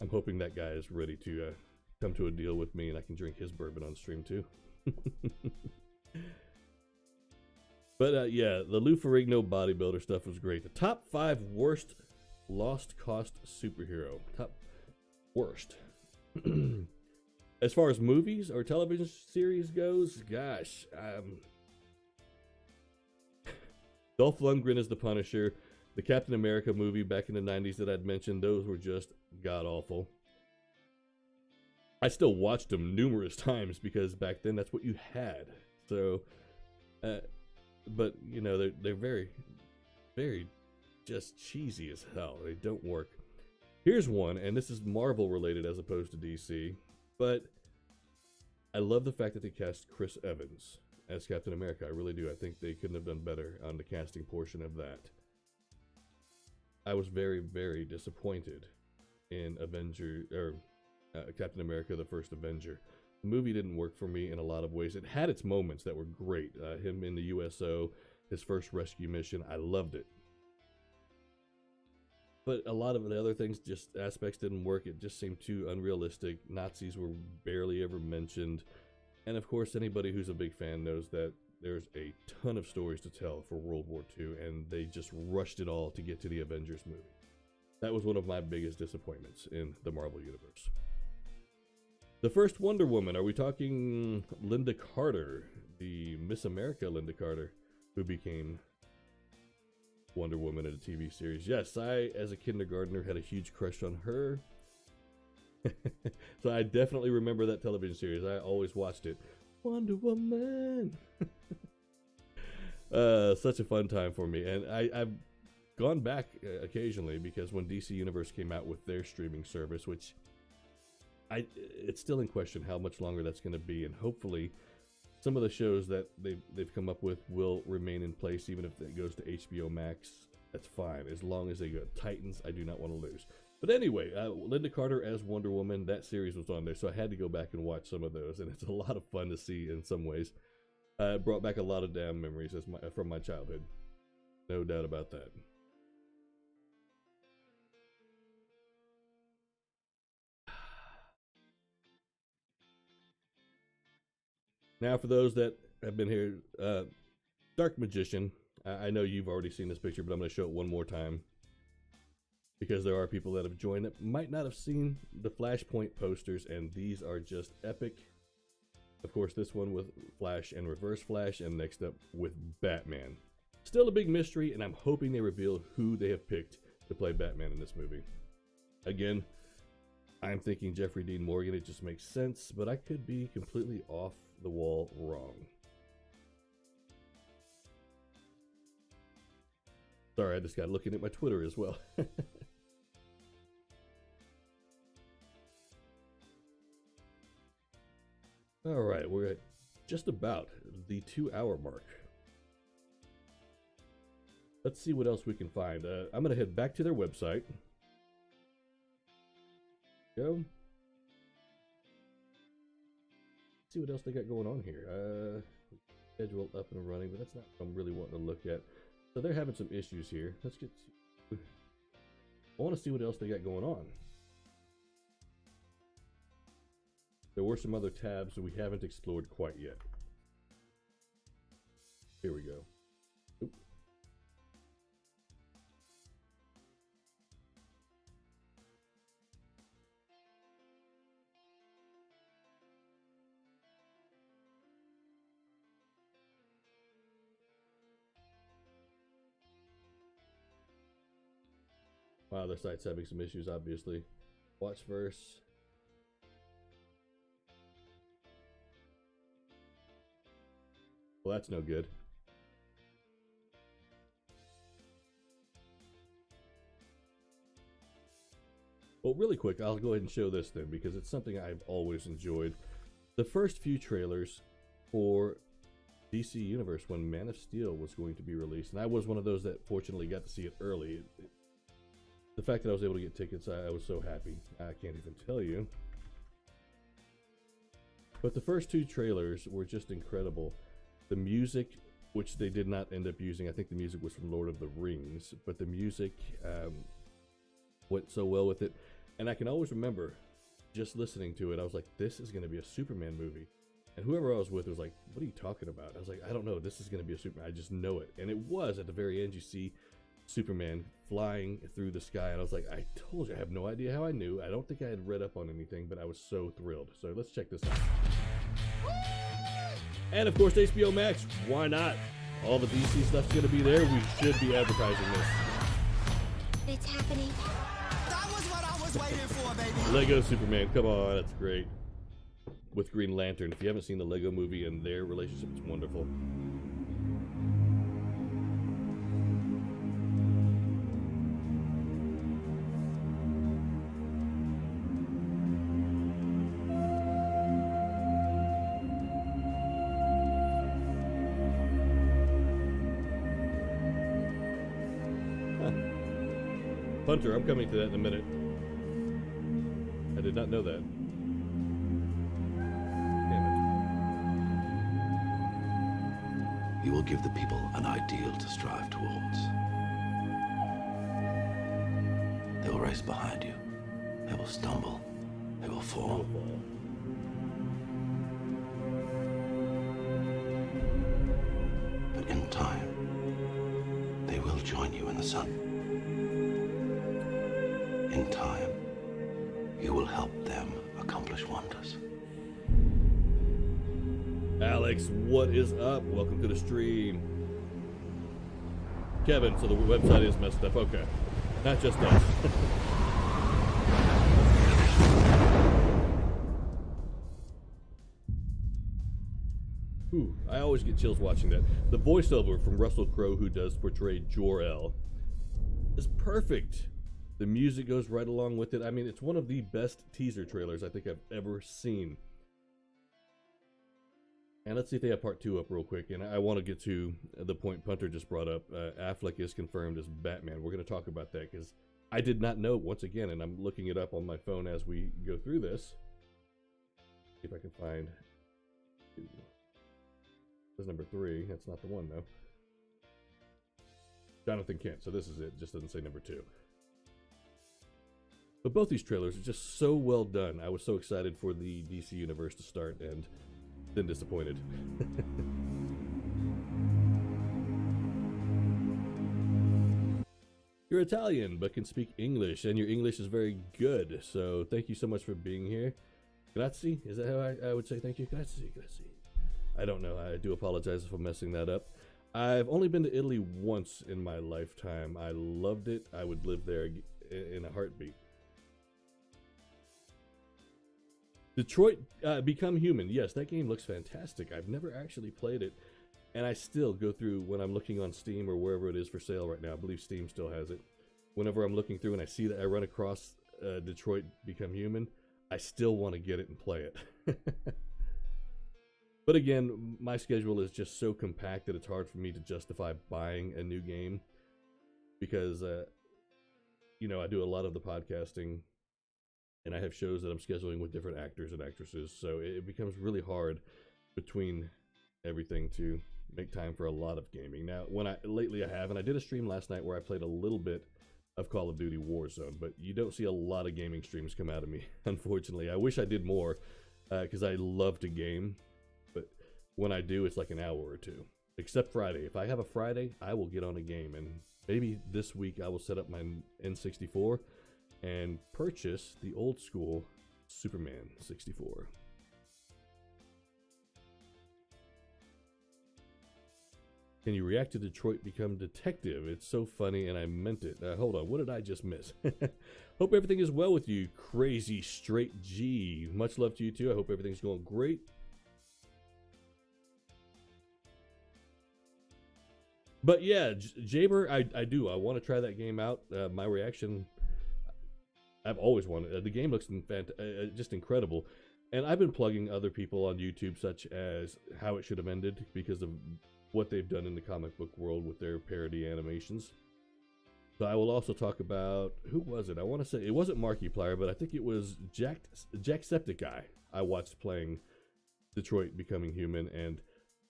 I'm hoping that guy is ready to come to a deal with me and I can drink his bourbon on stream too. But yeah, the Lou Ferrigno bodybuilder stuff was great. The top 5 worst lost cost superhero. Top worst. As far as movies or television series goes, gosh, Dolph Lundgren is the Punisher. The Captain America movie back in the 90s that I'd mentioned, those were just god-awful. I still watched them numerous times because back then that's what you had. So, but you know, they're very, very just cheesy as hell. They don't work. Here's one, and this is Marvel related as opposed to DC, but I love the fact that they cast Chris Evans as Captain America. I really do. I think they couldn't have done better on the casting portion of that. I was very, very disappointed in Captain America, the First Avenger. The movie didn't work for me in a lot of ways. It had its moments that were great. Him in the USO, his first rescue mission, I loved it. But a lot of the other things, just aspects didn't work. It just seemed too unrealistic. Nazis were barely ever mentioned. And of course, anybody who's a big fan knows that there's a ton of stories to tell for World War II, and they just rushed it all to get to the Avengers movie. That was one of my biggest disappointments in the Marvel Universe. The first Wonder Woman, are we talking Linda Carter, the Miss America Linda Carter, who became Wonder Woman in a TV series? Yes, I, as a kindergartner, had a huge crush on her. So I definitely remember that television series. I always watched it. Wonder Woman! Such a fun time for me. And I've gone back occasionally because when DC Universe came out with their streaming service, which it's still in question how much longer that's going to be, and hopefully some of the shows that they've come up with will remain in place, even if it goes to HBO Max. That's fine, as long as they go. Titans, I do not want to lose. But anyway, Linda Carter as Wonder Woman, that series was on there, so I had to go back and watch some of those, and it's a lot of fun to see in some ways. It brought back a lot of damn memories from my childhood. No doubt about that. Now, for those that have been here, Dark Magician. I know you've already seen this picture, but I'm going to show it one more time, because there are people that have joined that might not have seen the Flashpoint posters, and these are just epic. Of course, this one with Flash and Reverse Flash, and next up with Batman. Still a big mystery, and I'm hoping they reveal who they have picked to play Batman in this movie. Again, I'm thinking Jeffrey Dean Morgan. It just makes sense, but I could be completely off the wall wrong. Sorry, I just got looking at my Twitter as well. All right, we're at just about the 2-hour mark. Let's see what else we can find. I'm going to head back to their website. Go. See what else they got going on here. Schedule up and running, but that's not what I'm really wanting to look at. So they're having some issues here. Let's get to, I want to see what else they got going on. There were some other tabs that we haven't explored quite yet. Here we go. Oop. Wow, their site's having some issues, obviously. Watch verse. Well, that's no good. Well, really quick, I'll go ahead and show this then, because it's something I've always enjoyed. The first few trailers for DC Universe when Man of Steel was going to be released, and I was one of those that fortunately got to see it early. The fact that I was able to get tickets, I was so happy. I can't even tell you. But the first two trailers were just incredible. The music, which they did not end up using, I think the music was from Lord of the Rings, but the music went so well with it. And I can always remember just listening to it, I was like, this is going to be a Superman movie. And whoever I was with was like, what are you talking about? I was like, I don't know, this is going to be a Superman. I just know it. And it was. At the very end, you see Superman flying through the sky, and I was like, I told you, I have no idea how I knew. I don't think I had read up on anything, but I was so thrilled. So let's check this out. And of course, HBO Max, why not? All the DC stuff's gonna be there. We should be advertising this. It's happening. That was what I was waiting for, baby. Lego Superman, come on, that's great. With Green Lantern. If you haven't seen the Lego movie and their relationship, it's wonderful. Hunter, I'm coming to that in a minute. I did not know that. Damn it. You will give the people an ideal to strive towards. They will race behind you. They will stumble. They will fall. But in time, they will join you in the sun. In time, you will help them accomplish wonders. Alex, what is up? Welcome to the stream. Kevin, so the website is messed up. Okay. Not just us. Ooh, I always get chills watching that. The voiceover from Russell Crowe, who does portray Jor-El, is perfect. The music goes right along with it. I mean, it's one of the best teaser trailers I think I've ever seen. And let's see if they have part 2 up real quick. And I want to get to the point Punter just brought up. Affleck is confirmed as Batman. We're going to talk about that because I did not know, once again, and I'm looking it up on my phone as we go through this. See if I can find... This is number 3. That's not the one, though. Jonathan Kent. So this is it. Just doesn't say number 2. But both these trailers are just so well done. I was so excited for the DC Universe to start and then disappointed. You're Italian, but can speak English, and your English is very good. So thank you so much for being here. Grazie? Is that how I would say thank you? Grazie, grazie. I don't know. I do apologize if I'm messing that up. I've only been to Italy once in my lifetime. I loved it. I would live there in a heartbeat. Detroit Become Human. Yes, that game looks fantastic. I've never actually played it, and I still go through when I'm looking on Steam or wherever it is for sale right now. I believe Steam still has it. Whenever I'm looking through and I see that I run across Detroit Become Human, I still want to get it and play it. But again, my schedule is just so compact that it's hard for me to justify buying a new game because, you know, I do a lot of the podcasting and I have shows that I'm scheduling with different actors and actresses, so it becomes really hard between everything to make time for a lot of gaming. Now, lately I have, and I did a stream last night where I played a little bit of Call of Duty Warzone, but you don't see a lot of gaming streams come out of me, unfortunately. I wish I did more, because I love to game, but when I do, it's like an hour or two. Except Friday. If I have a Friday, I will get on a game, and maybe this week I will set up my N64 and purchase the old school Superman 64. Can you react to Detroit Become Detective? It's so funny, and I meant it. Hold on, what did I just miss? Hope everything is well with you, Crazy Straight G. Much love to you too. I hope everything's going great. But yeah, Jaber, I do. I want to try that game out. My reaction, I've always wanted. The game looks just incredible. And I've been plugging other people on YouTube, such as How It Should Have Ended, because of what they've done in the comic book world with their parody animations. So I will also talk about, who was it? I want to say, it wasn't Markiplier, but I think it was Jacksepticeye I watched playing Detroit Becoming Human, and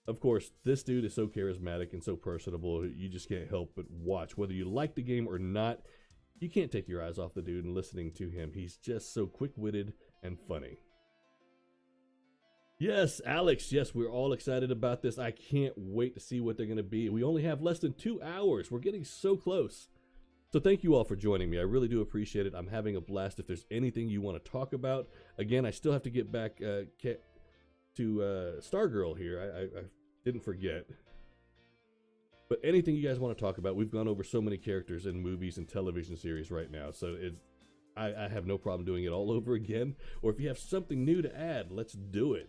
of course, this dude is so charismatic and so personable, you just can't help but watch. Whether you like the game or not, you can't take your eyes off the dude and listening to him. He's just so quick-witted and funny. Yes, Alex, yes, we're all excited about this. I can't wait to see what they're going to be. We only have less than 2 hours. We're getting so close. So thank you all for joining me. I really do appreciate it. I'm having a blast. If there's anything you want to talk about, again, I still have to get back to Stargirl here. I didn't forget. But anything you guys want to talk about, we've gone over so many characters in movies and television series right now. So I have no problem doing it all over again. Or if you have something new to add, let's do it.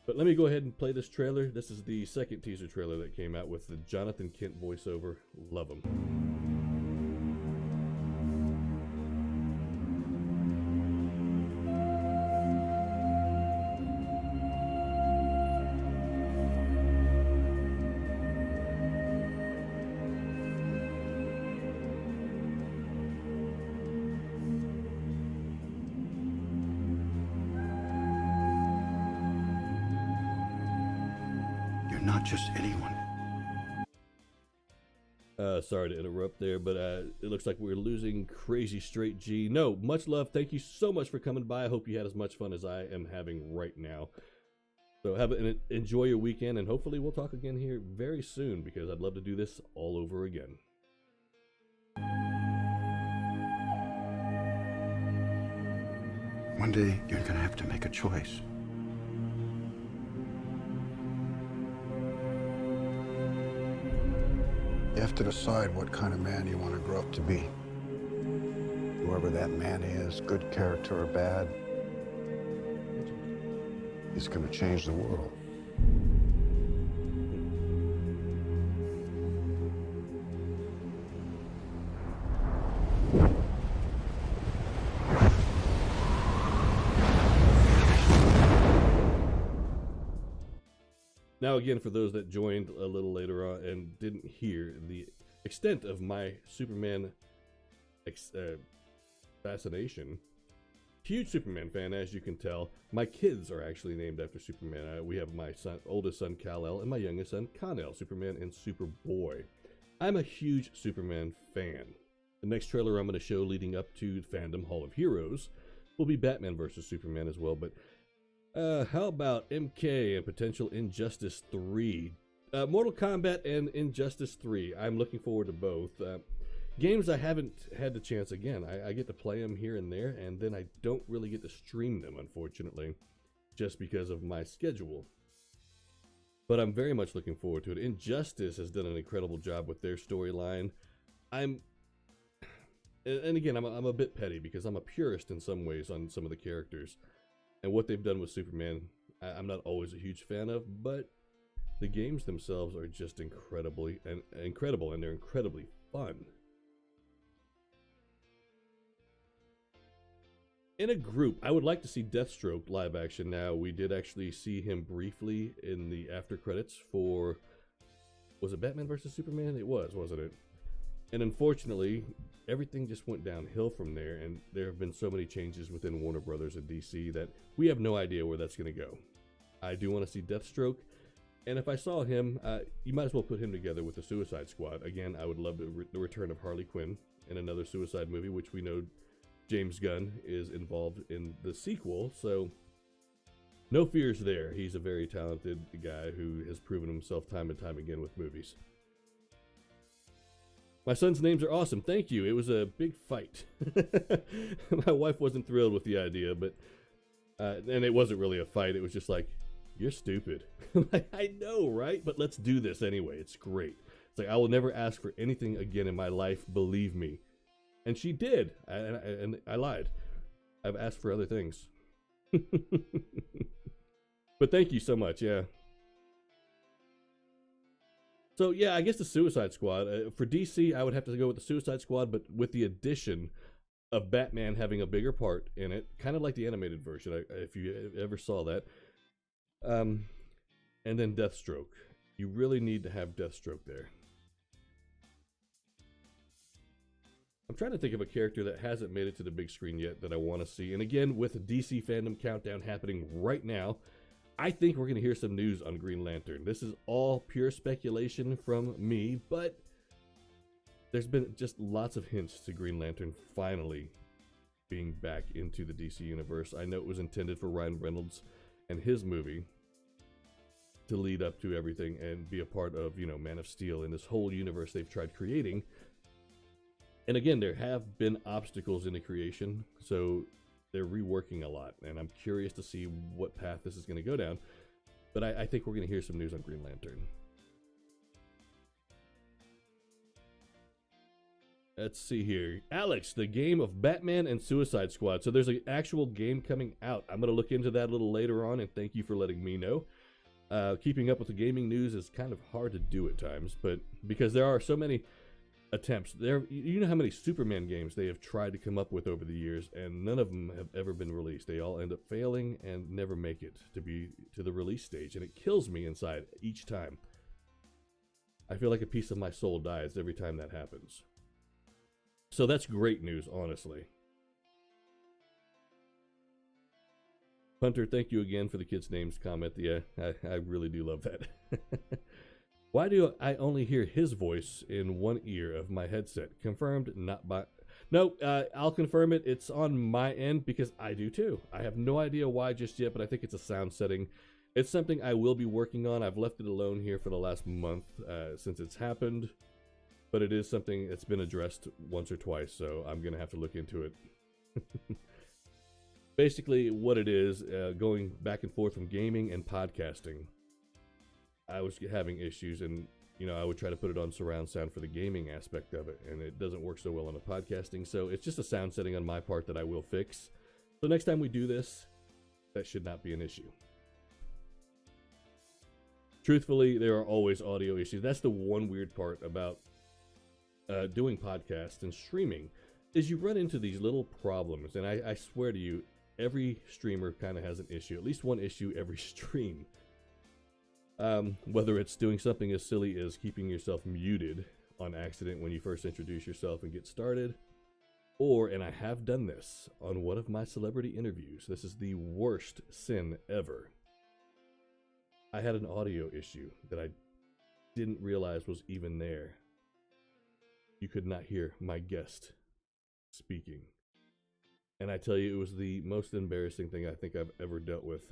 But let me go ahead and play this trailer. This is the second teaser trailer that came out with the Jonathan Kent voiceover. Love him. Not just anyone. Sorry to interrupt there, but it looks like we're losing Crazy Straight G. No, much love. Thank you so much for coming by. I hope you had as much fun as I am having right now. So enjoy your weekend, and hopefully we'll talk again here very soon, because I'd love to do this all over again. One day you're gonna have to make a choice. You have to decide what kind of man you want to grow up to be. Whoever that man is, good character or bad, he's going to change the world. Now again, for those that joined a little later on and didn't hear the extent of my Superman fascination, huge Superman fan, as you can tell. My kids are actually named after Superman. We have my oldest son Kal-El and my youngest son Con-El, Superman and Superboy. I'm a huge Superman fan. The next trailer I'm going to show leading up to Fandom Hall of Heroes will be Batman vs. Superman as well, but how about MK and potential Injustice 3? Mortal Kombat and Injustice 3. I'm looking forward to both. Games I haven't had the chance again. I get to play them here and there, and then I don't really get to stream them, unfortunately, just because of my schedule. But I'm very much looking forward to it. Injustice has done an incredible job with their storyline. And again, I'm a bit petty because I'm a purist in some ways on some of the characters. And what they've done with Superman, I'm not always a huge fan of, but the games themselves are just incredible, and they're incredibly fun. In a group, I would like to see Deathstroke live action now. We did actually see him briefly in the after credits for, was it Batman vs. Superman? It was, wasn't it? And unfortunately, everything just went downhill from there, and there have been so many changes within Warner Brothers and DC that we have no idea where that's going to go. I do want to see Deathstroke, and if I saw him, you might as well put him together with the Suicide Squad. Again, I would love the return of Harley Quinn in another Suicide movie, which we know James Gunn is involved in the sequel, so no fears there. He's a very talented guy who has proven himself time and time again with movies. My son's names are awesome. Thank you. It was a big fight. My wife wasn't thrilled with the idea, but and it wasn't really a fight. It was just like, you're stupid. I know, right? But let's do this anyway. It's great. It's like, I will never ask for anything again in my life, believe me. And she did. And I lied. I've asked for other things. But thank you so much, yeah. So, yeah, I guess the Suicide Squad. For DC, I would have to go with the Suicide Squad, but with the addition of Batman having a bigger part in it, kind of like the animated version, if you ever saw that. And then Deathstroke. You really need to have Deathstroke there. I'm trying to think of a character that hasn't made it to the big screen yet that I want to see. And again, with the DC Fandom Countdown happening right now, I think we're going to hear some news on Green Lantern. This is all pure speculation from me, but there's been just lots of hints to Green Lantern finally being back into the DC universe. I know it was intended for Ryan Reynolds and his movie to lead up to everything and be a part of, you know, Man of Steel and this whole universe they've tried creating. And again, there have been obstacles in the creation, so they're reworking a lot, and I'm curious to see what path this is going to go down. But I think we're going to hear some news on Green Lantern. Let's see here. Alex, the game of Batman and Suicide Squad. So there's an actual game coming out. I'm going to look into that a little later on, and thank you for letting me know. Keeping up with the gaming news is kind of hard to do at times, but because there are so many attempts. You know how many Superman games they have tried to come up with over the years, and none of them have ever been released. They all end up failing and never make it to the release stage, and it kills me inside each time. I feel like a piece of my soul dies every time that happens. So that's great news, honestly. Hunter, thank you again for the kids' names comment. Yeah, I really do love that. Why do I only hear his voice in one ear of my headset? Confirmed, not by... No, I'll confirm it. It's on my end because I do too. I have no idea why just yet, but I think it's a sound setting. It's something I will be working on. I've left it alone here for the last month since it's happened, but it is something that's been addressed once or twice, so I'm going to have to look into it. Basically, what it is, going back and forth from gaming and podcasting, I was having issues, and you know, I would try to put it on surround sound for the gaming aspect of it, and it doesn't work so well on the podcasting. So it's just a sound setting on my part that I will fix. So next time we do this, that should not be an issue. Truthfully, there are always audio issues. That's the one weird part about doing podcasts and streaming, is you run into these little problems, and I swear to you, every streamer kind of has an issue, at least one issue every stream. Whether it's doing something as silly as keeping yourself muted on accident when you first introduce yourself and get started, or, and I have done this on one of my celebrity interviews, this is the worst sin ever. I had an audio issue that I didn't realize was even there. You could not hear my guest speaking. And I tell you, it was the most embarrassing thing I think I've ever dealt with.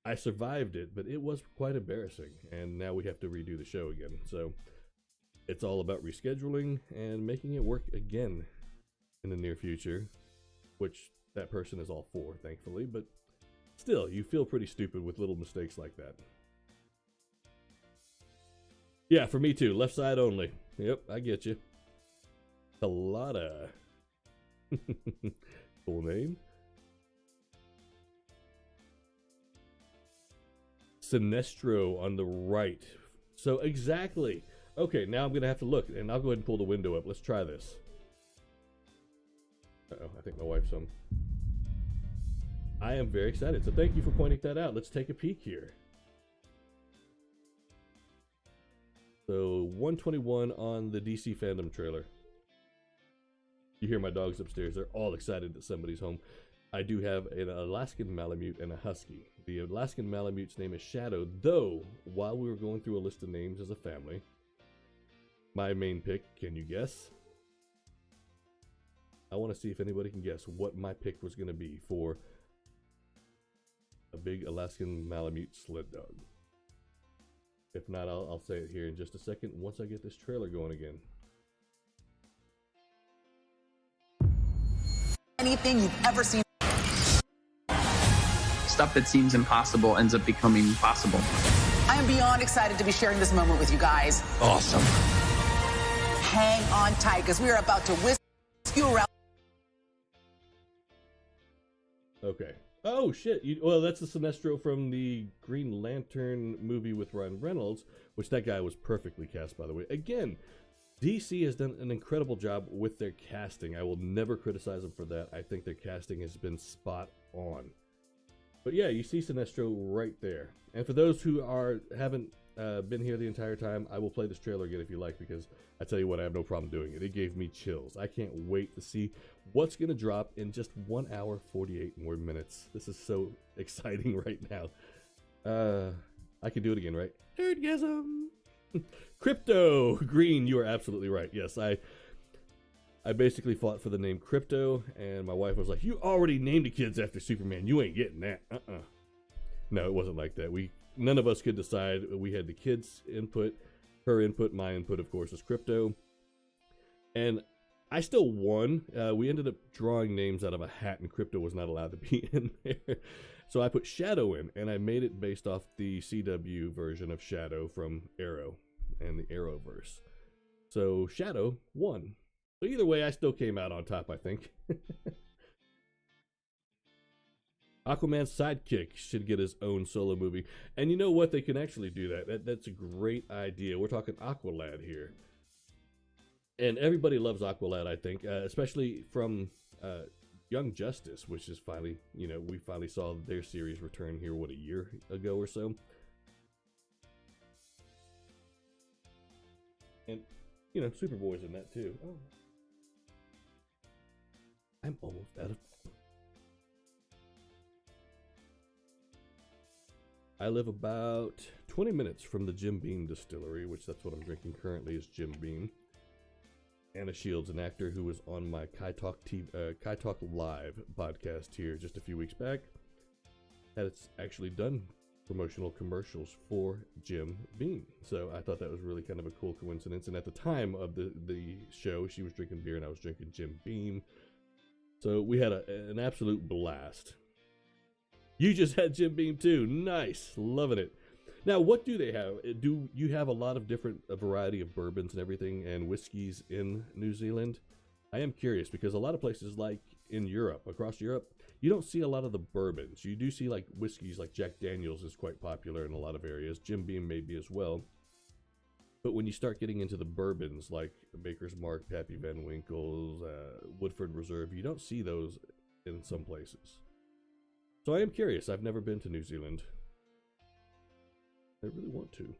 I survived it, but it was quite embarrassing, and now we have to redo the show again. So it's all about rescheduling and making it work again in the near future, which that person is all for, thankfully, but still, you feel pretty stupid with little mistakes like that. Yeah, for me too. Left side only. Yep, I get you. Talada. Full name? Sinestro on the right. So exactly. Okay, now I'm going to have to look, and I'll go ahead and pull the window up. Let's try this. Uh-oh, I think my wife's home. I am very excited, so thank you for pointing that out. Let's take a peek here. So 121 on the DC Fandome trailer. You hear my dogs upstairs. They're all excited that somebody's home. I do have an Alaskan Malamute and a Husky. The Alaskan Malamute's name is Shadow, though, while we were going through a list of names as a family, my main pick, can you guess? I want to see if anybody can guess what my pick was going to be for a big Alaskan Malamute sled dog. If not, I'll say it here in just a second once I get this trailer going again. Anything you've ever seen. Stuff that seems impossible ends up becoming possible. I am beyond excited to be sharing this moment with you guys. Awesome. Hang on tight, because we are about to whisk you around. Okay. Oh, shit. Well, that's the Sinestro from the Green Lantern movie with Ryan Reynolds, which that guy was perfectly cast, by the way. Again, DC has done an incredible job with their casting. I will never criticize them for that. I think their casting has been spot on. But yeah, you see Sinestro right there. And for those who haven't been here the entire time, I will play this trailer again if you like, because I tell you what, I have no problem doing it. It gave me chills. I can't wait to see what's going to drop in just 1 hour, 48 more minutes. This is so exciting right now. I can do it again, right? Nerdgasm! Crypto! Green, you are absolutely right. Yes, I basically fought for the name Crypto, and my wife was like, you already named the kids after Superman. You ain't getting that. No, it wasn't like that. None of us could decide. We had the kids' input, her input, my input, of course, is Crypto. And I still won. We ended up drawing names out of a hat, and Crypto was not allowed to be in there. So I put Shadow in, and I made it based off the CW version of Shadow from Arrow and the Arrowverse. So Shadow won. So either way, I still came out on top, I think. Aquaman's sidekick should get his own solo movie. And you know what? They can actually do that. That's a great idea. We're talking Aqualad here. And everybody loves Aqualad, I think, especially from Young Justice, which is finally, we finally saw their series return here, a year ago or so. And, Superboy's in that too. Oh. I'm almost out of... I live about 20 minutes from the Jim Beam distillery, which that's what I'm drinking currently is Jim Beam. Anna Shields, an actor who was on my Kai Talk Live podcast here just a few weeks back, has actually done promotional commercials for Jim Beam. So I thought that was really kind of a cool coincidence. And at the time of the show, she was drinking beer and I was drinking Jim Beam. So we had an absolute blast. You just had Jim Beam too. Nice. Loving it. Now, what do they have? Do you have a lot of a variety of bourbons and everything and whiskeys in New Zealand? I am curious because a lot of places like in Europe, across Europe, you don't see a lot of the bourbons. You do see like whiskeys, like Jack Daniels is quite popular in a lot of areas. Jim Beam maybe as well. But when you start getting into the bourbons like Maker's Mark, Pappy Van Winkle's, Woodford Reserve, you don't see those in some places. So I am curious. I've never been to New Zealand. I really want to.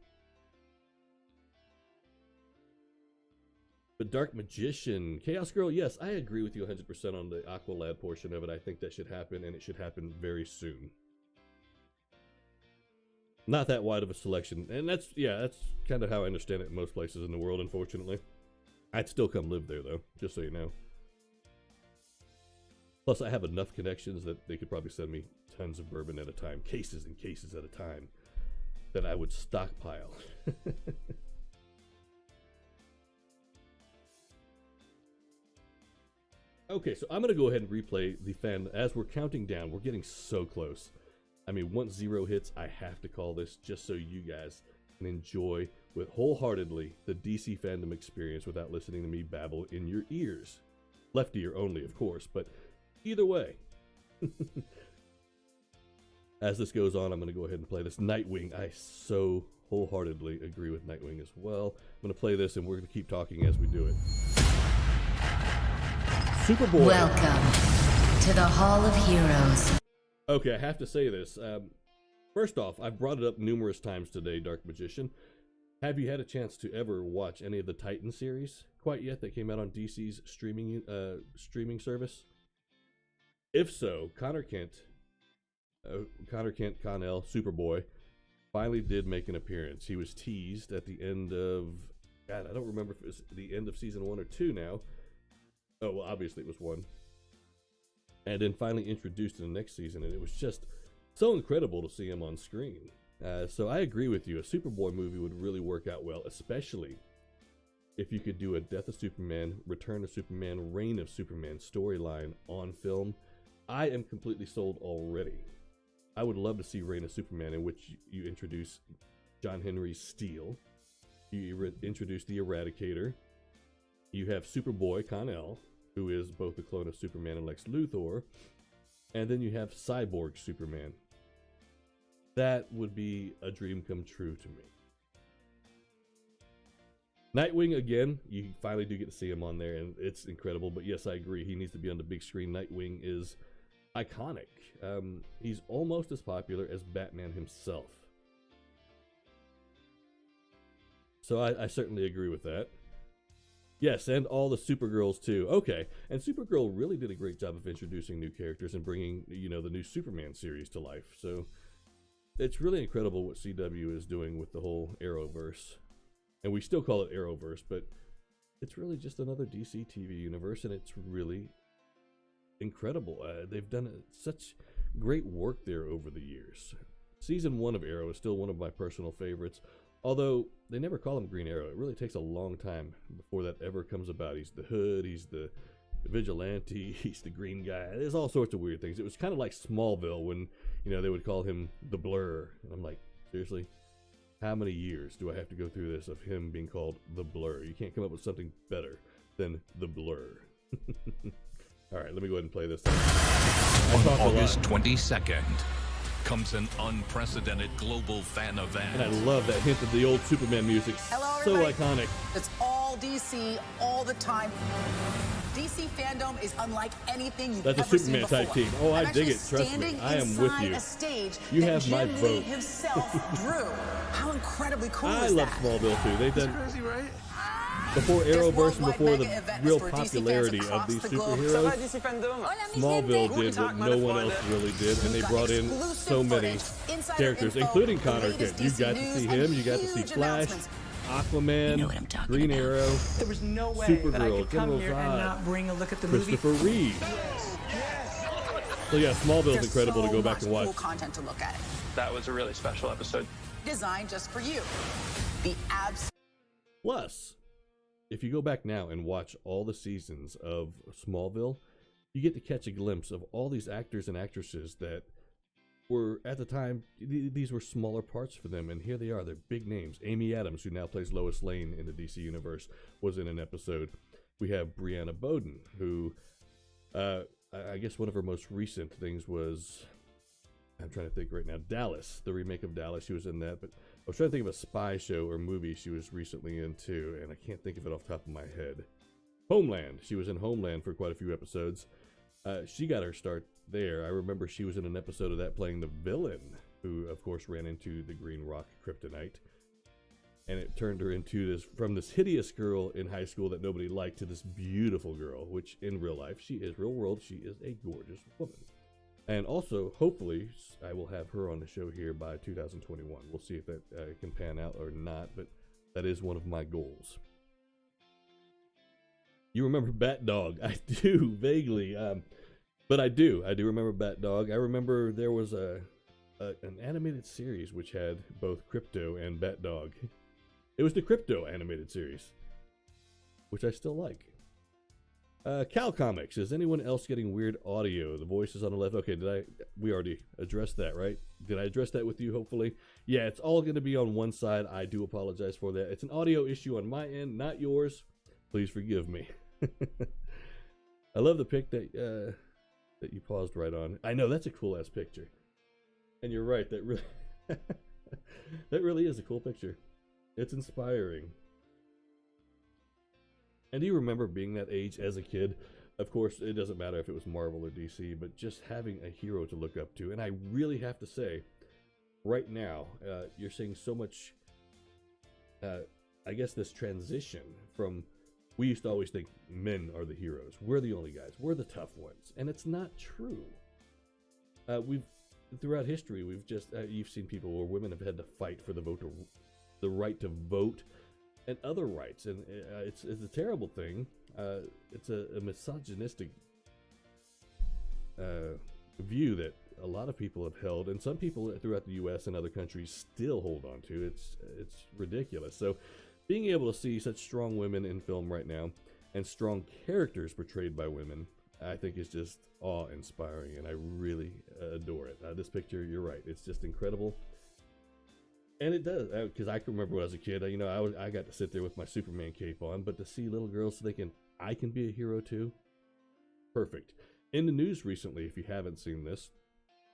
But Dark Magician, Chaos Girl, yes, I agree with you 100% on the Aqualad portion of it. I think that should happen, and it should happen very soon. Not that wide of a selection, and that's kind of how I understand it in most places in the world, unfortunately. I'd still come live there, though, just so you know. Plus, I have enough connections that they could probably send me tons of bourbon at a time, cases and cases at a time, that I would stockpile. Okay, so I'm going to go ahead and replay the fan as we're counting down. We're getting so close. I mean, once 0 hits, I have to call this just so you guys can enjoy with wholeheartedly the DC Fandome experience without listening to me babble in your ears. Left ear only, of course, but either way. As this goes on, I'm going to go ahead and play this. Nightwing, I so wholeheartedly agree with Nightwing as well. I'm going to play this and we're going to keep talking as we do it. Superboy. Welcome to the Hall of Heroes. Okay, I have to say this. First off, I've brought it up numerous times today, Dark Magician. Have you had a chance to ever watch any of the Titan series? quite yet that came out on DC's streaming service? If so, Connell, Superboy, finally did make an appearance. He was teased at the end of, God, I don't remember if it was the end of season 1 or 2 now. Oh, well, obviously it was 1. And then finally introduced in the next season, and it was just so incredible to see him on screen. So I agree with you. A Superboy movie would really work out well, especially if you could do a Death of Superman, Return of Superman, Reign of Superman storyline on film. I am completely sold already. I would love to see Reign of Superman, in which you introduce John Henry's Steel. You introduce the Eradicator. You have Superboy, Connell, who is both the clone of Superman and Lex Luthor. And then you have Cyborg Superman. That would be a dream come true to me. Nightwing, again, you finally do get to see him on there, and it's incredible. But yes, I agree. He needs to be on the big screen. Nightwing is iconic. He's almost as popular as Batman himself. So I certainly agree with that. Yes, and all the Supergirls too. Okay, and Supergirl really did a great job of introducing new characters and bringing, the new Superman series to life. So it's really incredible what CW is doing with the whole Arrowverse. And we still call it Arrowverse, but it's really just another DC TV universe, and it's really incredible. They've done such great work there over the years. Season 1 of Arrow is still one of my personal favorites, although they never call him Green Arrow. It really takes a long time before that ever comes about. He's the Hood, he's the vigilante, he's the green guy. There's all sorts of weird things. It was kind of like Smallville when, they would call him the Blur. And I'm like, seriously? How many years do I have to go through this of him being called the Blur? You can't come up with something better than the Blur. All right, let me go ahead and play this. On August 22nd comes an unprecedented global fan event. And I love that hint of the old Superman music. Hello, so everybody. iconic. It's all DC all the time. DC Fandome is unlike anything you've That's ever a Superman seen before. type team. Oh, I I'm dig actually it. Trust me. standing I am with inside you. A stage You that have my Jim vote. Lee himself drew. How incredibly cool I is love that? Smallville too. They've done Crazy, right? before Arrowverse and worldwide before the mega event real for DC fans popularity of across these the globe. superheroes. DC Fandome. Smallville did what no one else really did, and they brought in so many characters, including Connor Kent. You got to see him, you got to see Flash, Aquaman, Green Arrow, There was no way that I Supergirl, could come General here and Zod, not bring a look at the movie. Christopher Reeve. So yeah, Smallville's There's incredible so to go back much and watch. cool content to look at. That was a really special episode. Designed just for you. The absolute. Plus, if you go back now and watch all the seasons of Smallville, you get to catch a glimpse of all these actors and actresses that were, at the time, these were smaller parts for them, and here they are. They're big names. Amy Adams, who now plays Lois Lane in the DC Universe, was in an episode. We have Brianna Bowden, who, I guess one of her most recent things was, I'm trying to think right now, Dallas, the remake of Dallas. She was in that, but I was trying to think of a spy show or movie she was recently in too, and I can't think of it off the top of my head. Homeland. She was in Homeland for quite a few episodes. She got her start there. I remember she was in an episode of that playing the villain, who of course ran into the Green Rock Kryptonite. And it turned her into this, from this hideous girl in high school that nobody liked to this beautiful girl, which in real life, real world, she is a gorgeous woman. And also, hopefully, I will have her on the show here by 2021. We'll see if that can pan out or not, but that is one of my goals. You remember Bat Dog? I do, vaguely. But I do remember Bat Dog. I remember there was an animated series which had both Crypto and Bat Dog. It was the Crypto animated series, which I still like. Cal Comics. Is anyone else getting weird audio? The voice is on the left. Okay, we already addressed that, right? Did I address that with you, hopefully? Yeah, it's all going to be on one side. I do apologize for that. It's an audio issue on my end, not yours. Please forgive me. I love the pic that you paused right on. I know, that's a cool-ass picture. And you're right, that really, that really is a cool picture. It's inspiring. And do you remember being that age as a kid? Of course, it doesn't matter if it was Marvel or DC, but just having a hero to look up to. And I really have to say, right now, you're seeing so much, I guess, this transition from we used to always think men are the heroes. We're the only guys. We're the tough ones. And it's not true. Throughout history, we've just, you've seen people where women have had to fight for the right to vote and other rights. And it's a terrible thing. It's a misogynistic view that a lot of people have held, and some people throughout the U.S. and other countries still hold on to. It's ridiculous. So being able to see such strong women in film right now and strong characters portrayed by women, I think is just awe-inspiring, and I really adore it. This picture, you're right, it's just incredible. And it does, because I can remember when I was a kid, I got to sit there with my Superman cape on, but to see little girls so I can be a hero too, perfect. In the news recently, if you haven't seen this,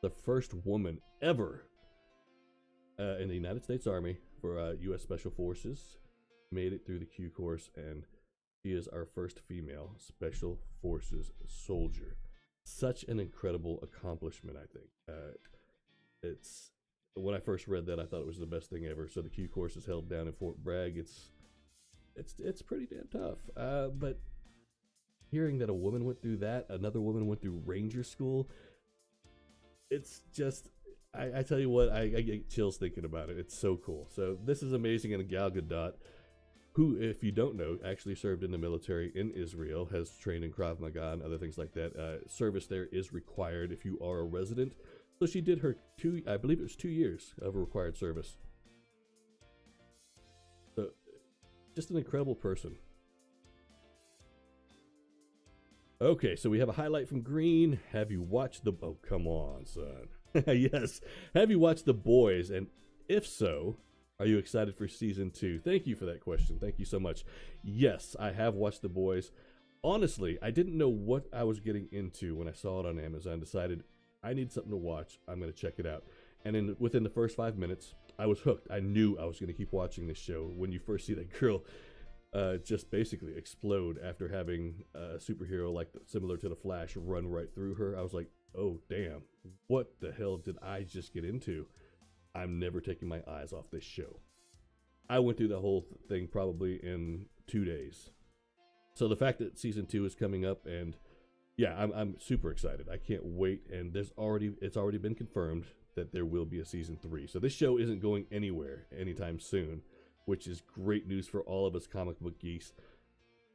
the first woman ever in the United States Army for U.S. Special Forces made it through the Q course, and she is our first female Special Forces soldier. Such an incredible accomplishment, I think. When I first read that, I thought it was the best thing ever. So the Q course is held down in Fort Bragg. It's pretty damn tough. But hearing that a woman went through that, another woman went through Ranger School, it's just, I tell you what, I get chills thinking about it. It's so cool. So this is amazing. And Gal Gadot, who, if you don't know, actually served in the military in Israel, has trained in Krav Maga and other things like that. Service there is required if you are a resident. So she did her 2 years of required service. So, just an incredible person. Okay, so we have a highlight from Green. Have you watched oh, come on, son. Yes. Have you watched The Boys? And if so, are you excited for season 2? Thank you for that question. Thank you so much. Yes, I have watched The Boys. Honestly, I didn't know what I was getting into when I saw it on Amazon. Decided I need something to watch. I'm going to check it out. And within the first 5 minutes, I was hooked. I knew I was going to keep watching this show. When you first see that girl just basically explode after having a superhero similar to the Flash run right through her, I was like, oh, damn. What the hell did I just get into? I'm never taking my eyes off this show. I went through the whole thing probably in 2 days. So the fact that season 2 is coming up, and yeah, I'm super excited. I can't wait. And it's already been confirmed that there will be a season 3. So this show isn't going anywhere anytime soon, which is great news for all of us comic book geeks.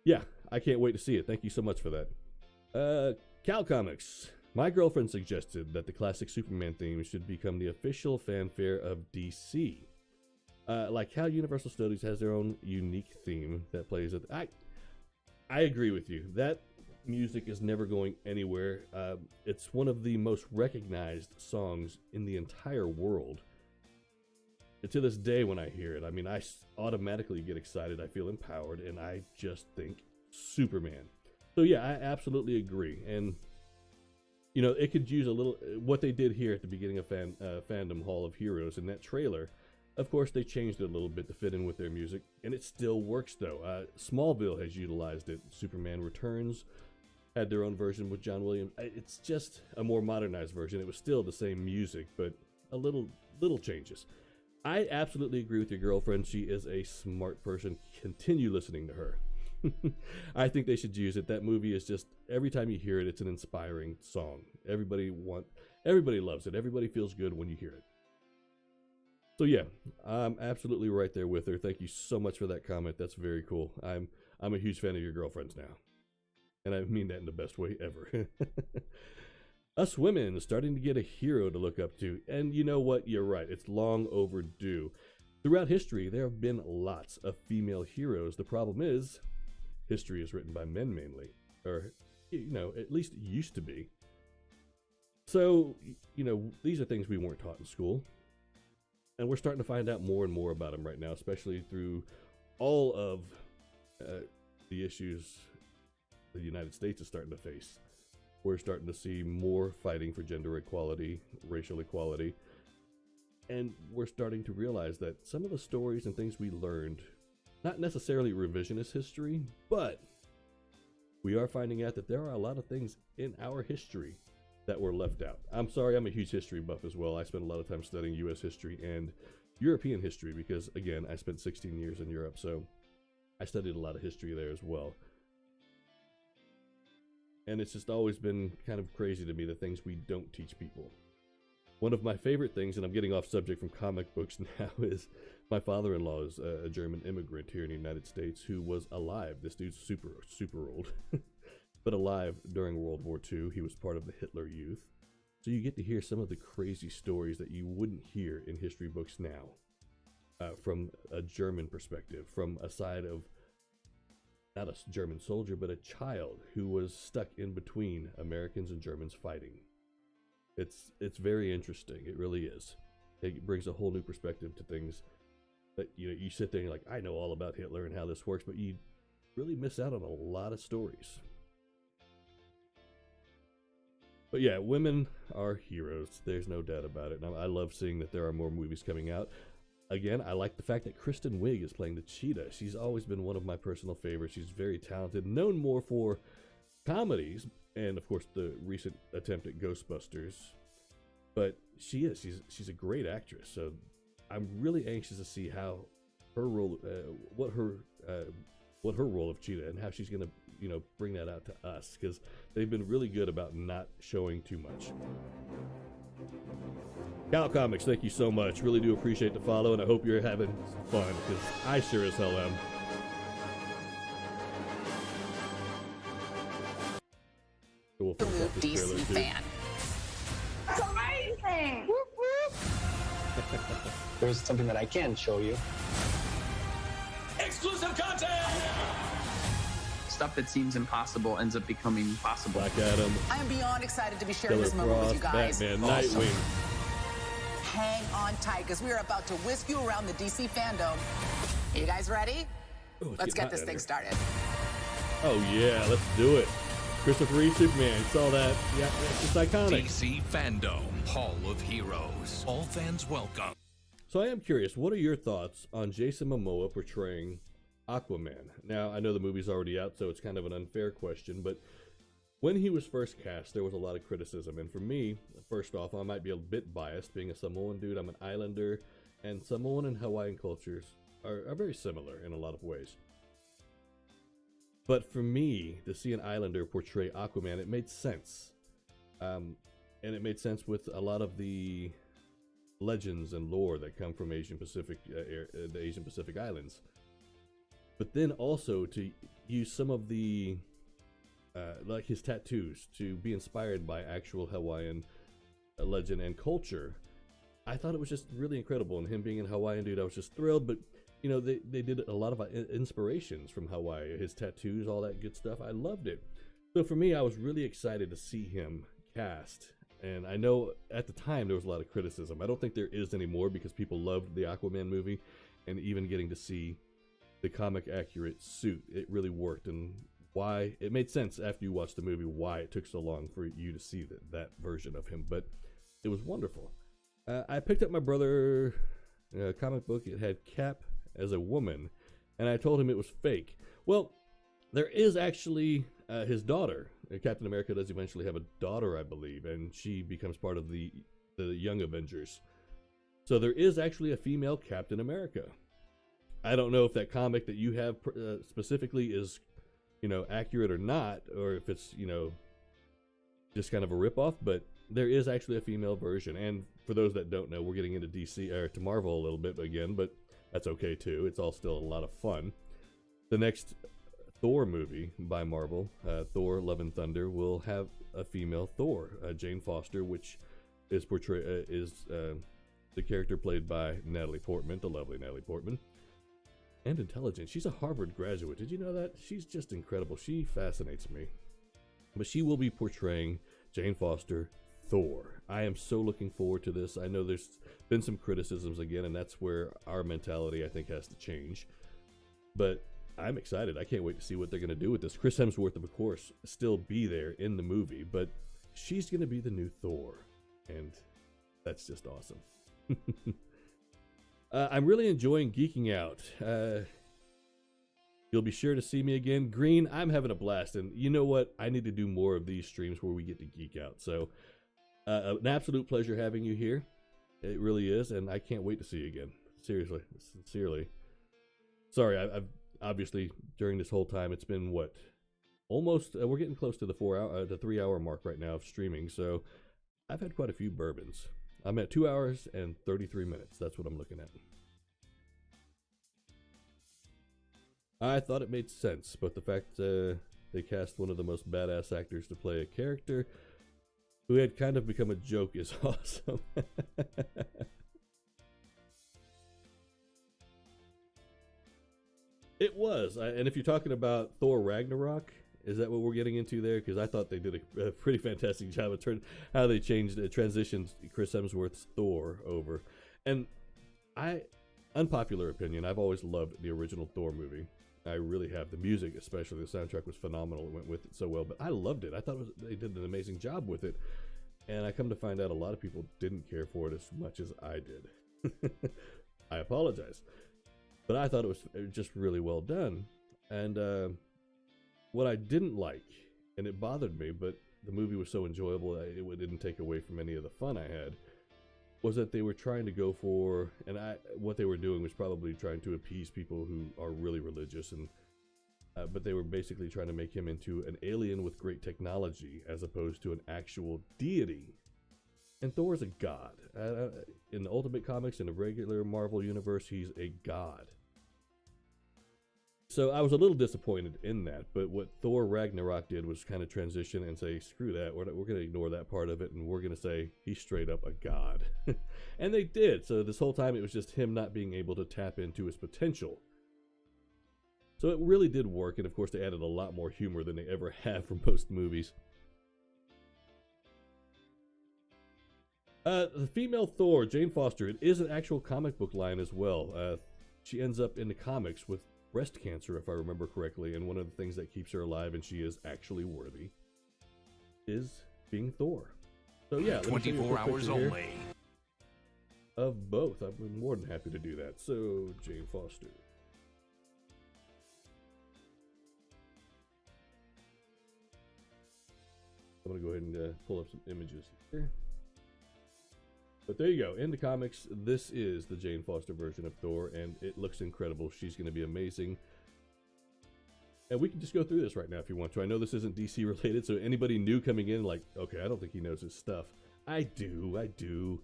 Yeah, I can't wait to see it. Thank you so much for that. Cal Comics. My girlfriend suggested that the classic Superman theme should become the official fanfare of DC. Like how Universal Studios has their own unique theme that plays at... I agree with you. That music is never going anywhere. It's one of the most recognized songs in the entire world. And to this day, when I hear it, I automatically get excited. I feel empowered, and I just think Superman. So yeah, I absolutely agree. And it could use a little what they did here at the beginning of Fandom Hall of Heroes in that trailer. Of course, they changed it a little bit to fit in with their music, and it still works though. Smallville has utilized it. Superman Returns had their own version with John Williams. It's just a more modernized version. It was still the same music, but a little changes. I absolutely agree with your girlfriend. She is a smart person. Continue listening to her. I think they should use it. That movie is just, every time you hear it, it's an inspiring song. Everybody loves it. Everybody feels good when you hear it. So yeah, I'm absolutely right there with her. Thank you so much for that comment. That's very cool. I'm a huge fan of your girlfriend's now. And I mean that in the best way ever. Us women starting to get a hero to look up to. And you know what? You're right. It's long overdue. Throughout history, there have been lots of female heroes. The problem is, history is written by men mainly. Or, at least it used to be. So, these are things we weren't taught in school. And we're starting to find out more and more about them right now, especially through all of the issues the United States is starting to face. We're starting to see more fighting for gender equality, racial equality, and we're starting to realize that some of the stories and things we learned, not necessarily revisionist history, but we are finding out that there are a lot of things in our history that were left out. I'm sorry, I'm a huge history buff as well. I spent a lot of time studying U.S. history and European history because, again, I spent 16 years in Europe, so I studied a lot of history there as well. And it's just always been kind of crazy to me, the things we don't teach people. One of my favorite things, and I'm getting off subject from comic books now, is my father-in-law is a German immigrant here in the United States who was alive. This dude's super old, but alive during World War II. He was part of the Hitler Youth. So you get to hear some of the crazy stories that you wouldn't hear in history books now, from a German perspective, from a side of not a German soldier, but a child who was stuck in between Americans and Germans fighting. It's very interesting. It really is. It brings a whole new perspective to things that, you know, you sit there and you're like, I know all about Hitler and how this works, but you really miss out on a lot of stories. But yeah, women are heroes. There's no doubt about it. And I love seeing that there are more movies coming out. Again, I like the fact that Kristen Wiig is playing the Cheetah. She's always been one of my personal favorites. She's very talented, known more for comedies, and of course the recent attempt at Ghostbusters. But she's a great actress. So I'm really anxious to see how her role, what her role of Cheetah and how she's gonna, you know, bring that out to us, because they've been really good about not showing too much. Cal Comics, thank you so much. Really do appreciate the follow, and I hope you're having fun, because I sure as hell am. So we'll finish up this trailer too. Fan. That's amazing! There's something that I can show you. Exclusive content! Stuff that seems impossible ends up becoming possible. Black Adam. I am beyond excited to be sharing Killer this moment with you Frost, guys. Batman, Awesome. Nightwing. Hang on tight, because we are about to whisk you around the DC Fandome. You guys ready? Ooh, Let's get this thing started. Oh yeah, let's do it. Christopher Reeve Superman, saw that. Yeah, it's just iconic. DC Fandome, Hall of Heroes. All fans welcome. So I am curious, what are your thoughts on Jason Momoa portraying Aquaman? Now, I know the movie's already out, so it's kind of an unfair question, but when he was first cast, there was a lot of criticism. And for me, first off, I might be a bit biased. Being a Samoan dude, I'm an islander, and Samoan and Hawaiian cultures are very similar in a lot of ways. But for me, to see an islander portray Aquaman, it made sense. And it made sense with a lot of the legends and lore that come from Asian Pacific, the Asian Pacific Islands. But then also to use some of the, like his tattoos, to be inspired by actual Hawaiian legend and culture. I thought it was just really incredible. And him being a Hawaiian dude, I was just thrilled. But you know, they did a lot of inspirations from Hawaii, his tattoos, all that good stuff. I loved it. So for me, I was really excited to see him cast. And I know at the time there was a lot of criticism. I don't think there is anymore, because people loved the Aquaman movie, and even getting to see the comic accurate suit, it really worked. And why it made sense after you watched the movie why it took so long for you to see that version of him. But it was wonderful. I picked up my brother comic book. It had Cap as a woman, and I told him it was fake. Well, there is actually his daughter. Captain America does eventually have a daughter, I believe, and she becomes part of the Young Avengers. So there is actually a female Captain America. I don't know if that comic that you have specifically is, you know, accurate or not, or if it's, you know, just kind of a ripoff, but there is actually a female version. And for those that don't know, we're getting into DC or to Marvel a little bit again, but that's okay too. It's all still a lot of fun. The next Thor movie by Marvel, Thor: Love and Thunder, will have a female Thor, Jane Foster, which is the character played by Natalie Portman, the lovely Natalie Portman, and intelligent. She's a Harvard graduate. Did you know that? She's just incredible. She fascinates me. But she will be portraying Jane Foster, Thor. I am so looking forward to this. I know there's been some criticisms again, and that's where our mentality, I think, has to change. But I'm excited. I can't wait to see what they're going to do with this. Chris Hemsworth, of course, still be there in the movie, but she's going to be the new Thor, and that's just awesome. I'm really enjoying geeking out. You'll be sure to see me again. Green, I'm having a blast, and you know what? I need to do more of these streams where we get to geek out. So, an absolute pleasure having you here. It really is, and I can't wait to see you again. Seriously, sincerely. Sorry, obviously, during this whole time, it's been what? Almost, we're getting close to the 3 hour mark right now of streaming, so I've had quite a few bourbons. I'm at 2 hours and 33 minutes. That's what I'm looking at. I thought it made sense, but the fact they cast one of the most badass actors to play a character who had kind of become a joke is awesome. It was, and if you're talking about Thor Ragnarok, is that what we're getting into there? Because I thought they did a pretty fantastic job of how they transitioned Chris Hemsworth's Thor over. And unpopular opinion, I've always loved the original Thor movie. I really have. The music, especially the soundtrack, was phenomenal. It went with it so well, but I loved it. I thought they did an amazing job with it. And I come to find out a lot of people didn't care for it as much as I did. I apologize. But I thought it was just really well done. And what I didn't like, and it bothered me, but the movie was so enjoyable that it didn't take away from any of the fun I had, was that they were trying to go for, and what they were doing was probably trying to appease people who are really religious, and but they were basically trying to make him into an alien with great technology as opposed to an actual deity. And Thor's a god. In the Ultimate Comics, in the regular Marvel universe, he's a god. So I was a little disappointed in that, but what Thor Ragnarok did was kind of transition and say, screw that, we're going to ignore that part of it, and we're going to say he's straight up a god. And they did. So this whole time it was just him not being able to tap into his potential. So it really did work, and of course they added a lot more humor than they ever have from most movies. The female Thor, Jane Foster, it is an actual comic book line as well. She ends up in the comics with breast cancer, if I remember correctly, and one of the things that keeps her alive, and she is actually worthy, is being Thor. So yeah, 24 hours only. Of both. I'm more than happy to do that. So, Jane Foster. I'm going to go ahead and pull up some images here. But there you go. In the comics, this is the Jane Foster version of Thor, and it looks incredible. She's going to be amazing. And we can just go through this right now if you want to. I know this isn't DC related, so anybody new coming in, like, okay, I don't think he knows his stuff. I do.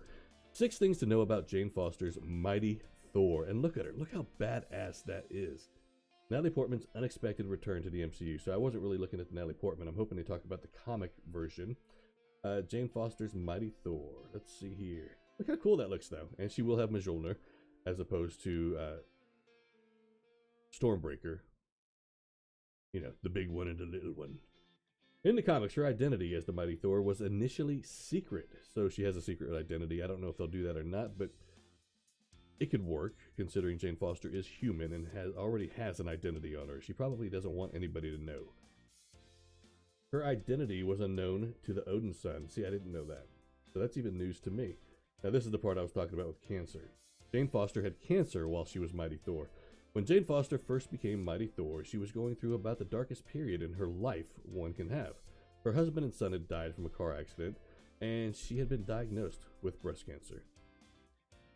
6 things to know about Jane Foster's Mighty Thor. And look at her. Look how badass that is. Natalie Portman's unexpected return to the MCU. So I wasn't really looking at Natalie Portman. I'm hoping they talk about the comic version. Jane Foster's Mighty Thor. Let's see here. Look how cool that looks, though. And she will have Mjolnir, as opposed to Stormbreaker. You know, the big one and the little one. In the comics, her identity as the Mighty Thor was initially secret. So she has a secret identity. I don't know if they'll do that or not, but it could work, considering Jane Foster is human and already has an identity on her. She probably doesn't want anybody to know. Her identity was unknown to the Odin son. See, I didn't know that. So that's even news to me. Now, this is the part I was talking about with cancer. Jane Foster had cancer while she was Mighty Thor. When Jane Foster first became Mighty Thor, she was going through about the darkest period in her life one can have. Her husband and son had died from a car accident, and she had been diagnosed with breast cancer.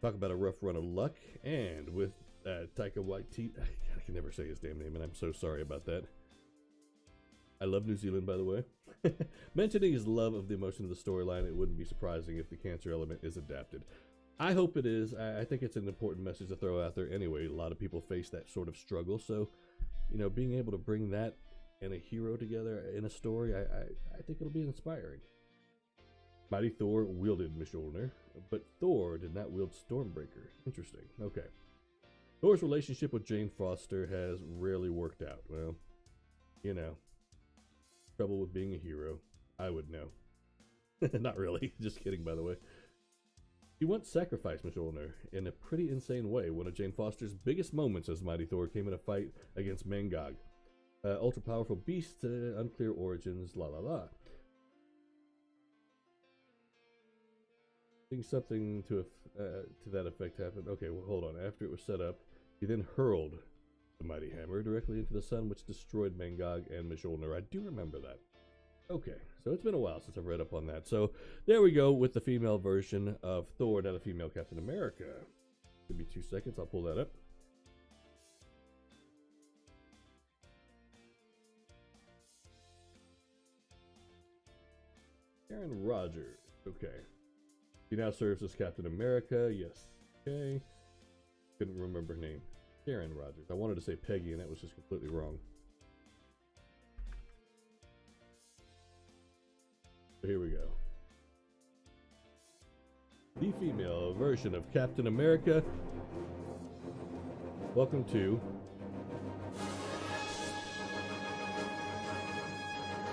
Talk about a rough run of luck, and with Taika Waititi, I can never say his damn name, and I'm so sorry about that. I love New Zealand, by the way. Mentioning his love of the emotion of the storyline, it wouldn't be surprising if the cancer element is adapted. I hope it is. I think it's an important message to throw out there anyway. A lot of people face that sort of struggle, so, you know, being able to bring that and a hero together in a story, I think it'll be inspiring. Mighty Thor wielded Mjolnir, but Thor did not wield Stormbreaker. Interesting. Okay. Thor's relationship with Jane Foster has rarely worked out. Well, you know, trouble with being a hero. I would know. Not really. Just kidding, by the way. He once sacrificed Mjolnir in a pretty insane way. One of Jane Foster's biggest moments as Mighty Thor came in a fight against Mangog. Ultra-powerful beast, unclear origins, la la la. I think something to that effect happened. Okay, well, hold on. After it was set up, he then hurled the mighty hammer directly into the sun, which destroyed Mangog and Mjolnir. I do remember that. Okay, so it's been a while since I've read up on that. So there we go with the female version of Thor, not a female Captain America. Give me 2 seconds, I'll pull that up. Sharon Rogers. Okay. She now serves as Captain America. Yes. Okay. Couldn't remember her name. Sharon Rogers. I wanted to say Peggy, and that was just completely wrong. So here we go. The female version of Captain America. Welcome to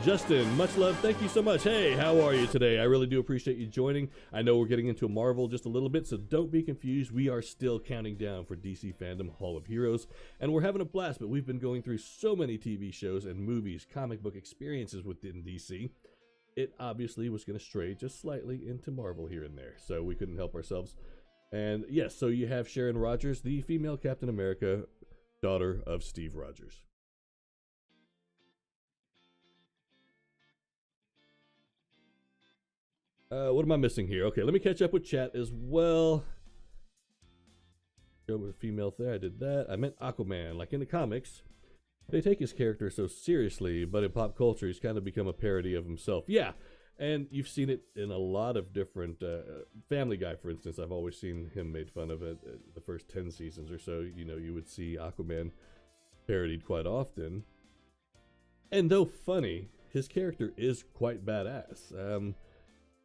Justin. Much love. Thank you so much. Hey, how are you today? I really do appreciate you joining. I know we're getting into Marvel just a little bit, so don't be confused. We are still counting down for DC Fandome Hall of Heroes, and we're having a blast, but we've been going through so many TV shows and movies, comic book experiences within DC. It obviously was going to stray just slightly into Marvel here and there, so we couldn't help ourselves. And yes, so you have Sharon Rogers, the female Captain America, daughter of Steve Rogers. What am I missing here? Okay, let me catch up with chat as well. Show with a female there, I did that. I meant Aquaman. Like in the comics, they take his character so seriously, but in pop culture, he's kind of become a parody of himself. Yeah, and you've seen it in a lot of different... Family Guy, for instance, I've always seen him made fun of it. The first 10 seasons or so, you know, you would see Aquaman parodied quite often. And though funny, his character is quite badass.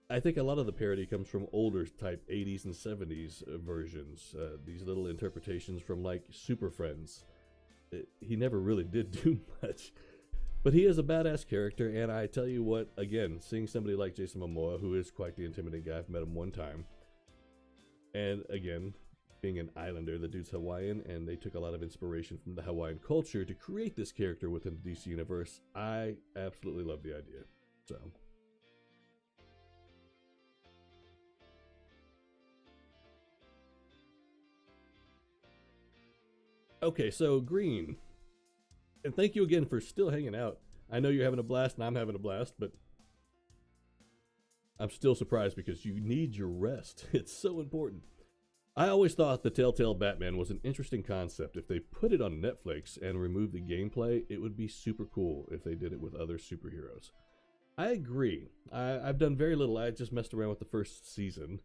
I think a lot of the parody comes from older type 80s and 70s versions. These little interpretations from like Super Friends. He never really did do much. But he is a badass character, and I tell you what, again, seeing somebody like Jason Momoa, who is quite the intimidating guy, I've met him one time. And again, being an islander, the dude's Hawaiian, and they took a lot of inspiration from the Hawaiian culture to create this character within the DC universe. I absolutely love the idea. So... Okay, so Green, and thank you again for still hanging out. I know you're having a blast and I'm having a blast, but I'm still surprised because you need your rest. It's so important. I always thought the Telltale Batman was an interesting concept. If they put it on Netflix and removed the gameplay, it would be super cool if they did it with other superheroes. I agree. I've done very little. I just messed around with the first season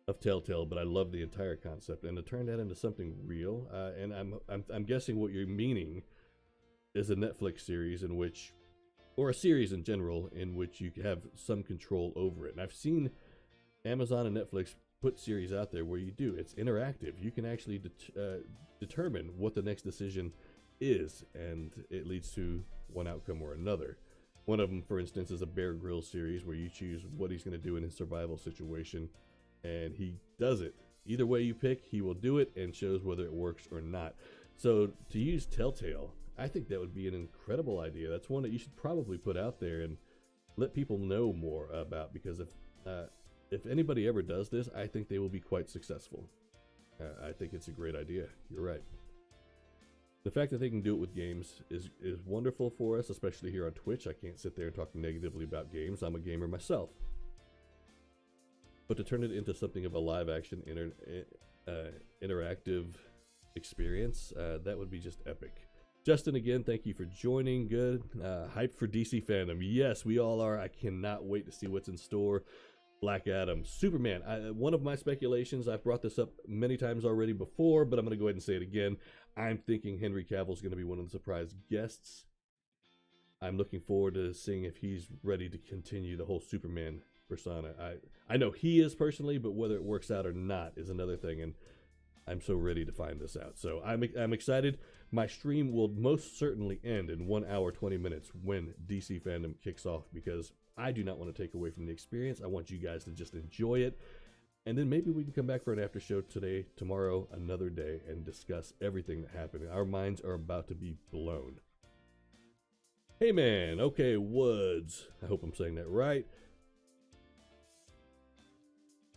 of Telltale, but I love the entire concept, and to turn that into something real, and I'm guessing what you're meaning is a Netflix series in which, or a series in general, in which you have some control over it. And I've seen Amazon and Netflix put series out there where you do. It's interactive. You can actually determine what the next decision is, and it leads to one outcome or another. One of them, for instance, is a Bear Grylls series where you choose what he's going to do in his survival situation, and he does it. Either way you pick, he will do it and shows whether it works or not. So to use Telltale, I think that would be an incredible idea. That's one that you should probably put out there and let people know more about, because if anybody ever does this, I think they will be quite successful. I think it's a great idea. You're right. The fact that they can do it with games is wonderful for us, especially here on Twitch. I can't sit there and talk negatively about games. I'm a gamer myself. But to turn it into something of a live-action interactive experience, that would be just epic. Justin, again, thank you for joining. Good. Hyped for DC Fandome. Yes, we all are. I cannot wait to see what's in store. Black Adam, Superman. One of my speculations, I've brought this up many times already before, but I'm going to go ahead and say it again. I'm thinking Henry Cavill is going to be one of the surprise guests. I'm looking forward to seeing if he's ready to continue the whole Superman persona. I know he is personally, but whether it works out or not is another thing, and I'm so ready to find this out. So I'm excited. My stream will most certainly end in 1 hour 20 minutes when DC Fandome kicks off, because I do not want to take away from the experience. I want you guys to just enjoy it, and then maybe we can come back for an after show today, tomorrow, another day, and discuss everything that happened. Our minds are about to be blown. Hey man, okay, Woods. I hope I'm saying that right.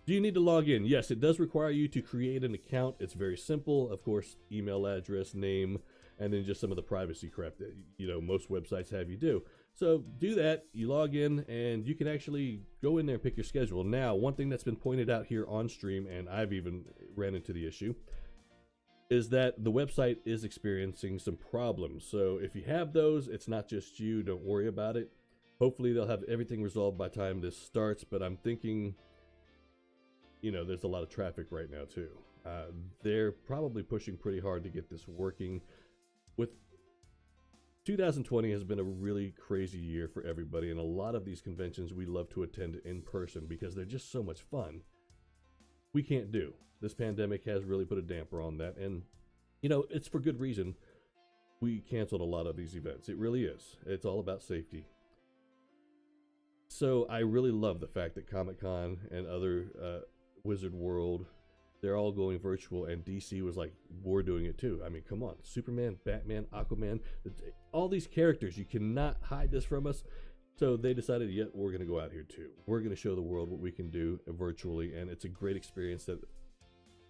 Do you need to log in? Yes, it does require you to create an account. It's very simple. Of course, email address, name, and then just some of the privacy crap that, you know, most websites have you do. So do that. You log in, and you can actually go in there and pick your schedule. Now, one thing that's been pointed out here on stream, and I've even ran into the issue, is that the website is experiencing some problems. So if you have those, it's not just you. Don't worry about it. Hopefully they'll have everything resolved by time this starts, but I'm thinking, you know, there's a lot of traffic right now too. They're probably pushing pretty hard to get this working. With 2020 has been a really crazy year for everybody, and a lot of these conventions we love to attend in person because they're just so much fun. We can't do. This pandemic has really put a damper on that, and you know, it's for good reason. We canceled a lot of these events. It really is. It's all about safety. So I really love the fact that Comic-Con and other Wizard World, they're all going virtual, and DC was like, we're doing it too. I mean, come on. Superman, Batman, Aquaman, all these characters, you cannot hide this from us. So they decided, yep, we're going to go out here too. We're going to show the world what we can do virtually, and it's a great experience that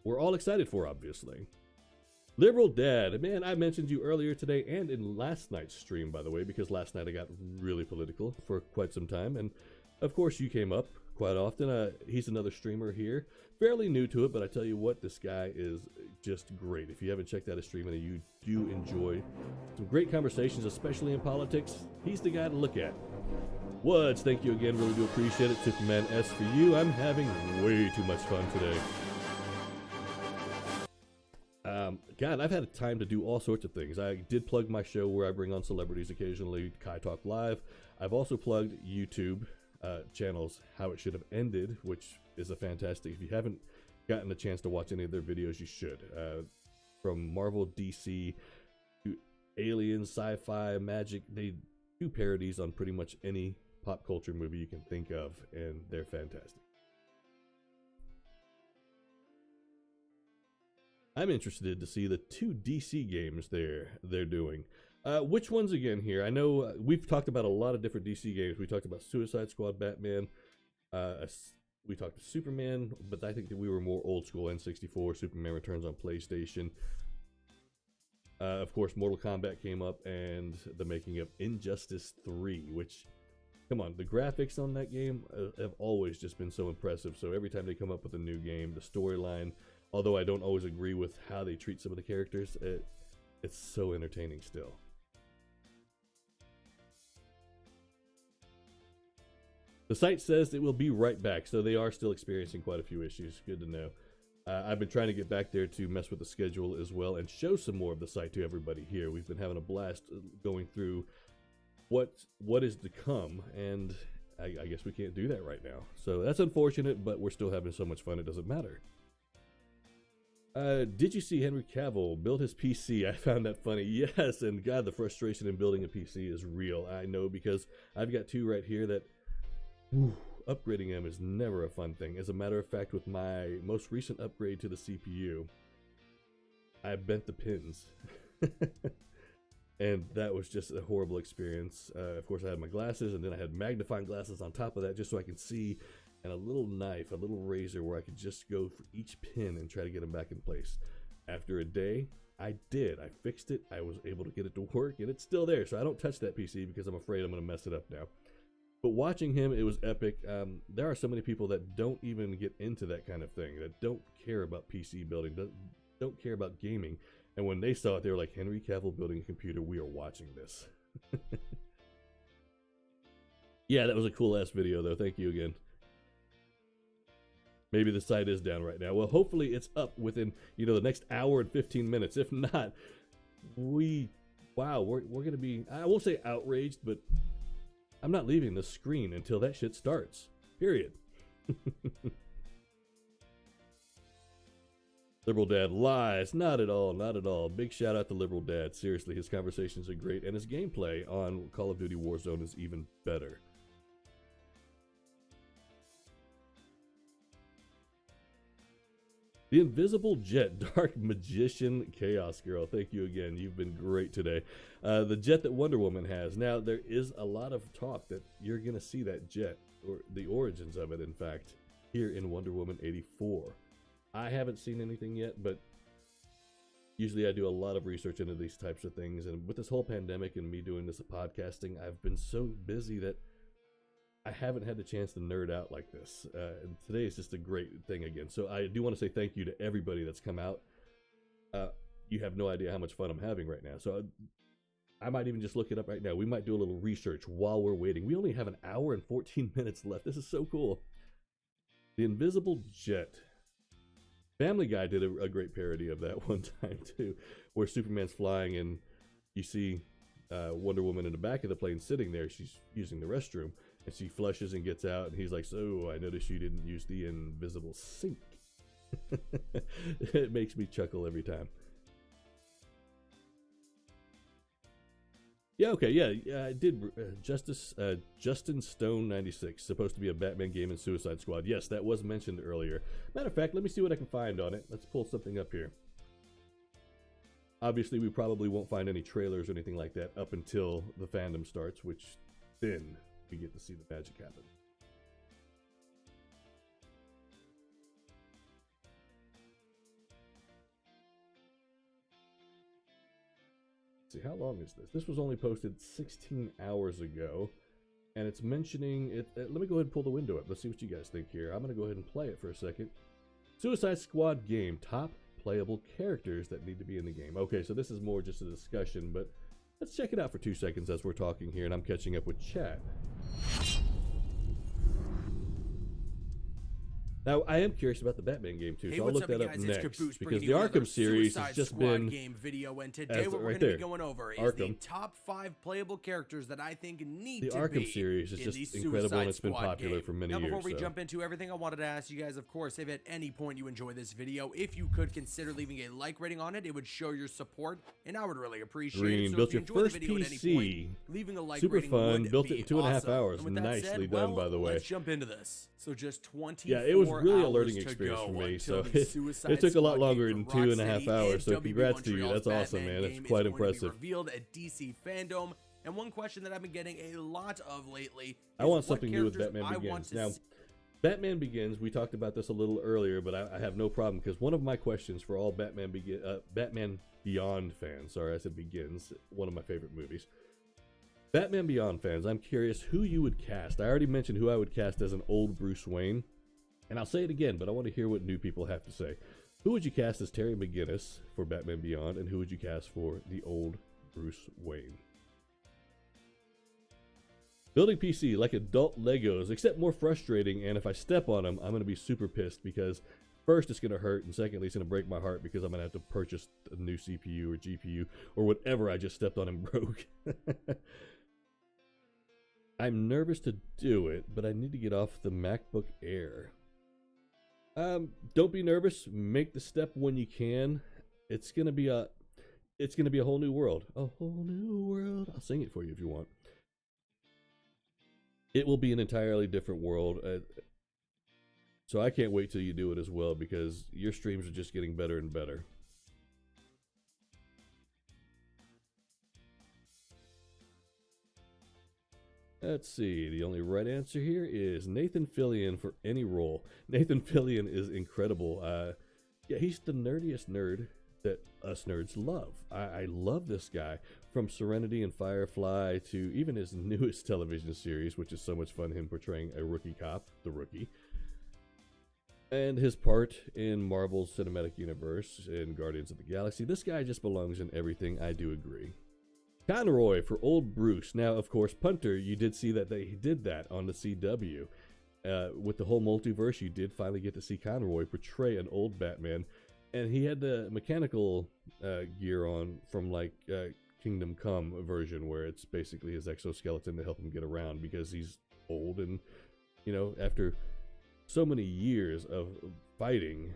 we're all excited for, obviously. Liberal Dad, man, I mentioned you earlier today and in last night's stream, by the way, because last night I got really political for quite some time, and of course you came up quite often. He's another streamer here, fairly new to it, but I tell you what, this guy is just great. If you haven't checked out his stream and you do enjoy some great conversations, especially in politics, he's the guy to look at. Woods, thank you again, really do appreciate it. Superman S for you. I'm having way too much fun today. God, I've had time to do all sorts of things. I did plug my show where I bring on celebrities occasionally, Kai Talk Live. I've also plugged YouTube channels, How It Should Have Ended, which is a fantastic. If you haven't gotten a chance to watch any of their videos, you should. From Marvel, DC, to aliens, sci-fi, magic, they do parodies on pretty much any pop culture movie you can think of, and they're fantastic. I'm interested to see the 2 DC games they're doing. Which ones again here? I know we've talked about a lot of different DC games. We talked about Suicide Squad, Batman. We talked to Superman, but I think that we were more old school. N64, Superman Returns on PlayStation. Of course, Mortal Kombat came up, and the making of Injustice 3, which, come on, the graphics on that game have always just been so impressive. So every time they come up with a new game, the storyline, although I don't always agree with how they treat some of the characters, it's so entertaining still. The site says it will be right back, so they are still experiencing quite a few issues. Good to know. I've been trying to get back there to mess with the schedule as well and show some more of the site to everybody here. We've been having a blast going through what is to come, and I guess we can't do that right now. So that's unfortunate, but we're still having so much fun it doesn't matter. Did you see Henry Cavill build his PC? I found that funny. Yes, and God, the frustration in building a PC is real. I know, because I've got 2 right here that upgrading them is never a fun thing. As a matter of fact, with my most recent upgrade to the CPU, I bent the pins. And that was just a horrible experience. Of course, I had my glasses, and then I had magnifying glasses on top of that just so I could see, and a little knife, a little razor where I could just go for each pin and try to get them back in place. After a day, I did. I fixed it. I was able to get it to work, and it's still there. So I don't touch that PC because I'm afraid I'm going to mess it up now. But watching him, it was epic. There are so many people that don't even get into that kind of thing, that don't care about PC building, don't care about gaming. And when they saw it, they were like, Henry Cavill building a computer, we are watching this. Yeah, that was a cool-ass video, though. Thank you again. Maybe the site is down right now. Well, hopefully it's up within, the next hour and 15 minutes. If not, we're going to be, I won't say outraged, but I'm not leaving the screen until that shit starts. Period. Liberal Dad lies. Not at all, not at all. Big shout out to Liberal Dad. Seriously, his conversations are great, and his gameplay on Call of Duty Warzone is even better. The Invisible Jet, Dark Magician, Chaos Girl. Thank you again. You've been great today. The jet that Wonder Woman has. Now, there is a lot of talk that you're going to see that jet, or the origins of it, in fact, here in Wonder Woman 84. I haven't seen anything yet, but usually I do a lot of research into these types of things. And with this whole pandemic and me doing this podcasting, I've been so busy that I haven't had the chance to nerd out like this. And today is just a great thing again. So I do want to say thank you to everybody that's come out. You have no idea how much fun I'm having right now. So I might even just look it up right now. We might do a little research while we're waiting. We only have an hour and 14 minutes left. This is so cool. The Invisible Jet. Family Guy did a great parody of that one time too, where Superman's flying and you see Wonder Woman in the back of the plane sitting there. She's using the restroom and she flushes and gets out and he's like, so I noticed you didn't use the invisible sink. It makes me chuckle every time. Yeah, okay, yeah, I did. Justin Stone 96, supposed to be a Batman game in Suicide Squad. Yes, that was mentioned earlier. Matter of fact, let me see what I can find on it. Let's pull something up here. Obviously, we probably won't find any trailers or anything like that up until the fandom starts, which then we get to see the magic happen. See, how long is this? This was only posted 16 hours ago, and it's mentioning it. Let me go ahead and pull the window up. Let's see what you guys think here. I'm going to go ahead and play it for a second. Suicide Squad game, top playable characters that need to be in the game. Okay, so this is more just a discussion, but let's check it out for 2 seconds as we're talking here, and I'm catching up with chat. Now, I am curious about the Batman game too, so I'll look that up next, because the Arkham series has just been game video, and today what we're going to be going over is the top 5 playable characters that I think need to be the Arkham series is just incredible, and it's been popular for many years. Now, before we jump into everything, I wanted to ask you guys, of course, if at any point you enjoy this video, if you could consider leaving a like rating on it, it would show your support, and I would really appreciate it. So built if you your enjoy first the video at any PC, point, leaving a like super rating fun, would built be it in 2.5 awesome. hours, And with that nicely said, done, by the way. Let's jump into this. So just 24 yeah, it was really a hours learning to experience go for me, until so the it Suicide took a lot Squad longer game than from 2.5 Rocksteady hours, so and congrats to you. Montreal's That's awesome, Batman man. It's game quite is going to be impressive. revealed at DC Fandome, and one question that I've been getting a lot of lately I want something new with Batman Begins. Now, Batman Begins, we talked about this a little earlier, but I have no problem, because one of my questions for all Batman Beyond fans, sorry, I said Begins, one of my favorite movies. Batman Beyond fans, I'm curious who you would cast. I already mentioned who I would cast as an old Bruce Wayne, and I'll say it again, but I want to hear what new people have to say. Who would you cast as Terry McGinnis for Batman Beyond, and who would you cast for the old Bruce Wayne? Building PC like adult Legos, except more frustrating, and if I step on them, I'm going to be super pissed, because first, it's going to hurt, and secondly, it's going to break my heart, because I'm going to have to purchase a new CPU or GPU or whatever I just stepped on and broke. I'm nervous to do it, but I need to get off the MacBook Air. Don't be nervous. Make the step when you can. It's gonna be a whole new world. A whole new world. I'll sing it for you if you want. It will be an entirely different world. So I can't wait till you do it as well, because your streams are just getting better and better. Let's see, the only right answer here is Nathan Fillion for any role. Nathan Fillion is incredible. Yeah, he's the nerdiest nerd that us nerds love. I love this guy. From Serenity and Firefly to even his newest television series, which is so much fun, him portraying a rookie cop, the Rookie. And his part in Marvel's Cinematic Universe in Guardians of the Galaxy. This guy just belongs in everything, I do agree. Conroy for old Bruce. Now, of course, Punter, you did see that they did that on the CW. With the whole multiverse, you did finally get to see Conroy portray an old Batman. And he had the mechanical gear on from, like, Kingdom Come version, where it's basically his exoskeleton to help him get around, because he's old and, you know, after so many years of fighting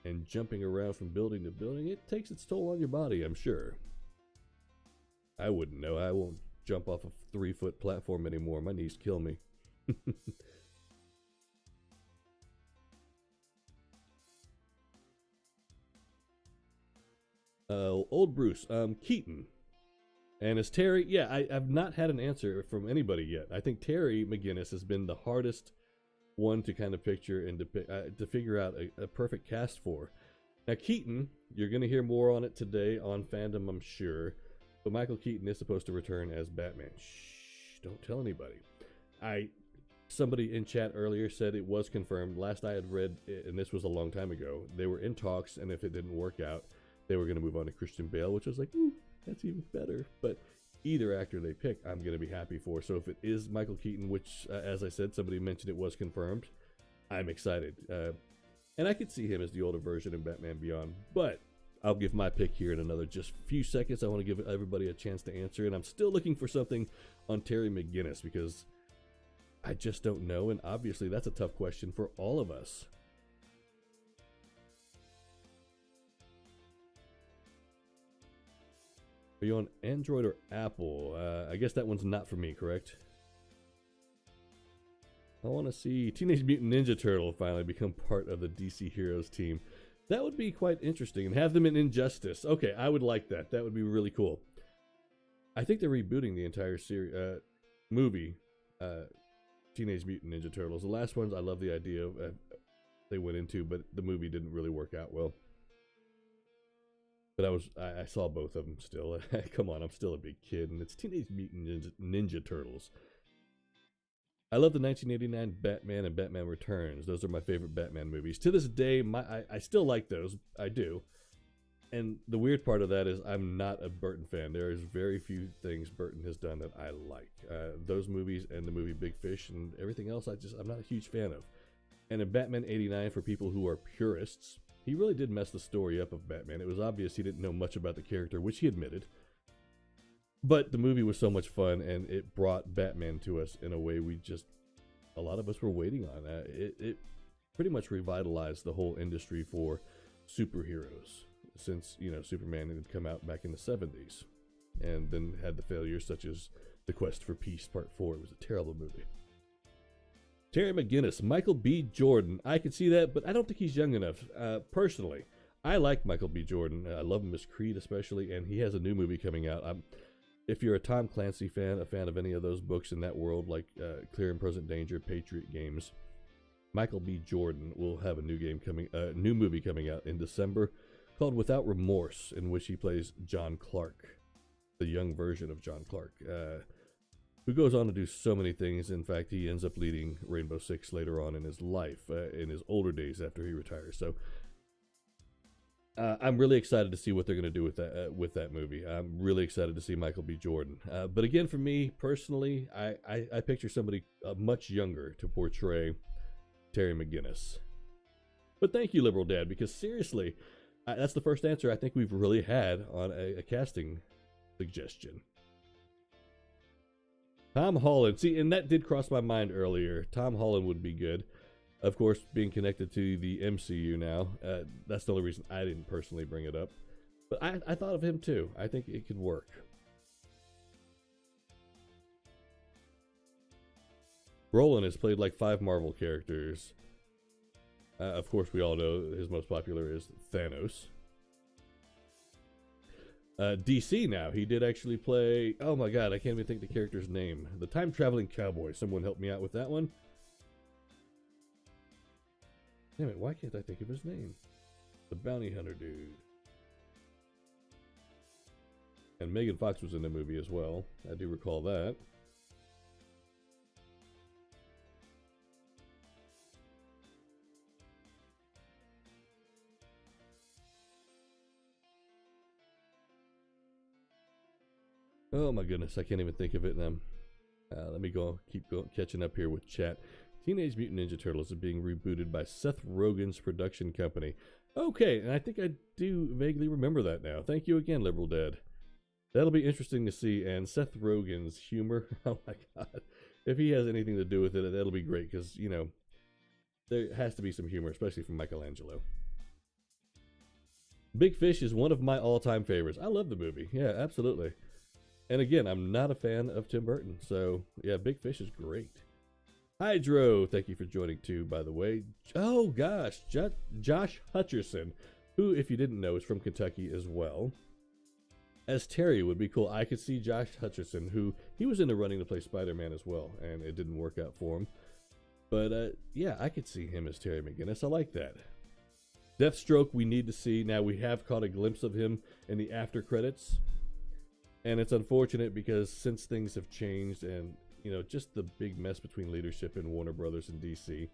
and jumping around from building to building, it takes its toll on your body, I'm sure. I wouldn't know. I won't jump off a 3-foot platform anymore. My knees kill me. Old Bruce, Keaton. And as Terry, yeah, I've not had an answer from anybody yet. I think Terry McGinnis has been the hardest one to kind of picture and to figure out a perfect cast for. Now, Keaton, you're going to hear more on it today on Fandom, I'm sure. But Michael Keaton is supposed to return as Batman. Shh, don't tell anybody. Somebody in chat earlier said it was confirmed. Last I had read, and this was a long time ago, they were in talks, and if it didn't work out, they were going to move on to Christian Bale, which was like, ooh, that's even better. But either actor they pick, I'm going to be happy for. So if it is Michael Keaton, which, as I said, somebody mentioned it was confirmed, I'm excited. And I could see him as the older version in Batman Beyond. But I'll give my pick here in another just few seconds. I want to give everybody a chance to answer. And I'm still looking for something on Terry McGinnis because I just don't know. And obviously, that's a tough question for all of us. Are you on Android or Apple? I guess that one's not for me, correct? I want to see Teenage Mutant Ninja Turtle finally become part of the DC Heroes team. That would be quite interesting. And have them in Injustice. Okay, I would like that. That would be really cool. I think they're rebooting the entire series, movie, Teenage Mutant Ninja Turtles. The last ones, I love the idea of they went into, but the movie didn't really work out well. But I saw both of them still. Come on, I'm still a big kid, and it's Teenage Mutant Ninja Turtles. I love the 1989 Batman and Batman Returns. Those are my favorite Batman movies. To this day, I still like those. I do. And the weird part of that is I'm not a Burton fan. There is very few things Burton has done that I like. Those movies and the movie Big Fish and everything else, I'm not a huge fan of. And in Batman 89, for people who are purists, he really did mess the story up of Batman. It was obvious he didn't know much about the character, which he admitted. But the movie was so much fun, and it brought Batman to us in a way a lot of us were waiting on. It pretty much revitalized the whole industry for superheroes, since, Superman had come out back in the 70s, and then had the failures such as The Quest for Peace Part 4. It was a terrible movie. Terry McGinnis, Michael B. Jordan. I can see that, but I don't think he's young enough. Personally, I like Michael B. Jordan. I love him as Creed especially, and he has a new movie coming out. If you're a Tom Clancy fan, a fan of any of those books in that world, like Clear and Present Danger, Patriot Games, Michael B. Jordan will have a new movie coming out in December called Without Remorse, in which he plays John Clark, the young version of John Clark, who goes on to do so many things. In fact, he ends up leading Rainbow Six later on in his life, in his older days after he retires. So I'm really excited to see what they're going to do with that movie. I'm really excited to see Michael B. Jordan. But again, for me personally, I picture somebody much younger to portray Terry McGinnis. But thank you, Liberal Dad, because seriously, that's the first answer I think we've really had on a casting suggestion. Tom Holland. See, and that did cross my mind earlier. Tom Holland would be good. Of course, being connected to the MCU now, that's the only reason I didn't personally bring it up. But I thought of him too. I think it could work. Roland has played like 5 Marvel characters. Of course, we all know his most popular is Thanos. DC now, he did actually play, oh my god, I can't even think the character's name. The time-traveling cowboy. Someone help me out with that one. Damn it, why can't I think of his name? The bounty hunter dude. And Megan Fox was in the movie as well. I do recall that. Oh my goodness, I can't even think of it now. Let me keep catching up here with chat. Teenage Mutant Ninja Turtles is being rebooted by Seth Rogen's production company. Okay, and I think I do vaguely remember that now. Thank you again, Liberal Dad. That'll be interesting to see, and Seth Rogen's humor, oh my god. If he has anything to do with it, that'll be great, because, there has to be some humor, especially from Michelangelo. Big Fish is one of my all-time favorites. I love the movie. Yeah, absolutely. And again, I'm not a fan of Tim Burton, so yeah, Big Fish is great. Hydro, thank you for joining too, by the way. Oh gosh, Josh Hutcherson, who, if you didn't know, is from Kentucky as well. As Terry would be cool. I could see Josh Hutcherson, who, he was in the running to play Spider-Man as well, and it didn't work out for him. But yeah, I could see him as Terry McGinnis. I like that. Deathstroke, we need to see. Now, we have caught a glimpse of him in the after credits. And it's unfortunate because since things have changed and, just the big mess between leadership in Warner Brothers and DC,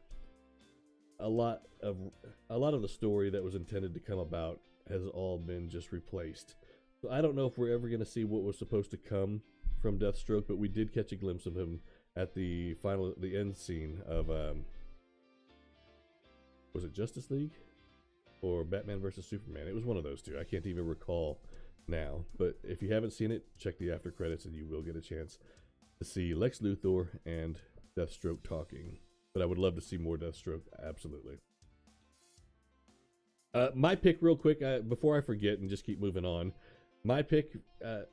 a lot of the story that was intended to come about has all been just replaced. So I don't know if we're ever going to see what was supposed to come from Deathstroke, but we did catch a glimpse of him at the end scene of, was it Justice League or Batman versus Superman? It was one of those two. I can't even recall now, but if you haven't seen it, check the after credits and you will get a chance to see Lex Luthor and Deathstroke talking. But I would love to see more Deathstroke, absolutely. My pick real quick, before I forget and just keep moving on. My pick,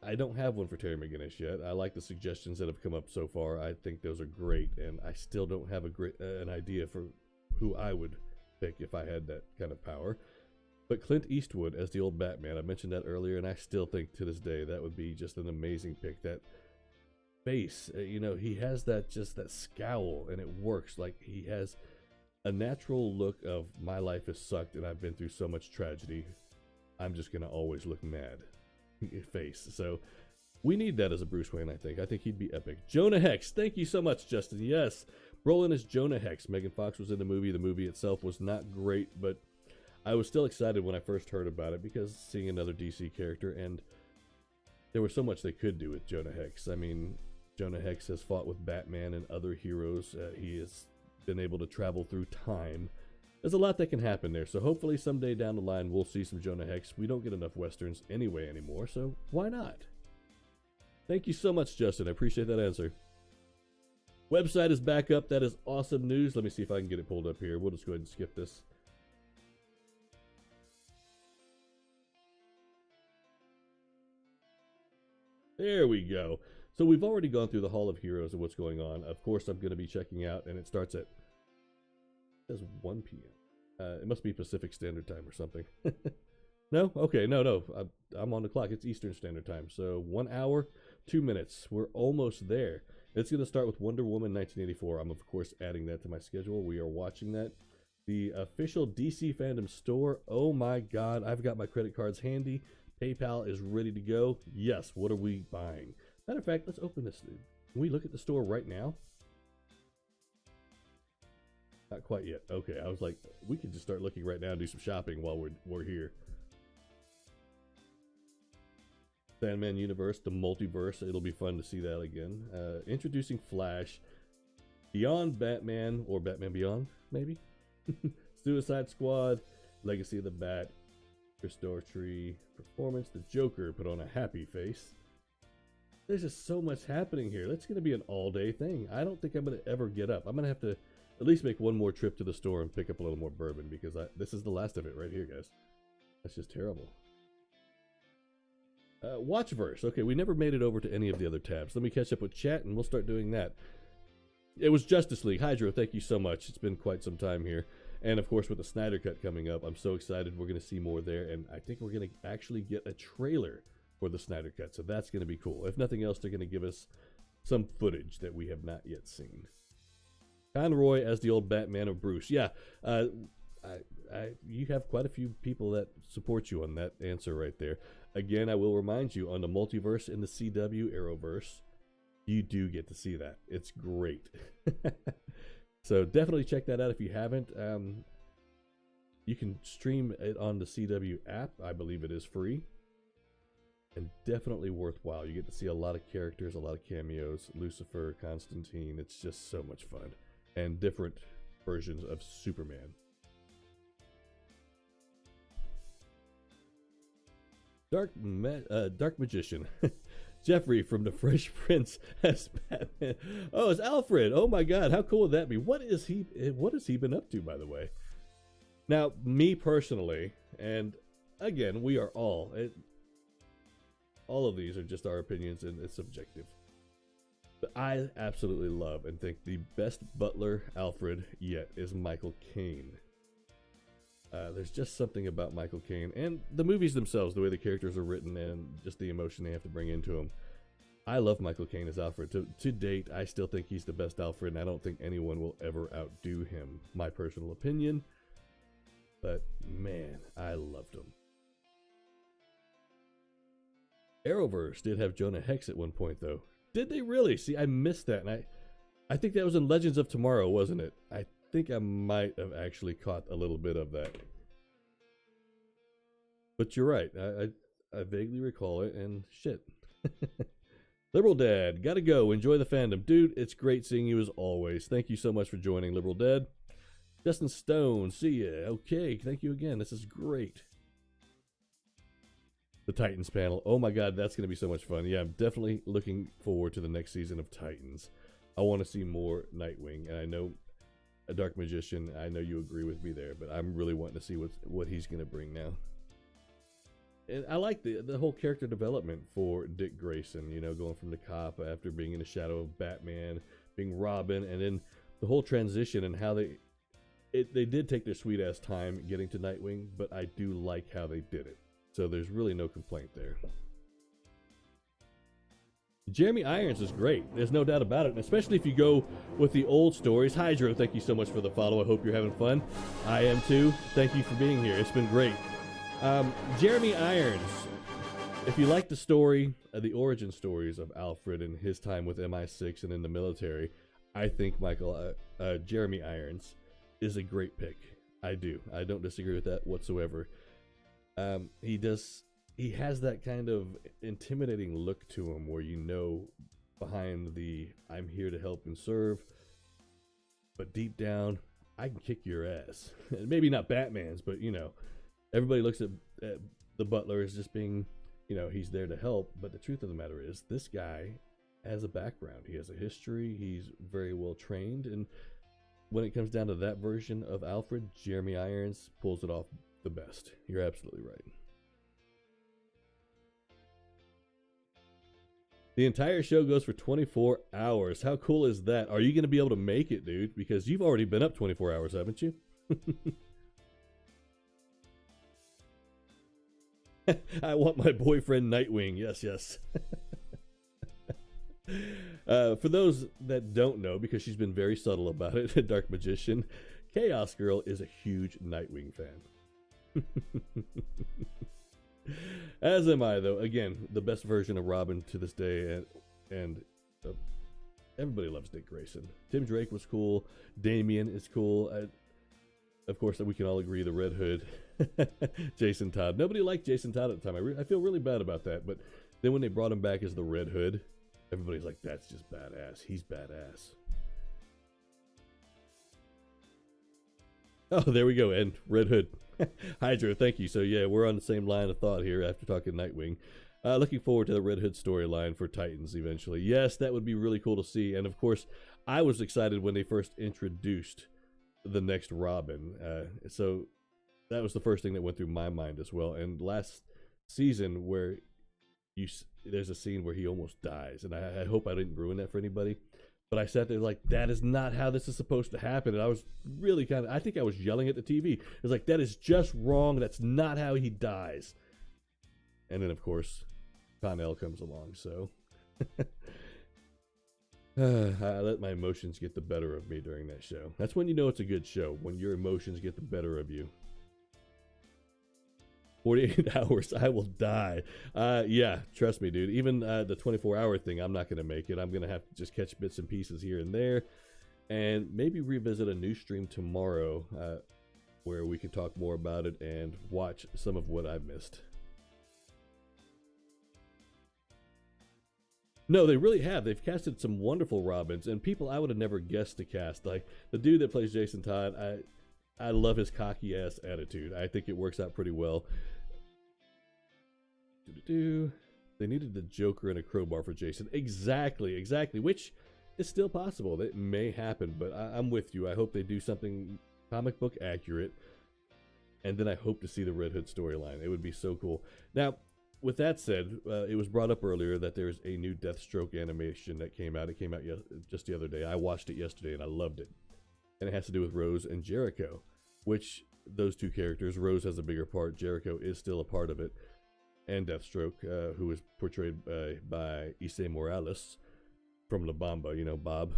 I don't have one for Terry McGinnis yet. I like the suggestions that have come up so far. I think those are great, and I still don't have an idea for who I would pick if I had that kind of power. But Clint Eastwood as the old Batman, I mentioned that earlier, and I still think to this day that would be just an amazing pick. That face, he has that scowl, and it works. Like, he has a natural look of, my life has sucked and I've been through so much tragedy, I'm just gonna always look mad face. So we need that as a Bruce Wayne. I think he'd be epic. Jonah Hex, thank you so much, Justin. Yes, Brolin is Jonah Hex. Megan Fox was in the movie itself was not great, but I was still excited when I first heard about it, because seeing another DC character, and there was so much they could do with Jonah Hex. I mean, Jonah Hex has fought with Batman and other heroes. He has been able to travel through time. There's a lot that can happen there, so hopefully someday down the line we'll see some Jonah Hex. We don't get enough Westerns anyway anymore, so why not? Thank you so much, Justin. I appreciate that answer. Website is back up. That is awesome news. Let me see if I can get it pulled up here. We'll just go ahead and skip this. There we go. So we've already gone through the Hall of Heroes and what's going on. Of course, I'm going to be checking out, and it starts at, it says 1 p.m. It must be Pacific Standard Time or something. No? Okay, no. I'm on the clock. It's Eastern Standard Time. So 1 hour, 2 minutes. We're almost there. It's going to start with Wonder Woman 1984. I'm, of course, adding that to my schedule. We are watching that. The official DC Fandome store. Oh, my God. I've got my credit cards handy. PayPal is ready to go. Yes, what are we buying? Matter of fact, let's open this. Can we look at the store right now? Not quite yet. Okay, I was like, we could just start looking right now and do some shopping while we're here. Sandman Universe, the multiverse. It'll be fun to see that again. Introducing Flash, Beyond Batman, or Batman Beyond, maybe? Suicide Squad, Legacy of the Bat, Chris Daughtry, Performance, the Joker put on a happy face. There's just so much happening here. That's going to be an all-day thing. I don't think I'm going to ever get up. I'm going to have to at least make one more trip to the store and pick up a little more bourbon, because this is the last of it right here, guys. That's just terrible. Watchverse. Okay, we never made it over to any of the other tabs. Let me catch up with chat, and we'll start doing that. It was Justice League. Hydro, thank you so much. It's been quite some time here. And, of course, with the Snyder Cut coming up, I'm so excited. We're going to see more there, and I think we're going to actually get a trailer for the Snyder Cut, so that's going to be cool. If nothing else, they're going to give us some footage that we have not yet seen. Conroy as the old Batman of Bruce. Yeah, you have quite a few people that support you on that answer right there. Again, I will remind you, on the multiverse in the CW Arrowverse, you do get to see that. It's great. So definitely check that out if you haven't. You can stream it on the CW app. I believe it is free. And definitely worthwhile. You get to see a lot of characters, a lot of cameos. Lucifer, Constantine. It's just so much fun. And different versions of Superman. Dark Magician. Jeffrey from The Fresh Prince as Batman. Oh, it's Alfred. Oh my God, how cool would that be? What has he been up to, by the way? Now, me personally, and again, we are all of these are just our opinions, and it's subjective. But I absolutely love and think the best butler Alfred yet is Michael Caine. There's just something about Michael Caine and the movies themselves, the way the characters are written and just the emotion they have to bring into them. I love Michael Caine as Alfred. To date, I still think he's the best Alfred, and I don't think anyone will ever outdo him. My personal opinion. But man, I loved him. Arrowverse did have Jonah Hex at one point, though. Did they really? See, I missed that, and I think that was in Legends of Tomorrow, wasn't it? I think I might have actually caught a little bit of that. But you're right. I vaguely recall it, and shit. Liberal Dad, gotta go. Enjoy the fandom. Dude, it's great seeing you as always. Thank you so much for joining, Liberal Dad. Justin Stone, see ya. Okay, thank you again. This is great. The Titans panel. Oh my god, that's going to be so much fun. Yeah, I'm definitely looking forward to the next season of Titans. I want to see more Nightwing, and I know a Dark Magician, I know you agree with me there, but I'm really wanting to see what he's going to bring now. And I like the whole character development for Dick Grayson, you know, going from the cop after being in the shadow of Batman, being Robin, and then the whole transition and how they did take their sweet ass time getting to Nightwing, but I do like how they did it. So there's really no complaint there. Jeremy Irons is great. There's no doubt about it. And especially if you go with the old stories. Hydro, thank you so much for the follow. I hope you're having fun. I am too. Thank you for being here. It's been great. Jeremy Irons. If you like the story, the origin stories of Alfred and his time with MI6 and in the military, I think Jeremy Irons is a great pick. I do. I don't disagree with that whatsoever. He has that kind of intimidating look to him where you know behind the I'm here to help and serve, but deep down, I can kick your ass. Maybe not Batman's, but you know, everybody looks at the butler as just being, you know, he's there to help. But the truth of the matter is, this guy has a background. He has a history. He's very well trained. And when it comes down to that version of Alfred, Jeremy Irons pulls it off the best. You're absolutely right. The entire show goes for 24 hours. How cool is that? Are you going to be able to make it, dude? Because you've already been up 24 hours, haven't you? I want my boyfriend Nightwing. Yes, yes. For those that don't know, because she's been very subtle about it, Dark Magician, Chaos Girl is a huge Nightwing fan. As am I, though. Again, the best version of Robin to this day, and everybody loves Dick Grayson. Tim Drake was cool. Damian is cool. Of course, we can all agree the Red Hood, Jason Todd. Nobody liked Jason Todd at the time. I feel really bad about that. But then when they brought him back as the Red Hood, everybody's like, that's just badass. He's badass. Oh, there we go. And Red Hood. Hydro, thank you. So yeah, we're on the same line of thought here after talking Nightwing. Looking forward to the Red Hood storyline for Titans eventually. Yes, that would be really cool to see. And of course, I was excited when they first introduced the next Robin. So that was the first thing that went through my mind as well. And last season, where there's a scene where he almost dies, and I hope I didn't ruin that for anybody. But I sat there like, that is not how this is supposed to happen. And I was really I think I was yelling at the TV. It was like, that is just wrong. That's not how he dies. And then, of course, Connell comes along. So I let my emotions get the better of me during that show. That's when you know it's a good show, when your emotions get the better of you. 48 hours, I will die. Yeah, trust me, dude. Even the 24-hour thing, I'm not going to make it. I'm going to have to just catch bits and pieces here and there. And maybe revisit a new stream tomorrow where we can talk more about it and watch some of what I missed. No, they really have. They've casted some wonderful Robins and people I would have never guessed to cast. Like the dude that plays Jason Todd, I love his cocky ass attitude. I think it works out pretty well. They needed the Joker and a crowbar for Jason. Exactly. Which is still possible. That may happen, but I'm with you. I hope they do something comic book accurate. And then I hope to see the Red Hood storyline. It would be so cool. Now, with that said, it was brought up earlier that there's a new Deathstroke animation that came out. It came out just the other day. I watched it yesterday and I loved it. And it has to do with Rose and Jericho, which those two characters, Rose has a bigger part, Jericho is still a part of it, and Deathstroke, who is portrayed by Issei Morales from La Bamba. You know, Bob,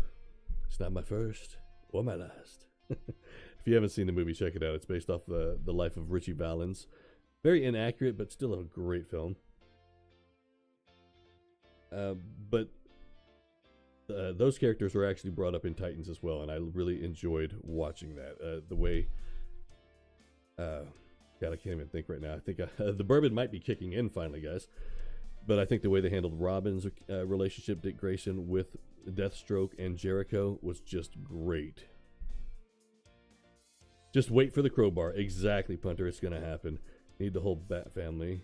it's not my first or my last. If you haven't seen the movie, check it out. It's based off the life of Richie Valens. Very inaccurate, but still a great film. But those characters were actually brought up in Titans as well, and I really enjoyed watching that. The way, God, I can't even think right now. I think the bourbon might be kicking in finally, guys. But I think the way they handled Robin's relationship, Dick Grayson, with Deathstroke and Jericho was just great. Just wait for the crowbar. Exactly, Punter. It's going to happen. Need the whole Bat family.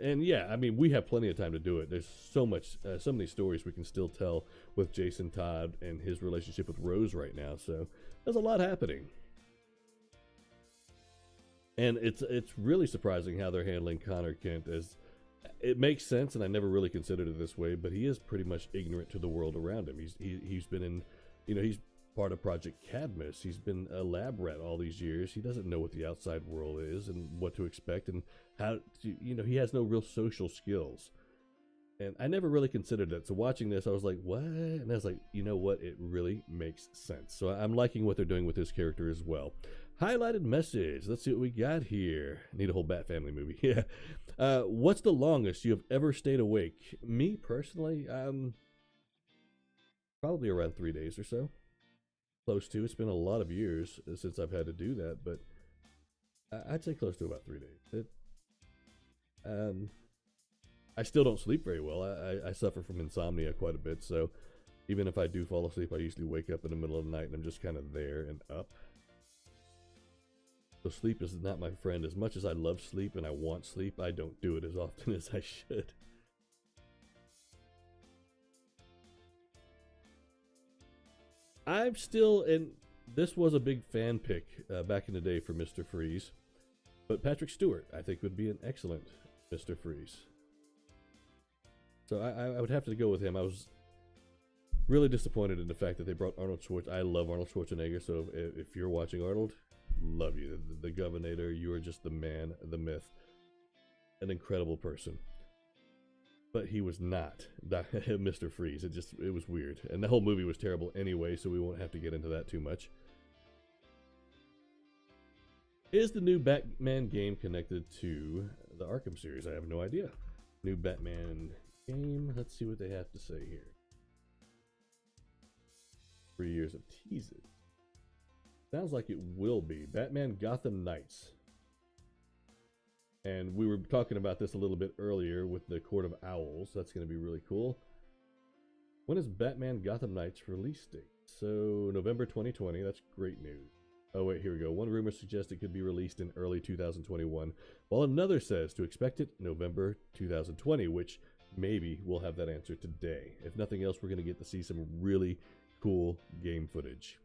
And yeah, I mean, we have plenty of time to do it. There's so many stories we can still tell with Jason Todd and his relationship with Rose right now. So there's a lot happening. And it's really surprising how they're handling Connor Kent. As it makes sense, and I never really considered it this way, but he is pretty much ignorant to the world around him. He's been in, he's part of Project Cadmus. He's been a lab rat all these years. He doesn't know what the outside world is and what to expect and how to, he has no real social skills. And I never really considered that. So watching this, I was like, what? And I was like, you know what? It really makes sense. So I'm liking what they're doing with this character as well. Highlighted message. Let's see what we got here. Need a whole Bat family movie. Yeah. What's the longest you have ever stayed awake? Me personally, probably around 3 days or so. Close to. It's been a lot of years since I've had to do that, but I'd say close to about 3 days. I still don't sleep very well. I suffer from insomnia quite a bit, so even if I do fall asleep, I usually wake up in the middle of the night and I'm just kind of there and up. So sleep is not my friend. As much as I love sleep and I want sleep, I don't do it as often as I should. I'm still, and this was a big fan pick back in the day for Mr. Freeze, but Patrick Stewart, I think, would be an excellent Mr. Freeze. So I would have to go with him. I was really disappointed in the fact that they brought Arnold Schwarzenegger. I love Arnold Schwarzenegger, so if you're watching Arnold, love you. The Governor, you are just the man, the myth, an incredible person. But he was not Mr. Freeze. It was weird. And the whole movie was terrible anyway, so we won't have to get into that too much. Is the new Batman game connected to the Arkham series? I have no idea. New Batman game. Let's see what they have to say here. 3 years of teases. Sounds like it will be. Batman Gotham Knights. And we were talking about this a little bit earlier with the Court of Owls. That's going to be really cool. When is Batman Gotham Knights release date? So November 2020. That's great news. Oh wait, here we go. One rumor suggests it could be released in early 2021, while another says to expect it November 2020, which maybe we'll have that answer today. If nothing else, we're going to get to see some really cool game footage.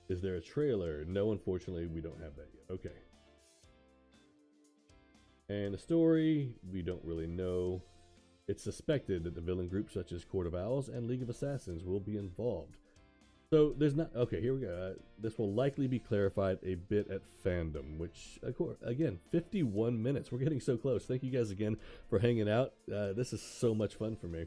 Is there a trailer? No, unfortunately, we don't have that yet. Okay. And the story, we don't really know. It's suspected that the villain groups such as Court of Owls and League of Assassins will be involved. So there's not... Okay, here we go. This will likely be clarified a bit at Fandom, which, again, 51 minutes. We're getting so close. Thank you guys again for hanging out. This is so much fun for me.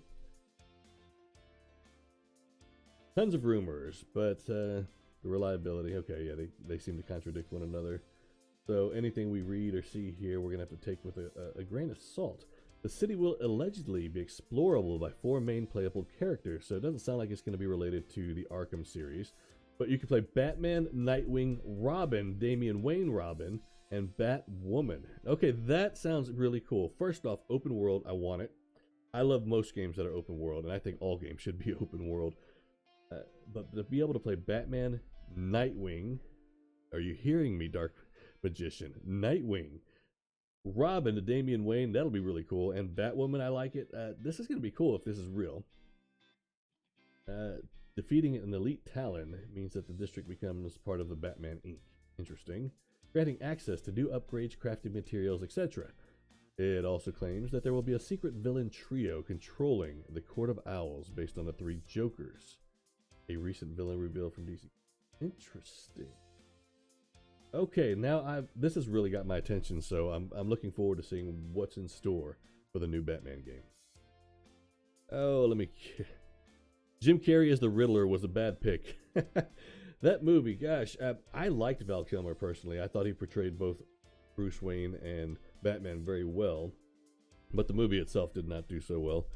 Tons of rumors, but the reliability... Okay, yeah, they seem to contradict one another. So anything we read or see here, we're going to have to take with a grain of salt. The city will allegedly be explorable by 4 main playable characters, so it doesn't sound like it's going to be related to the Arkham series. But you can play Batman, Nightwing, Robin, Damian Wayne Robin, and Batwoman. Okay, that sounds really cool. First off, open world, I want it. I love most games that are open world, and I think all games should be open world. But to be able to play Batman, Nightwing, are you hearing me, Dark Magician? Nightwing, Robin to Damian Wayne, that'll be really cool. And Batwoman, I like it. This is going to be cool if this is real. Defeating an elite Talon means that the district becomes part of the Batman Inc. Interesting. Granting access to new upgrades, crafting materials, etc. It also claims that there will be a secret villain trio controlling the Court of Owls based on the 3 Jokers. A recent villain reveal from DC. Interesting. Okay, now this has really got my attention, so I'm looking forward to seeing what's in store for the new Batman game. Oh, Jim Carrey as the Riddler was a bad pick. That movie, gosh, I liked Val Kilmer personally. I thought he portrayed both Bruce Wayne and Batman very well, but the movie itself did not do so well.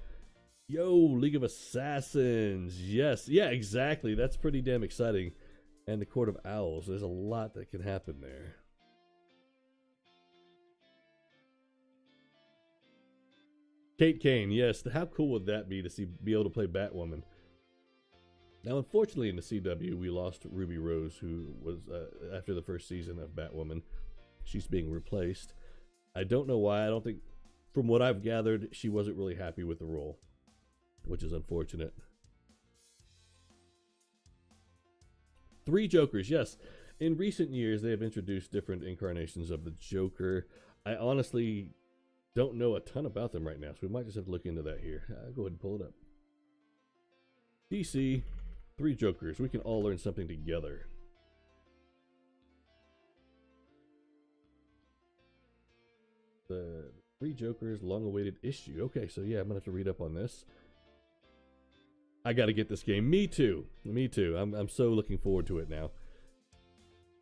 Yo, League of Assassins, yes, yeah, exactly. That's pretty damn exciting. And the Court of Owls, there's a lot that can happen there. Kate Kane, yes. How cool would that be to be able to play Batwoman? Now, unfortunately, in the CW, we lost Ruby Rose, who was, after the first season of Batwoman, she's being replaced. I don't know why. I don't think, from what I've gathered, she wasn't really happy with the role, which is unfortunate. 3 Jokers, yes. In recent years, they have introduced different incarnations of the Joker. I honestly don't know a ton about them right now, so we might just have to look into that here. Go ahead and pull it up. DC, 3 Jokers. We can all learn something together. The 3 Jokers long-awaited issue. Okay, so yeah, I'm gonna have to read up on this. I gotta get this game. Me too. Me too. I'm so looking forward to it now.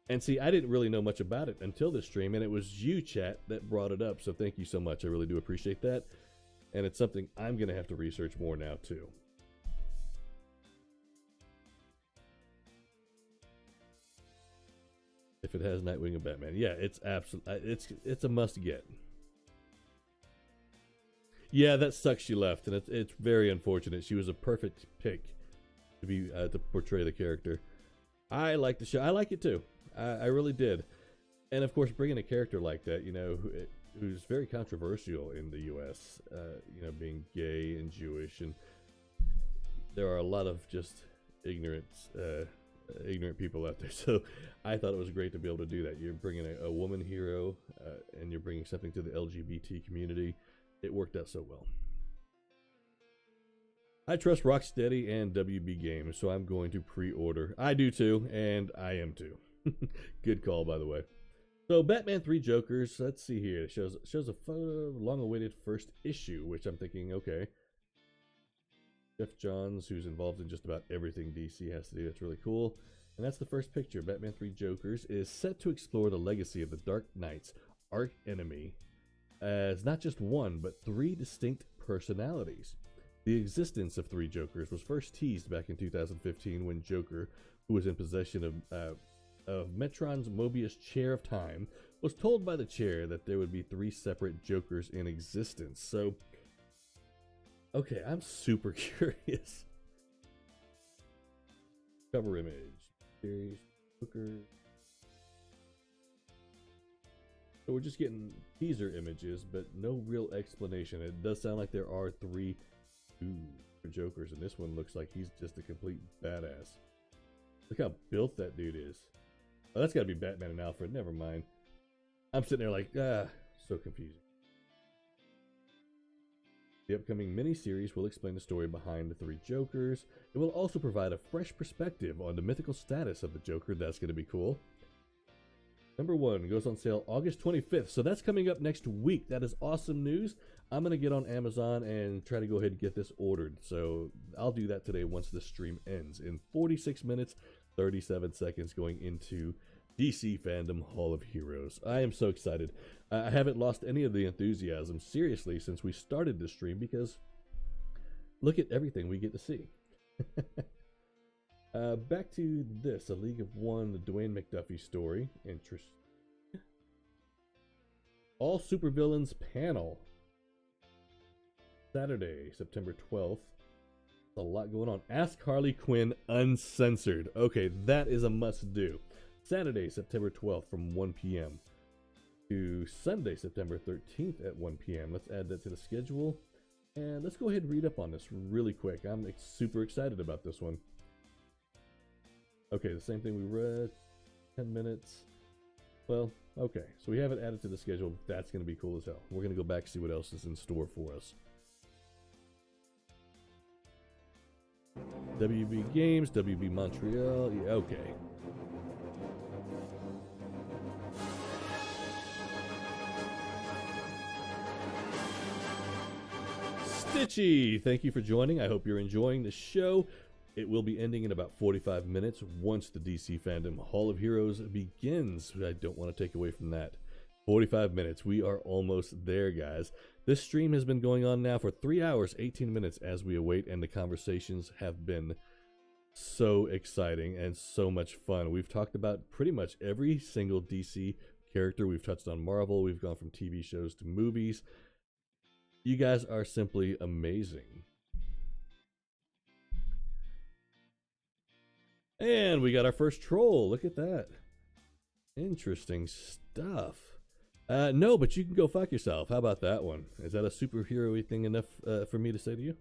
And see, I didn't really know much about it until this stream, and it was you, chat, that brought it up. So thank you so much. I really do appreciate that. And it's something I'm gonna have to research more now too. If it has Nightwing and Batman, yeah, it's it's a must get. Yeah, that sucks. She left, and it's very unfortunate. She was a perfect pick to be to portray the character. I like the show. I like it too. I really did. And of course, bringing a character like that, you know, who's very controversial in the U.S., you know, being gay and Jewish, and there are a lot of just ignorant people out there. So I thought it was great to be able to do that. You're bringing a woman hero, and you're bringing something to the LGBT community. It worked out so well. I trust Rocksteady and WB Games, so I'm going to pre-order. I do too, and I am too. Good call, by the way. So Batman 3 Jokers, let's see here. It shows a photo of long-awaited first issue, which I'm thinking, okay. Jeff Johns, who's involved in just about everything DC has to do. That's really cool. And that's the first picture. Batman 3 Jokers is set to explore the legacy of the Dark Knight's arch enemy as not just one, but 3 distinct personalities. The existence of 3 Jokers was first teased back in 2015 when Joker, who was in possession of Metron's Mobius Chair of Time, was told by the chair that there would be 3 separate Jokers in existence. So, okay, I'm super curious. Cover image. Series Joker. So we're just getting teaser images, but no real explanation. It does sound like there are 3 Jokers, and this one looks like he's just a complete badass. Look how built that dude is. Oh, that's got to be Batman and Alfred. Never mind. I'm sitting there like, so confusing. The upcoming mini-series will explain the story behind the 3 Jokers. It will also provide a fresh perspective on the mythical status of the Joker. That's going to be cool. Number 1 goes on sale August 25th, so that's coming up next week. That is awesome news. I'm going to get on Amazon and try to go ahead and get this ordered. So I'll do that today once the stream ends. In 46 minutes, 37 seconds going into DC Fandom Hall of Heroes. I am so excited. I haven't lost any of the enthusiasm, seriously, since we started this stream, because look at everything we get to see. Back to this, A League of One, the Dwayne McDuffie story. Interesting. All Supervillains panel. Saturday, September 12th. A lot going on. Ask Harley Quinn Uncensored. Okay, that is a must-do. Saturday, September 12th from 1 p.m. to Sunday, September 13th at 1 p.m. Let's add that to the schedule. And let's go ahead and read up on this really quick. I'm super excited about this one. Okay, the same thing we read. 10 minutes. Well, okay. So we have it added to the schedule. That's going to be cool as hell. We're going to go back and see what else is in store for us. WB Games, WB Montreal. Yeah, okay. Stitchy, thank you for joining. I hope you're enjoying the show. It will be ending in about 45 minutes once the DC Fandom Hall of Heroes begins. I don't want to take away from that. 45 minutes. We are almost there, guys. This stream has been going on now for 3 hours, 18 minutes as we await, and the conversations have been so exciting and so much fun. We've talked about pretty much every single DC character. We've touched on Marvel. We've gone from TV shows to movies. You guys are simply amazing. And we got our first troll. Look at that. Interesting stuff. No, but you can go fuck yourself. How about that one? Is that a superhero-y thing enough for me to say to you?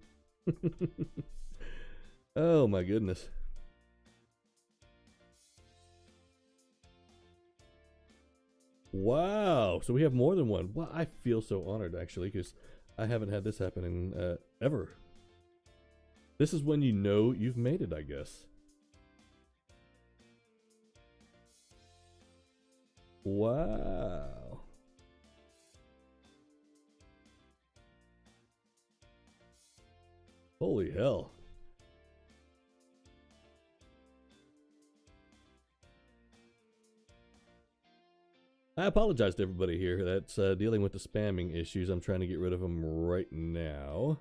Oh my goodness. Wow. So we have more than one. Well, I feel so honored actually, because I haven't had this happen in ever. This is when you know you've made it, I guess. Wow. Holy hell. I apologize to everybody here that's dealing with the spamming issues. I'm trying to get rid of them right now.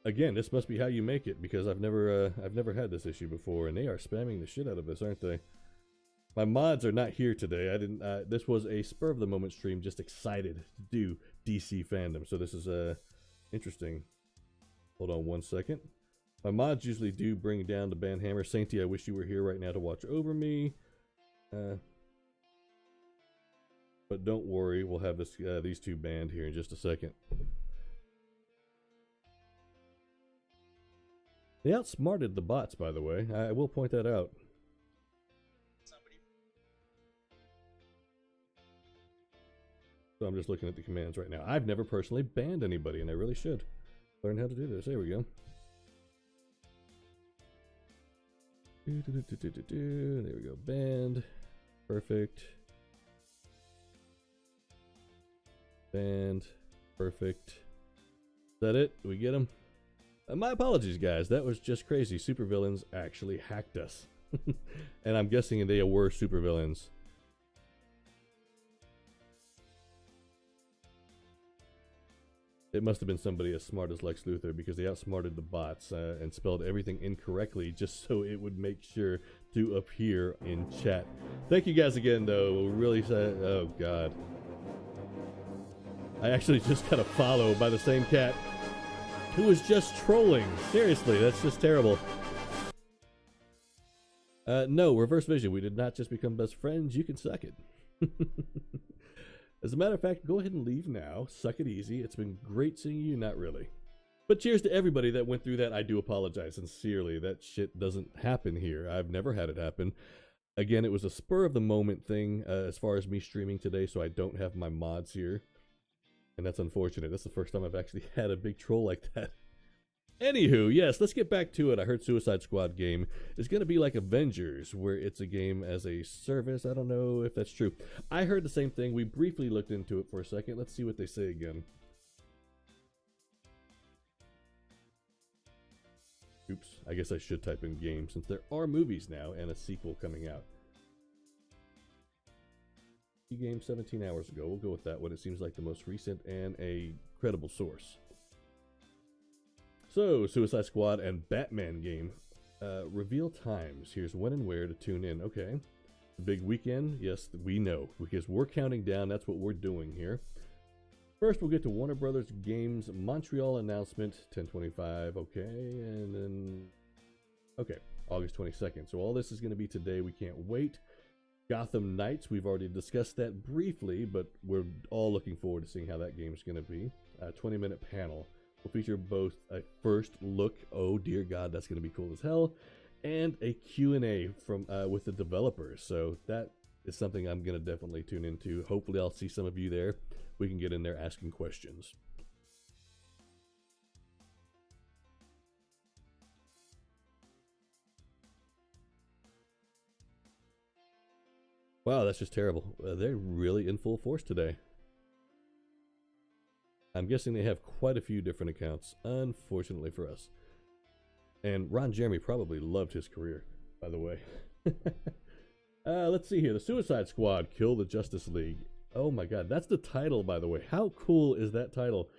Again, this must be how you make it, because I've never had this issue before, and they are spamming the shit out of this, aren't they? My mods are not here today. I didn't. This was a spur of the moment stream, just excited to do DC Fandome. So this is interesting. Hold on one second. My mods usually do bring down the band hammer. Sainty, I wish you were here right now to watch over me. But don't worry, we'll have this these two banned here in just a second. They outsmarted the bots, by the way. I will point that out. So I'm just looking at the commands right now. I've never personally banned anybody, and I really should learn how to do this. There we go. There we go. Banned. Perfect. Banned. Perfect. Is that it? Do we get them? My apologies, guys. That was just crazy. Supervillains actually hacked us. And I'm guessing they were supervillains. It must have been somebody as smart as Lex Luthor, because they outsmarted the bots and spelled everything incorrectly just so it would make sure to appear in chat. Thank you guys again, though. Really sad. Oh, God. I actually just got a follow by the same cat who was just trolling. Seriously, that's just terrible. No, reverse vision. We did not just become best friends. You can suck it. As a matter of fact, go ahead and leave now. Suck it easy. It's been great seeing you. Not really. But cheers to everybody that went through that. I do apologize sincerely. That shit doesn't happen here. I've never had it happen. Again, it was a spur of the moment thing as far as me streaming today, so I don't have my mods here. And that's unfortunate. That's the first time I've actually had a big troll like that. Anywho, yes, let's get back to it. I heard Suicide Squad game is going to be like Avengers, where it's a game as a service. I don't know if that's true. I heard the same thing. We briefly looked into it for a second. Let's see what they say again. Oops, I guess I should type in game, since there are movies now and a sequel coming out. Game 17 hours ago. We'll go with that one. It seems like the most recent and a credible source. So, Suicide Squad and Batman game. Reveal times. Here's when and where to tune in. Okay. Big weekend. Yes, we know, because we're counting down. That's what we're doing here. First, we'll get to Warner Brothers Games Montreal announcement. 10/25. Okay. And then... Okay. August 22nd. So all this is going to be today. We can't wait. Gotham Knights, we've already discussed that briefly, but we're all looking forward to seeing how that game's going to be. 20-minute panel will feature both a first look, oh dear God, that's going to be cool as hell, and a Q&A from with the developers. So that is something I'm going to definitely tune into. Hopefully I'll see some of you there. We can get in there asking questions. Wow, that's just terrible. They're really in full force today. I'm guessing they have quite a few different accounts, unfortunately for us. And Ron Jeremy probably loved his career, by the way. Let's see here. The Suicide Squad, Kill the Justice League. Oh my God, that's the title, by the way. How cool is that title?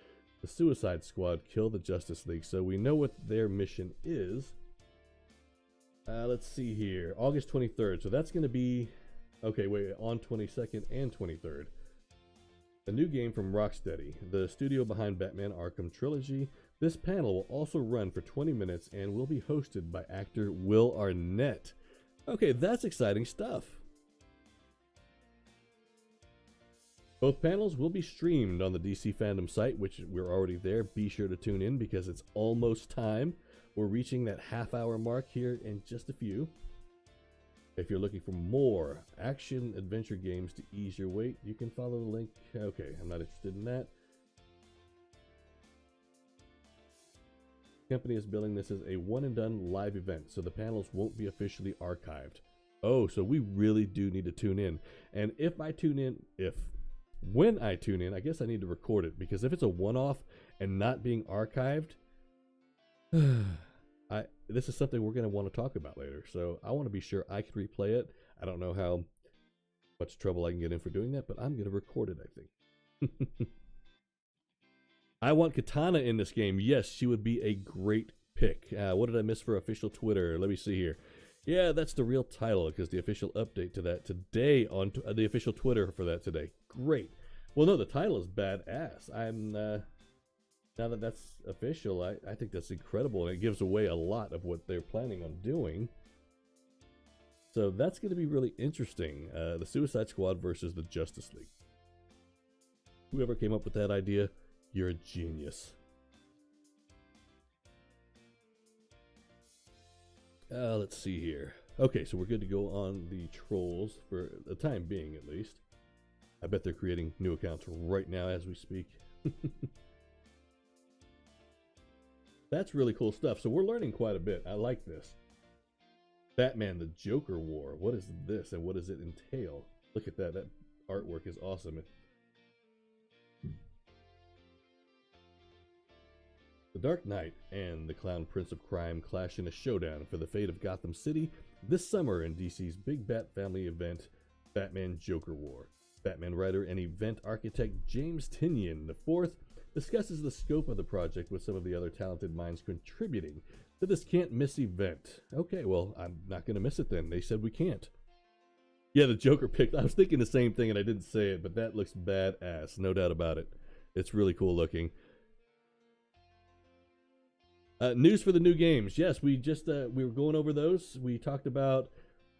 The Suicide Squad, Kill the Justice League. So we know what their mission is. Let's see here. August 23rd. So that's going to be... Okay, wait, on 22nd and 23rd. a new game from Rocksteady, the studio behind Batman Arkham Trilogy. This panel will also run for 20 minutes and will be hosted by actor Will Arnett. Okay, that's exciting stuff. Both panels will be streamed on the DC Fandome site, which we're already there. Be sure to tune in because it's almost time. We're reaching that half-hour mark here in just a few. If you're looking for more action-adventure games to ease your wait, you can follow the link. Okay, I'm not interested in that. The company is billing this as a one-and-done live event, so the panels won't be officially archived. Oh, so we really do need to tune in. And when I tune in, I guess I need to record it, because if it's a one-off and not being archived, this is something we're going to want to talk about later. So I want to be sure I can replay it. I don't know how much trouble I can get in for doing that, but I'm going to record it, I think. I want Katana in this game. Yes, she would be a great pick. What did I miss for official Twitter? Let me see here. Yeah, that's the real title, because the official update to that today on the official Twitter for that today. Great. Well, no, the title is badass. Now that that's official, I think that's incredible, and it gives away a lot of what they're planning on doing. So that's going to be really interesting. The Suicide Squad versus the Justice League. Whoever came up with that idea, you're a genius. Let's see here. Okay, so we're good to go on the trolls for the time being, at least. I bet they're creating new accounts right now as we speak. That's really cool stuff. So we're learning quite a bit. I like this. Batman, the Joker War. What is this and what does it entail? Look at that. That artwork is awesome. The Dark Knight and the Clown Prince of Crime clash in a showdown for the fate of Gotham City this summer in DC's Big Bat Family event, Batman Joker War. Batman writer and event architect James Tynion IV discusses the scope of the project with some of the other talented minds contributing to this can't-miss event. Okay, well, I'm not going to miss it then. They said we can't. Yeah, the Joker picked. I was thinking the same thing and I didn't say it, but that looks badass. No doubt about it. It's really cool looking. News for the new games. Yes, we were going over those. We talked about,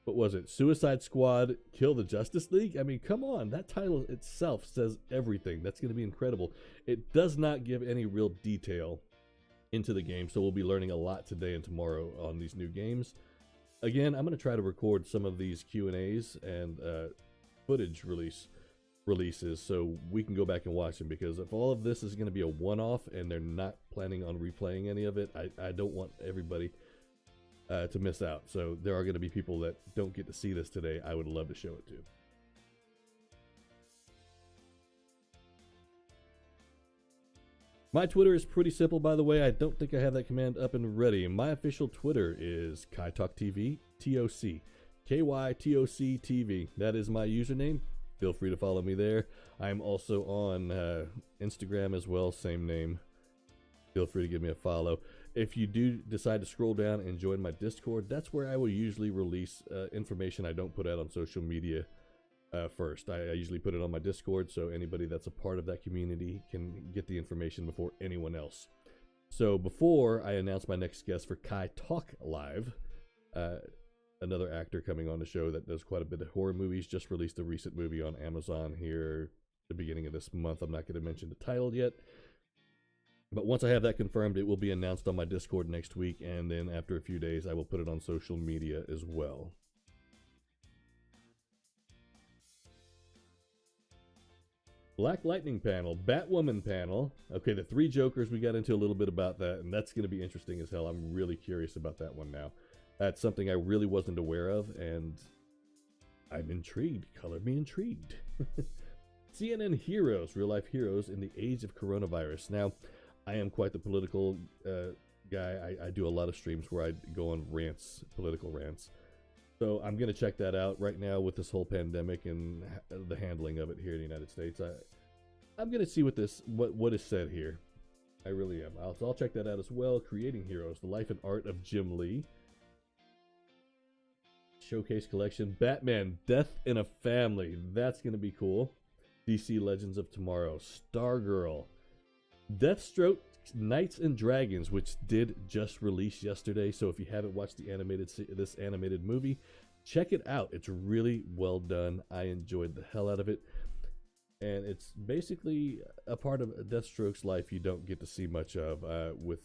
what was it? Suicide Squad, Kill the Justice League? I mean, come on. That title itself says everything. That's going to be incredible. It does not give any real detail into the game, so we'll be learning a lot today and tomorrow on these new games. Again, I'm going to try to record some of these Q&As and footage releases so we can go back and watch them, because if all of this is going to be a one-off and they're not planning on replaying any of it, I don't want everybody to miss out. So there are going to be people that don't get to see this today. I would love to show it to. My Twitter is pretty simple, by the way. I don't think I have that command up and ready. My official Twitter is KaiTalkTV, TOC, KYTOC TV. That is my username. Feel free to follow me there. I'm also on Instagram as well, same name. Feel free to give me a follow. If you do decide to scroll down and join my Discord, that's where I will usually release information I don't put out on social media first. I usually put it on my Discord, so anybody that's a part of that community can get the information before anyone else. So before I announce my next guest for Kai Talk Live, another actor coming on the show that does quite a bit of horror movies, just released a recent movie on Amazon here at the beginning of this month. I'm not going to mention the title yet, but once I have that confirmed, it will be announced on my Discord next week, and then after a few days I will put it on social media as well. Black Lightning panel, Batwoman panel. Okay, the three Jokers, we got into a little bit about that, and that's going to be interesting as hell. I'm really curious about that one now. That's something I really wasn't aware of, and I'm intrigued. Color me intrigued. CNN heroes, real-life heroes in the age of coronavirus. Now, I am quite the political guy. I do a lot of streams where I go on rants, political rants. So I'm going to check that out right now with this whole pandemic and the handling of it here in the United States. I'm going to see what is said here. I really am. I'll check that out as well. Creating Heroes, the life and art of Jim Lee. Showcase collection, Batman, Death in a Family. That's going to be cool. DC Legends of Tomorrow, Stargirl, Deathstroke, Knights and Dragons, which did just release yesterday. So if you haven't watched this animated movie, check it out. It's really well done. I enjoyed the hell out of it. And it's basically a part of Deathstroke's life you don't get to see much of with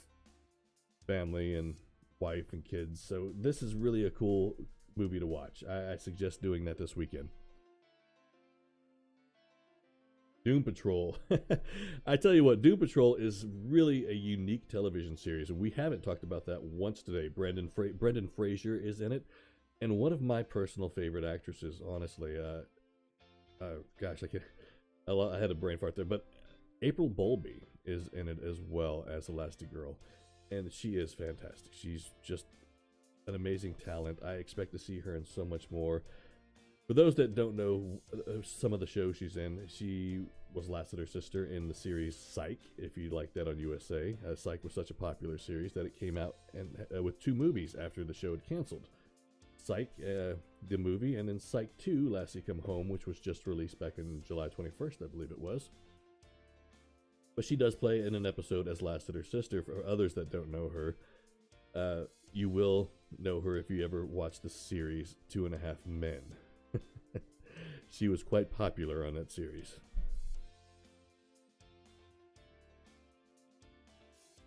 family and wife and kids. So this is really a cool movie to watch. I suggest doing that this weekend. Doom Patrol. I tell you what, Doom Patrol is really a unique television series. We haven't talked about that once today. Brendan Fraser is in it. And one of my personal favorite actresses, honestly. Gosh, I had a brain fart there. But April Bowlby is in it as well as Elastigirl. And she is fantastic. She's just an amazing talent. I expect to see her in so much more. For those that don't know some of the shows she's in, she was Lassiter's sister in the series Psych, if you like that on USA. Psych was such a popular series that it came out and with 2 movies after the show had canceled. Psych, the movie, and then Psych 2, Lassie Come Home, which was just released back in July 21st, I believe it was. But she does play in an episode as Lassiter's sister. For others that don't know her, you will know her if you ever watch the series 2.5 Men. She was quite popular on that series.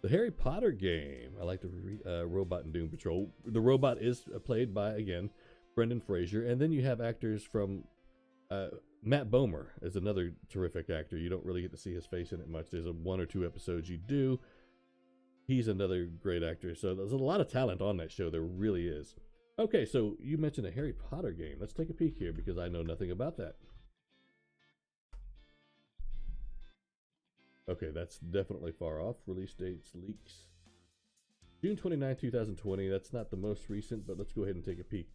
The Harry Potter game. I like the robot in Doom Patrol. The robot is played by, again, Brendan Fraser. And then you have actors from... Matt Bomer is another terrific actor. You don't really get to see his face in it much. There's 1 or 2 episodes you do. He's another great actor. So there's a lot of talent on that show. There really is. Okay, so you mentioned a Harry Potter game. Let's take a peek here because I know nothing about that. Okay, that's definitely far off. Release dates, leaks. June 29, 2020. That's not the most recent, but let's go ahead and take a peek.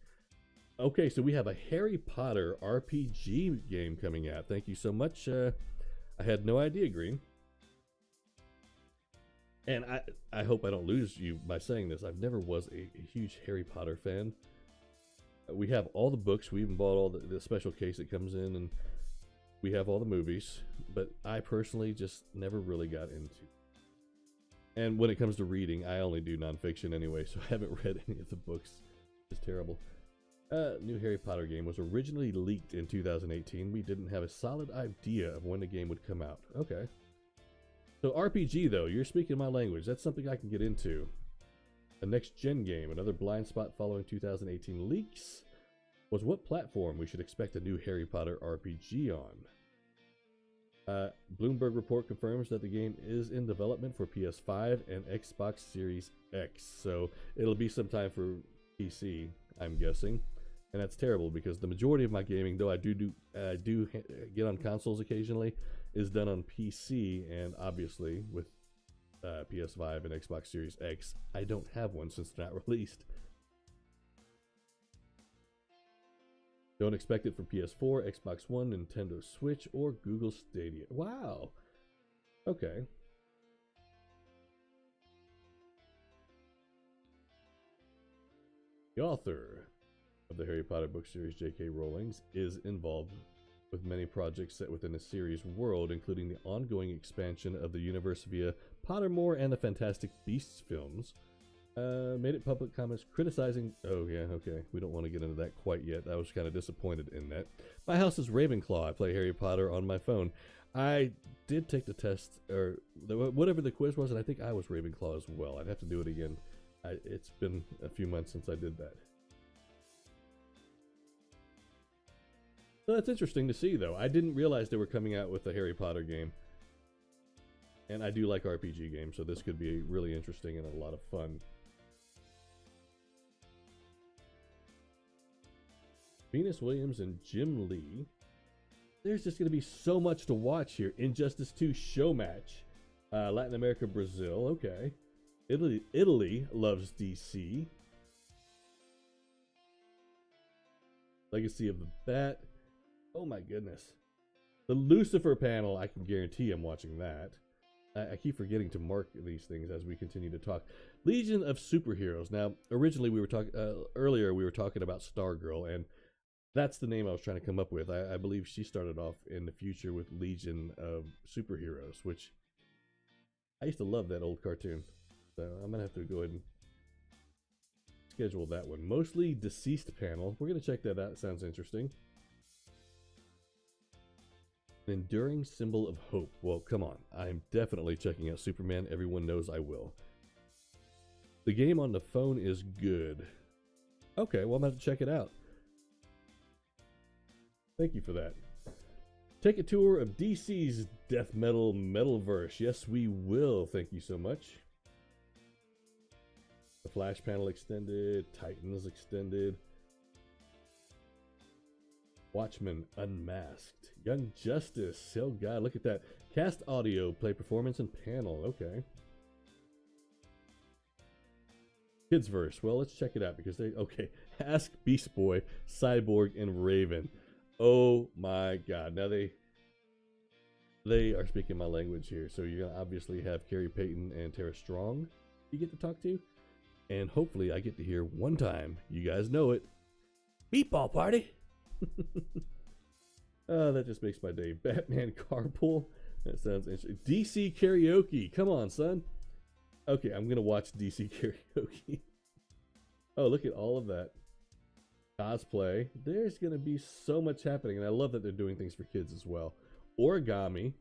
Okay, so we have a Harry Potter RPG game coming out. Thank you so much. I had no idea, Green. And I hope I don't lose you by saying this. I've never was a huge Harry Potter fan. We have all the books. We even bought all the special case that comes in, and we have all the movies. But I personally just never really got into. And when it comes to reading, I only do nonfiction anyway, so I haven't read any of the books. It's terrible. New Harry Potter game was originally leaked in 2018. We didn't have a solid idea of when the game would come out. Okay. So RPG, though, you're speaking my language. That's something I can get into. A next-gen game, another blind spot following 2018 leaks, was what platform we should expect a new Harry Potter RPG on. Bloomberg report confirms that the game is in development for PS5 and Xbox Series X. So it'll be sometime for PC, I'm guessing. And that's terrible because the majority of my gaming, though I do get on consoles occasionally, is done on PC, and obviously with PS5 and Xbox Series X, I don't have one since they're not released. Don't expect it for PS4, Xbox One, Nintendo Switch, or Google Stadia. Wow. Okay. The author of the Harry Potter book series, J.K. Rowling, is involved with many projects set within the series world, including the ongoing expansion of the universe via Pottermore and the Fantastic Beasts films. Made it public comments criticizing... Oh, yeah, okay. We don't want to get into that quite yet. I was kind of disappointed in that. My house is Ravenclaw. I play Harry Potter on my phone. I did take the test, or whatever the quiz was, and I think I was Ravenclaw as well. I'd have to do it again. It's been a few months since I did that. So that's interesting to see, though. I didn't realize they were coming out with a Harry Potter game. And I do like RPG games, so this could be really interesting and a lot of fun. Venus Williams and Jim Lee. There's just going to be so much to watch here. Injustice 2 show match. Latin America, Brazil. Okay. Italy loves DC. Legacy of the Bat. Oh my goodness. The Lucifer panel, I can guarantee I'm watching that. I keep forgetting to mark these things as we continue to talk. Legion of Superheroes. Now, originally we were talking, earlier we were talking about Stargirl, and That's the name I was trying to come up with. I believe she started off in the future with Legion of Superheroes, which I used to love that old cartoon. So I'm going to have to go ahead and schedule that one. Mostly deceased panel. We're going to check that out. Sounds interesting. An enduring symbol of hope. Well, come on. I'm definitely checking out Superman. Everyone knows I will. The game on the phone is good. Okay, well, I'm going to have to check it out. Thank you for that. Take a tour of DC's death metal metalverse. Yes, we will. Thank you so much. The Flash panel extended. Titans extended. Watchmen Unmasked. Young Justice. Oh, God, look at that. Cast audio, play performance, and panel. Okay. Kidsverse. Well, let's check it out because they... Okay. Ask Beast Boy, Cyborg, and Raven. Oh my God. Now they are speaking my language here. So you're going to obviously have Carrie Payton and Tara Strong you get to talk to. And hopefully I get to hear one time. You guys know it. Meatball Party. Oh, that just makes my day. Batman Carpool. That sounds interesting. DC Karaoke. Come on, son. Okay, I'm going to watch DC Karaoke. Oh, look at all of that. Cosplay. There's going to be so much happening, and I love that they're doing things for kids as well. Origami.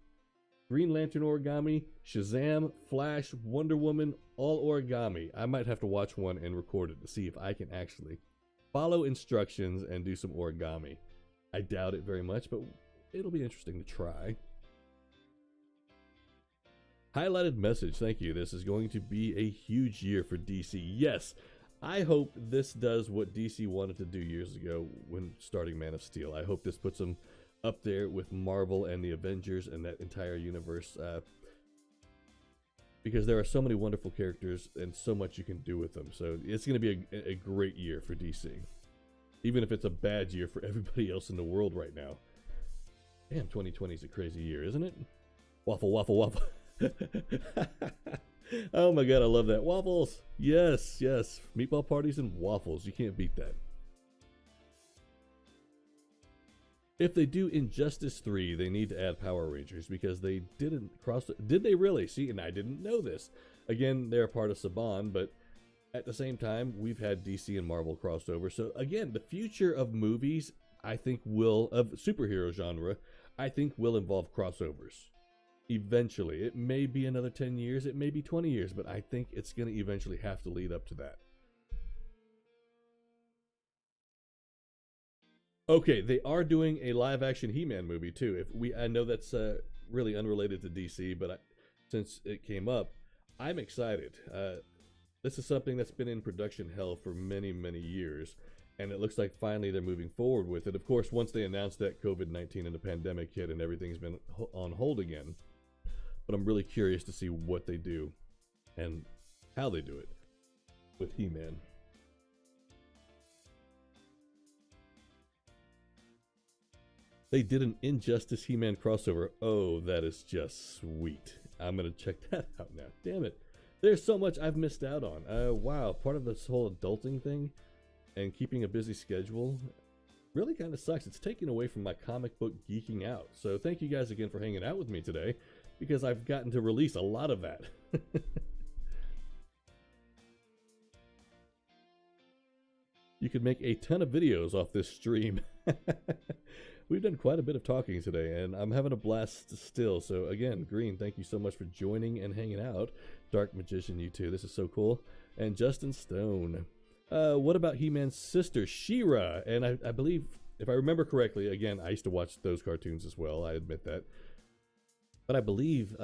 Green Lantern origami. Shazam. Flash. Wonder Woman. All origami. I might have to watch one and record it to see if I can actually follow instructions and do some origami. I doubt it very much, but it'll be interesting to try. Highlighted message. Thank you. This is going to be a huge year for DC. Yes. I hope this does what DC wanted to do years ago when starting Man of Steel. I hope this puts them up there with Marvel and the Avengers and that entire universe. Because there are so many wonderful characters and so much you can do with them. So it's going to be a great year for DC. Even if it's a bad year for everybody else in the world right now. Damn, 2020 is a crazy year, isn't it? Waffle, waffle, waffle. Oh my God, I love that. Waffles. Yes, yes. Meatball parties and waffles. You can't beat that. If they do Injustice 3, they need to add Power Rangers because they didn't cross... Did they really? See, and I didn't know this. Again, they're a part of Saban, but at the same time, we've had DC and Marvel crossover. So again, the future of movies, I think of superhero genre, I think will involve crossovers. Eventually. It may be another 10 years, it may be 20 years, but I think it's going to eventually have to lead up to that. Okay, they are doing a live-action He-Man movie, too. I know that's really unrelated to DC, but since it came up, I'm excited. This is something that's been in production hell for many, many years, and it looks like finally they're moving forward with it. Of course, once they announced that COVID-19 and the pandemic hit and everything's been on hold again, but I'm really curious to see what they do and how they do it with He-Man. They did an Injustice He-Man crossover. Oh, that is just sweet. I'm going to check that out now. Damn it. There's so much I've missed out on. Wow, part of this whole adulting thing and keeping a busy schedule really kind of sucks. It's taking away from my comic book geeking out. So thank you guys again for hanging out with me today because I've gotten to release a lot of that. You could make a ton of videos off this stream. We've done quite a bit of talking today, and I'm having a blast still. So again, Green, thank you so much for joining and hanging out. Dark Magician, you too. This is so cool. And Justin Stone. What about He-Man's sister, She-Ra? And I believe, if I remember correctly, again, I used to watch those cartoons as well. I admit that. But I believe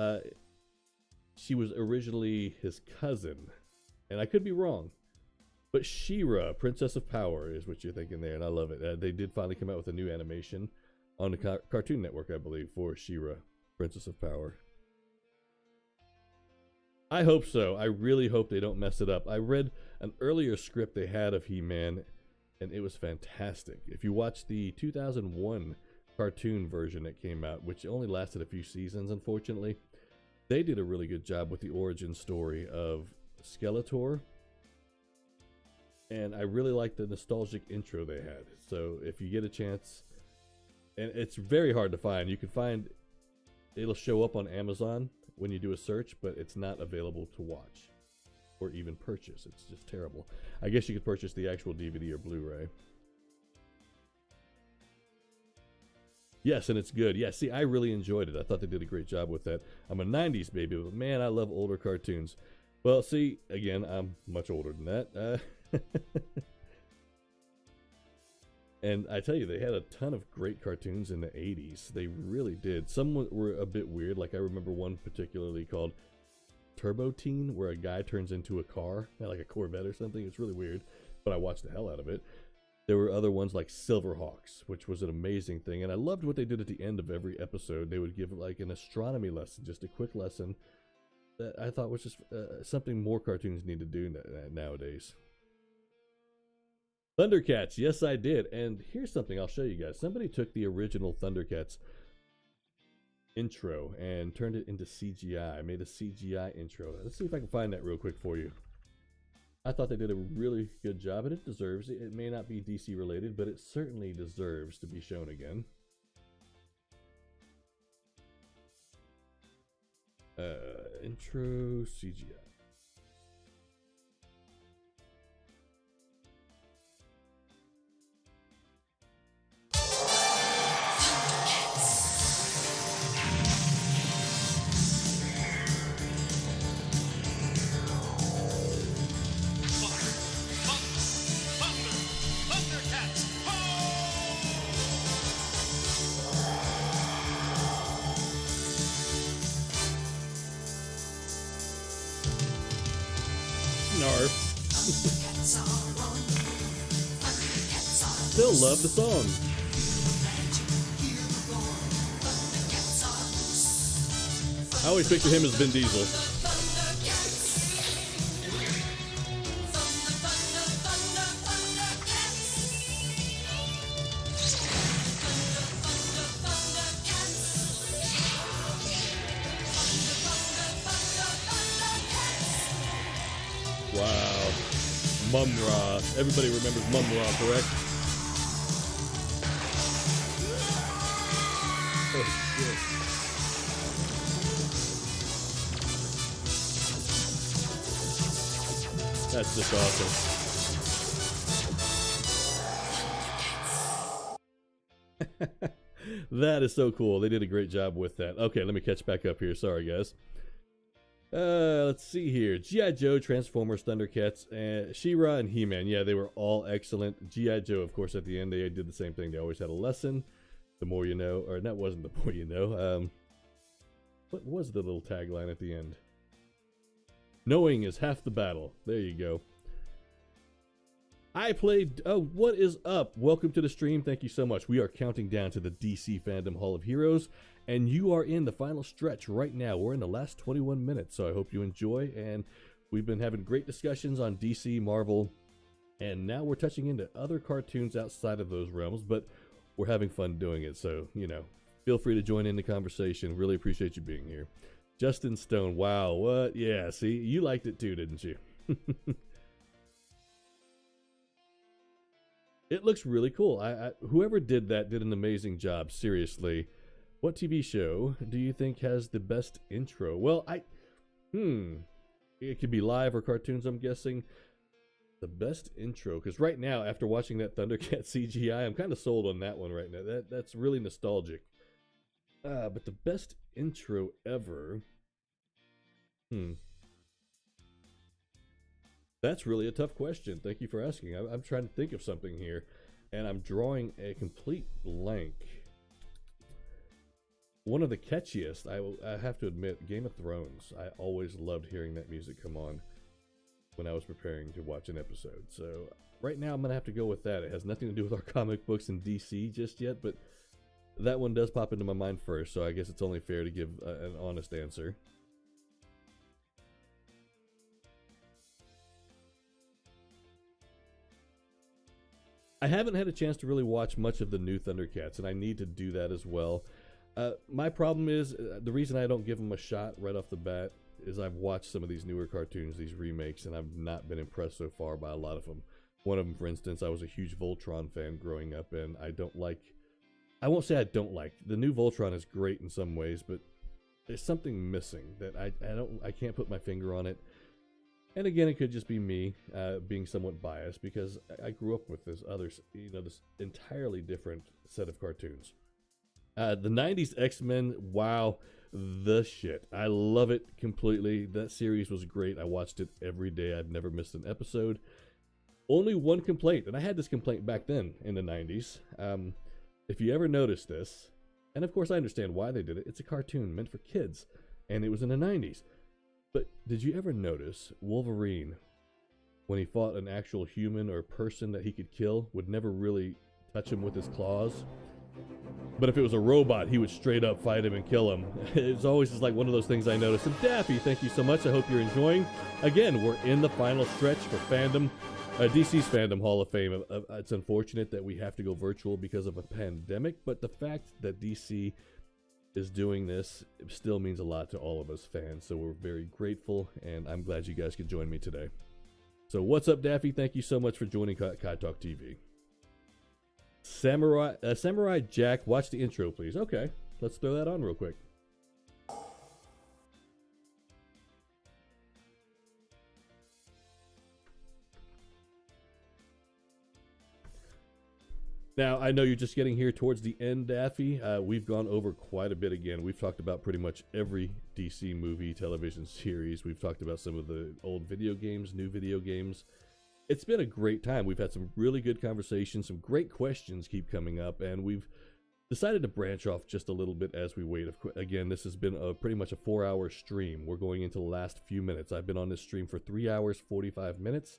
she was originally his cousin. And I could be wrong. But She-Ra, Princess of Power, is what you're thinking there, and I love it. They did finally come out with a new animation on the Cartoon Network, I believe, for She-Ra, Princess of Power. I hope so. I really hope they don't mess it up. I read an earlier script they had of He-Man, and it was fantastic. If you watch the 2001 cartoon version that came out, which only lasted a few seasons, unfortunately, they did a really good job with the origin story of Skeletor. And I really like the nostalgic intro they had. So if you get a chance, and it's very hard to find. You can find, it'll show up on Amazon when you do a search, but it's not available to watch or even purchase. It's just terrible. I guess you could purchase the actual DVD or Blu-ray. Yes, and it's good. Yeah, see, I really enjoyed it. I thought they did a great job with that. I'm a 90s baby, but man, I love older cartoons. Well, see, again, I'm much older than that. And I tell you, they had a ton of great cartoons in the 80s. They really did. Some were a bit weird. Like I remember one particularly called Turbo Teen, where a guy turns into a car, like a Corvette or something. It's really weird, but I watched the hell out of it. There were other ones like Silverhawks, which was an amazing thing. And I loved what they did at the end of every episode. They would give like an astronomy lesson, just a quick lesson that I thought was just something more cartoons need to do nowadays. Thundercats, yes I did. And here's something I'll show you guys. Somebody took the original Thundercats intro and turned it into CGI. Made a CGI intro. Let's see if I can find that real quick for you. I thought they did a really good job, and it deserves it. It may not be DC related, but it certainly deserves to be shown again. Intro CGI. Still love the song. I always picture him as Vin Diesel. Wow. Mum-Ra. Everybody remembers Mum-Ra, correct? That's just awesome. That is so cool. They did a great job with that. Okay, let me catch back up here. Sorry, guys. Let's see here. G.I. Joe, Transformers, Thundercats, She-Ra, and He-Man. Yeah, they were all excellent. G.I. Joe, of course, at the end, they did the same thing. They always had a lesson. The more you know. Or that wasn't the more you know. What was the little tagline at the end? Knowing is half the battle. There you go. I played... Oh, what is up? Welcome to the stream. Thank you so much. We are counting down to the DC Fandom Hall of Heroes, and you are in the final stretch right now. We're in the last 21 minutes, so I hope you enjoy, and we've been having great discussions on DC, Marvel, and now we're touching into other cartoons outside of those realms, but we're having fun doing it, so, you know, feel free to join in the conversation. Really appreciate you being here. Justin Stone, wow, what? Yeah, see, you liked it too, didn't you? It looks really cool. Whoever did that did an amazing job, seriously. What TV show do you think has the best intro? Well, it could be live or cartoons, I'm guessing. The best intro, because right now, after watching that Thundercat CGI, I'm kind of sold on that one right now. That's really nostalgic. But the best intro ever... That's really a tough question. Thank you for asking. I'm trying to think of something here, and I'm drawing a complete blank. One of the catchiest, I have to admit, Game of Thrones. I always loved hearing that music come on when I was preparing to watch an episode. So right now I'm going to have to go with that. It has nothing to do with our comic books in DC just yet, but that one does pop into my mind first, so I guess it's only fair to give an honest answer. I haven't had a chance to really watch much of the new Thundercats, and I need to do that as well. My problem is, the reason I don't give them a shot right off the bat is I've watched some of these newer cartoons, these remakes, and I've not been impressed so far by a lot of them. One of them, for instance, I was a huge Voltron fan growing up, and I won't say I don't like. The new Voltron is great in some ways, but there's something missing that I can't put my finger on it. And again, it could just be me being somewhat biased because I grew up with this entirely different set of cartoons. The 90s X-Men, wow, the shit. I love it completely. That series was great. I watched it every day. I've never missed an episode. Only one complaint, and I had this complaint back then in the 90s. If you ever noticed this, and of course I understand why they did it, it's a cartoon meant for kids, and it was in the 90s. But did you ever notice Wolverine, when he fought an actual human or person that he could kill, would never really touch him with his claws? But if it was a robot, he would straight up fight him and kill him. It's always just like one of those things I noticed. And Daffy, thank you so much. I hope you're enjoying. Again, we're in the final stretch for fandom. DC's Fandom Hall of Fame. It's unfortunate that we have to go virtual because of a pandemic, but the fact that DC is doing this still means a lot to all of us fans, so we're very grateful, and I'm glad you guys could join me today. So what's up, Daffy? Thank you so much for joining Kai Talk TV. Samurai Jack, watch the intro, please. Okay, let's throw that on real quick. Now, I know you're just getting here towards the end, Daffy. We've gone over quite a bit again. We've talked about pretty much every DC movie, television series. We've talked about some of the old video games, new video games. It's been a great time. We've had some really good conversations. Some great questions keep coming up, and we've decided to branch off just a little bit as we wait. Again, this has been pretty much a 4-hour stream. We're going into the last few minutes. I've been on this stream for 3 hours, 45 minutes.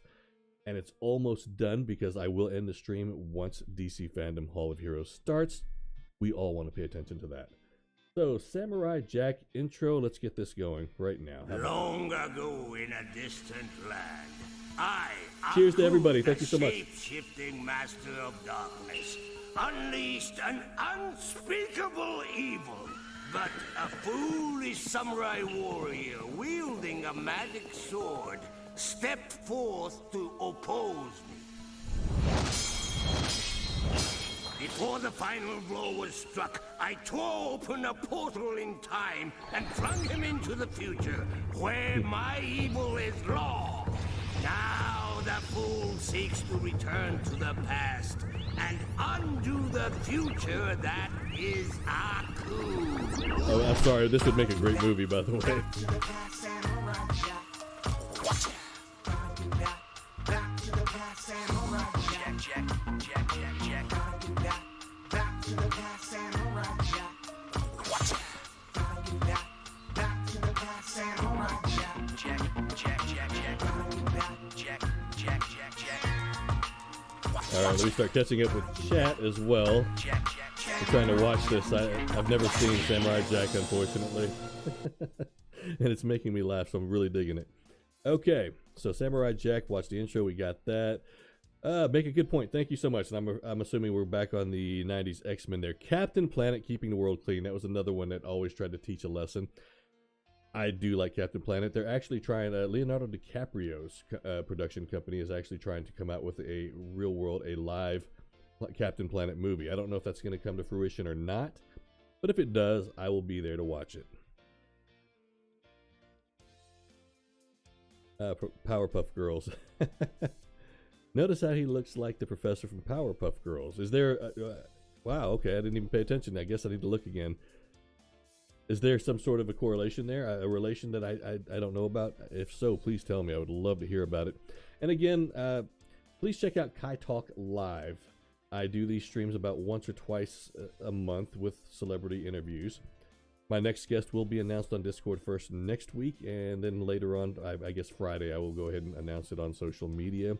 And it's almost done because I will end the stream once DC Fandom Hall of Heroes starts. We all want to pay attention to that. So, Samurai Jack intro, let's get this going right now. Long ago in a distant land, Cheers to everybody. Thank you so much. Shape-shifting master of darkness, unleashed an unspeakable evil. But a foolish samurai warrior wielding a magic sword stepped forth to oppose me. Before the final blow was struck, I tore open a portal in time and flung him into the future, where my evil is law. Now the fool seeks to return to the past and undo the future that is Aku. Oh, I'm sorry. This would make a great movie, by the way. Alright, let me start catching up with chat as well. I'm trying to watch this. I've never seen Samurai Jack, unfortunately. And it's making me laugh, so I'm really digging it. Okay, so Samurai Jack, watch the intro. We got that. Make a good point. Thank you so much. And I'm assuming we're back on the 90s X-Men there. Captain Planet, keeping the world clean. That was another one that always tried to teach a lesson. I do like Captain Planet. They're actually trying, Leonardo DiCaprio's production company is actually trying to come out with a real world, a live Captain Planet movie. I don't know if that's going to come to fruition or not, but if it does, I will be there to watch it. Powerpuff Girls. Notice how he looks like the professor from Powerpuff Girls. Is there... wow, okay, I didn't even pay attention. I guess I need to look again. Is there some sort of a correlation there? A relation that I don't know about? If so, please tell me. I would love to hear about it. And again, please check out Kai Talk Live. I do these streams about once or twice a month with celebrity interviews. My next guest will be announced on Discord first next week, and then later on, I guess Friday, I will go ahead and announce it on social media.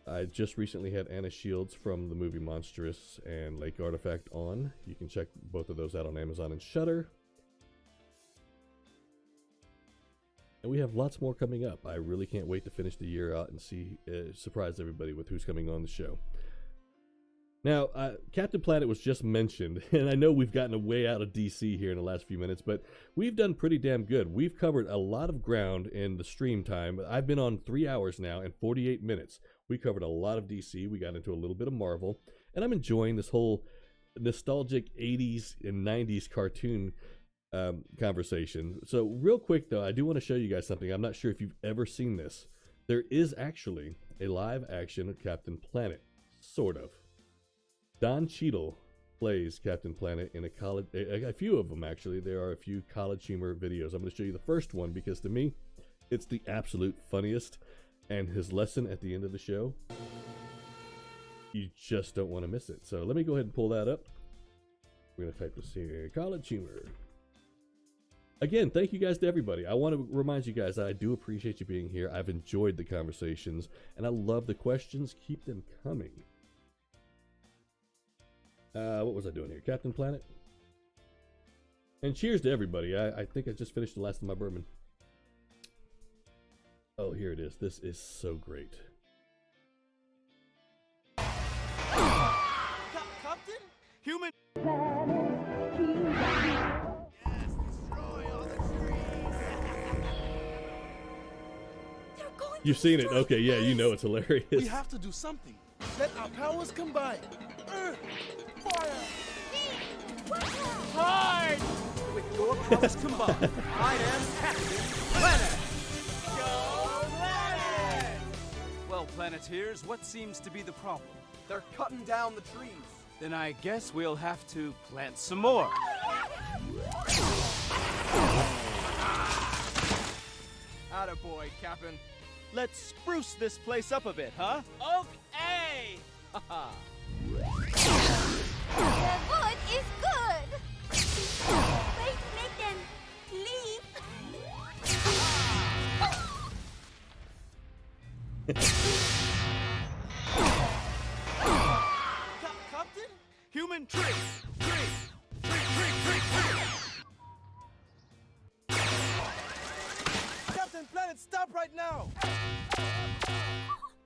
I just recently had Anna Shields from the movie Monstrous and Lake Artifact on. You can check both of those out on Amazon and Shudder. And we have lots more coming up. I really can't wait to finish the year out and surprise everybody with who's coming on the show. Now, Captain Planet was just mentioned, and I know we've gotten way out of DC here in the last few minutes, but we've done pretty damn good. We've covered a lot of ground in the stream time. I've been on 3 hours now and 48 minutes. We covered a lot of DC. We got into a little bit of Marvel, and I'm enjoying this whole nostalgic 80s and 90s cartoon conversation. So real quick, though, I do want to show you guys something. I'm not sure if you've ever seen this. There is actually a live action of Captain Planet, sort of. Don Cheadle plays Captain Planet in a few of them, actually. There are a few College Humor videos. I'm going to show you the first one because to me, it's the absolute funniest. And his lesson at the end of the show, you just don't want to miss it. So let me go ahead and pull that up. We're going to type this here, College Humor. Again, thank you guys to everybody. I want to remind you guys that I do appreciate you being here. I've enjoyed the conversations, and I love the questions. Keep them coming. What was I doing here? Captain Planet? And cheers to everybody. I think I just finished the last of my bourbon. Oh, here it is. This is so great. Captain? Human. Yes, destroy all the trees. They're going You've seen it. Okay, yeah, you know it's hilarious. We have to do something. Let our powers combine. Earth, fire, hide. With your powers combined, I am Captain Planet. Go Planet! Well, Planeteers, what seems to be the problem? They're cutting down the trees. Then I guess we'll have to plant some more. Attaboy, Captain. Let's spruce this place up a bit, huh? Okay! Haha. The wood is good. Wait to make them leave. Captain? Human tree! Tree! Captain Planet, stop right now!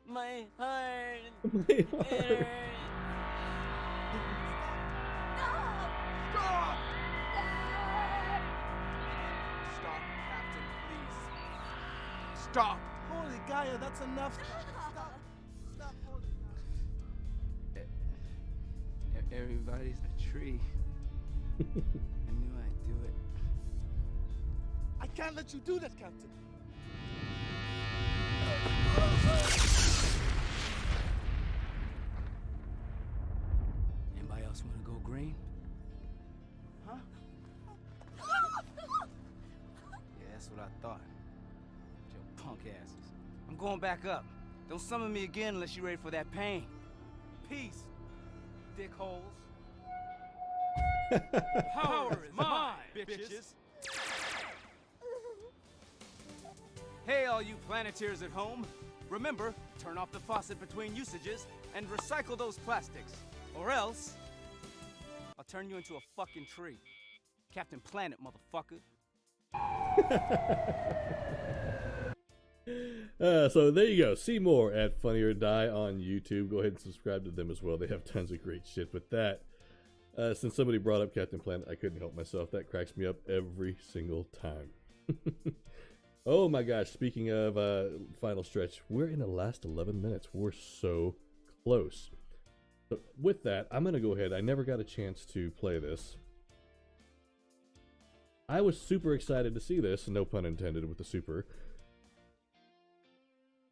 My heart. My heart. Stop! Stop, Captain, please. Stop! Holy Gaia, that's enough. Stop. Stop, holy Gaia. Everybody's a tree. I knew I'd do it. I can't let you do that, Captain. Anybody else want to go green? Huh? Yeah, that's what I thought. Your punk asses. I'm going back up. Don't summon me again unless you're ready for that pain. Peace, dickholes. Power is mine, bitches. Hey, all you Planeteers at home. Remember, turn off the faucet between usages and recycle those plastics. Or else, I'll turn you into a fucking tree. Captain Planet, motherfucker. So there you go. See more at Funny or Die on YouTube. Go ahead and subscribe to them as well. They have tons of great shit. But that, since somebody brought up Captain Planet, I couldn't help myself. That cracks me up every single time. Oh my gosh, speaking of final stretch, we're in the last 11 minutes. We're so close. So with that, I'm going to go ahead. I never got a chance to play this. I was super excited to see this, no pun intended with the super.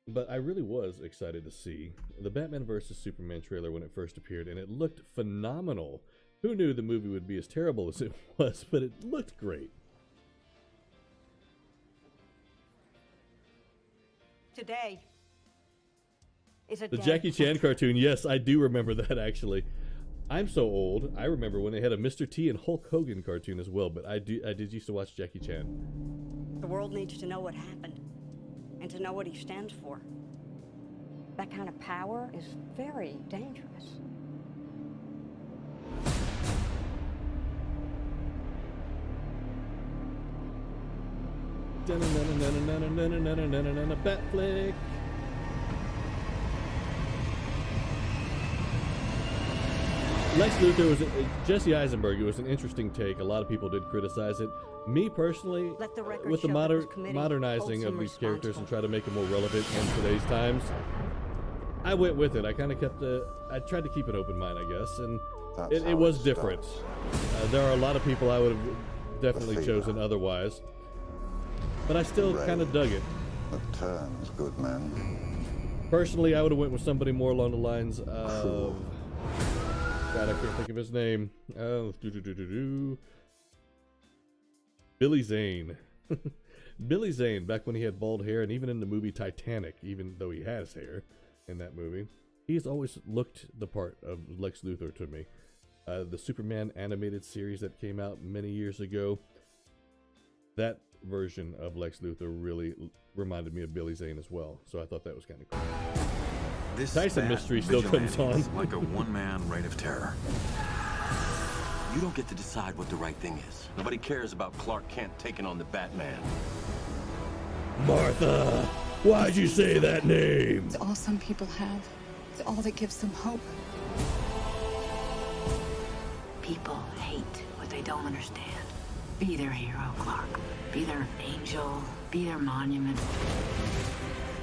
But I really was excited to see the Batman vs. Superman trailer when it first appeared, and it looked phenomenal. Who knew the movie would be as terrible as it was, but it looked great. Today is a The day. Jackie Chan cartoon, yes, I do remember that actually. I'm so old, I remember when they had a Mr. T and Hulk Hogan cartoon as well, but I did used to watch Jackie Chan. The world needs to know what happened and to know what he stands for. That kind of power is very dangerous. Bat flick. Lex Luthor was Jesse Eisenberg. It was an interesting take. A lot of people did criticize it. Me personally, with the modernizing of these characters and try to make them more relevant in today's times, I went with it. I kind of I tried to keep an open mind, I guess, and it was different. There are a lot of people I would have definitely chosen otherwise, but I still kind of dug it. The turn's good, man. Personally, I would have went with somebody more along the lines of... God, I can't think of his name. Billy Zane. Billy Zane, back when he had bald hair, and even in the movie Titanic, even though he has hair in that movie, he's always looked the part of Lex Luthor to me. The Superman animated series that came out many years ago, that version of Lex Luthor really reminded me of Billy Zane as well, so I thought that was kind of cool. This Tyson mystery still comes on. Is like a one-man reign of terror. You don't get to decide what the right thing is. Nobody cares about Clark Kent taking on the Batman. Martha, why'd you say that name? It's all some people have. It's all that gives them hope. People hate what they don't understand. Be their hero, Clark. Be their angel. Be their monument.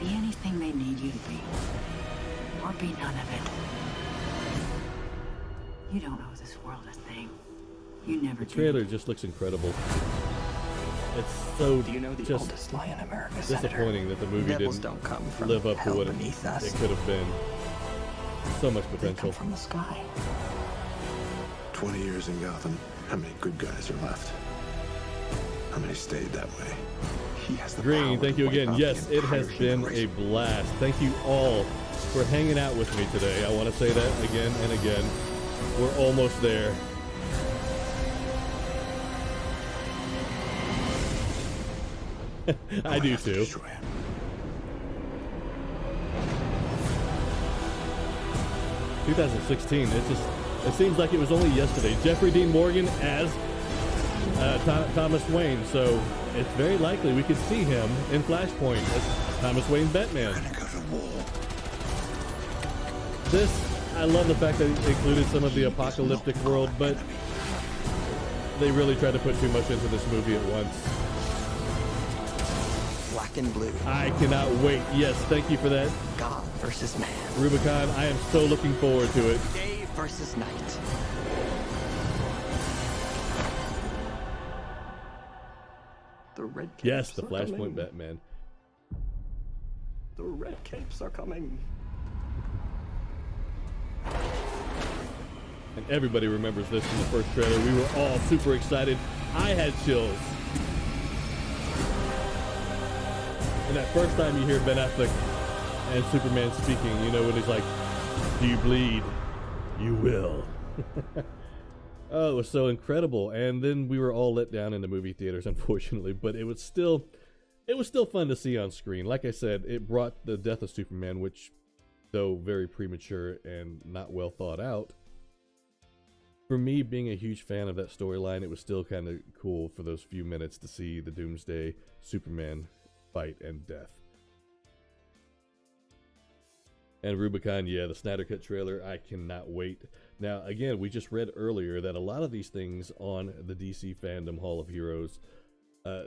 Be anything they need you to be. Or be none of it. You don't owe this world a thing. You never did. The trailer just looks incredible. It's so oldest lie in America, disappointing that the movie didn't live up to what it could have been. So much potential. From the sky. 20 years in Gotham. How many good guys are left? How many stayed that way? He has the Green, thank you again. Yes, it has been a blast. Thank you all for hanging out with me today. I want to say that again and again. We're almost there. I do too. 2016. It seems like it was only yesterday. Jeffrey Dean Morgan as Thomas Wayne. So it's very likely we could see him in Flashpoint as Thomas Wayne Batman. I love the fact that it included some of the apocalyptic world, but they really tried to put too much into this movie at once. Black and blue. I cannot wait. Yes, thank you for that. God versus man. Rubicon, I am so looking forward to it. Day versus night. The red capes. Yes, the Flashpoint Batman. The red capes are coming. And everybody remembers this from the first trailer. We were all super excited. I had chills. And that first time you hear Ben Affleck and Superman speaking, you know, when he's like, "Do you bleed? You will." Oh, it was so incredible. And then we were all let down in the movie theaters, unfortunately, but it was still fun to see on screen. Like I said, it brought the death of Superman, which, though very premature and not well thought out, for me, being a huge fan of that storyline, it was still kind of cool for those few minutes to see the Doomsday Superman fight and death. And Rubicon, yeah, the Snyder Cut trailer, I cannot wait. Now, again, we just read earlier that a lot of these things on the DC Fandome Hall of Heroes,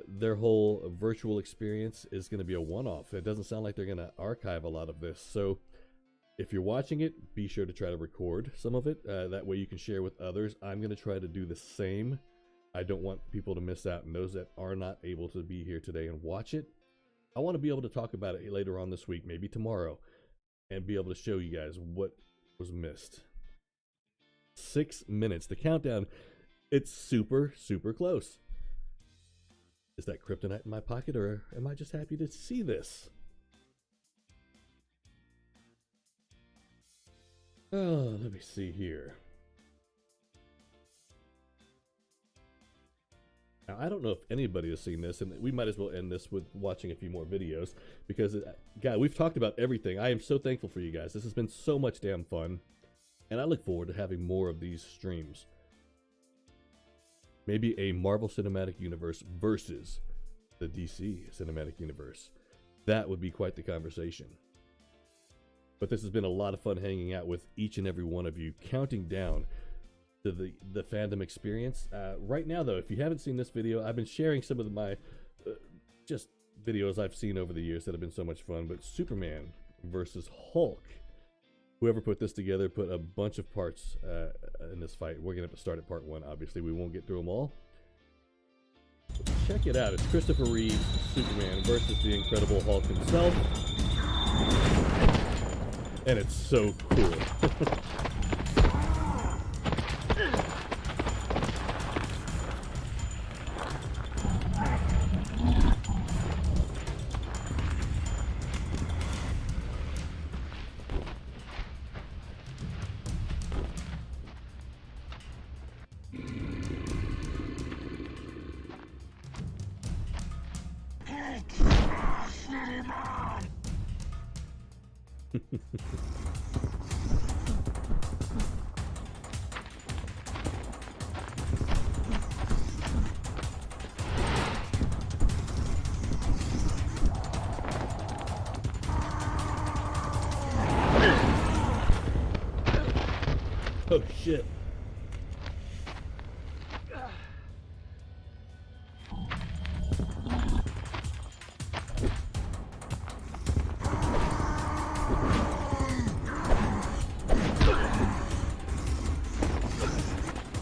their whole virtual experience is going to be a one-off. It doesn't sound like they're going to archive a lot of this. So if you're watching it, be sure to try to record some of it. That way you can share with others. I'm going to try to do the same. I don't want people to miss out, and those that are not able to be here today and watch it, I want to be able to talk about it later on this week, maybe tomorrow, and be able to show you guys what was missed. 6 minutes. The countdown, it's super, super close. Is that kryptonite in my pocket, or am I just happy to see this? Oh, let me see here. Now, I don't know if anybody has seen this, and we might as well end this with watching a few more videos, because, God, we've talked about everything. I am so thankful for you guys. This has been so much damn fun, and I look forward to having more of these streams. Maybe a Marvel Cinematic Universe versus the DC Cinematic Universe. That would be quite the conversation. But this has been a lot of fun hanging out with each and every one of you, counting down to the fandom experience. Right now, though, if you haven't seen this video, I've been sharing some of my just videos I've seen over the years that have been so much fun. But Superman versus Hulk. Whoever put this together put a bunch of parts in this fight. We're going to have to start at part 1, obviously. We won't get through them all. But check it out. It's Christopher Reeve's Superman versus the Incredible Hulk himself. And it's so cool. Oh shit.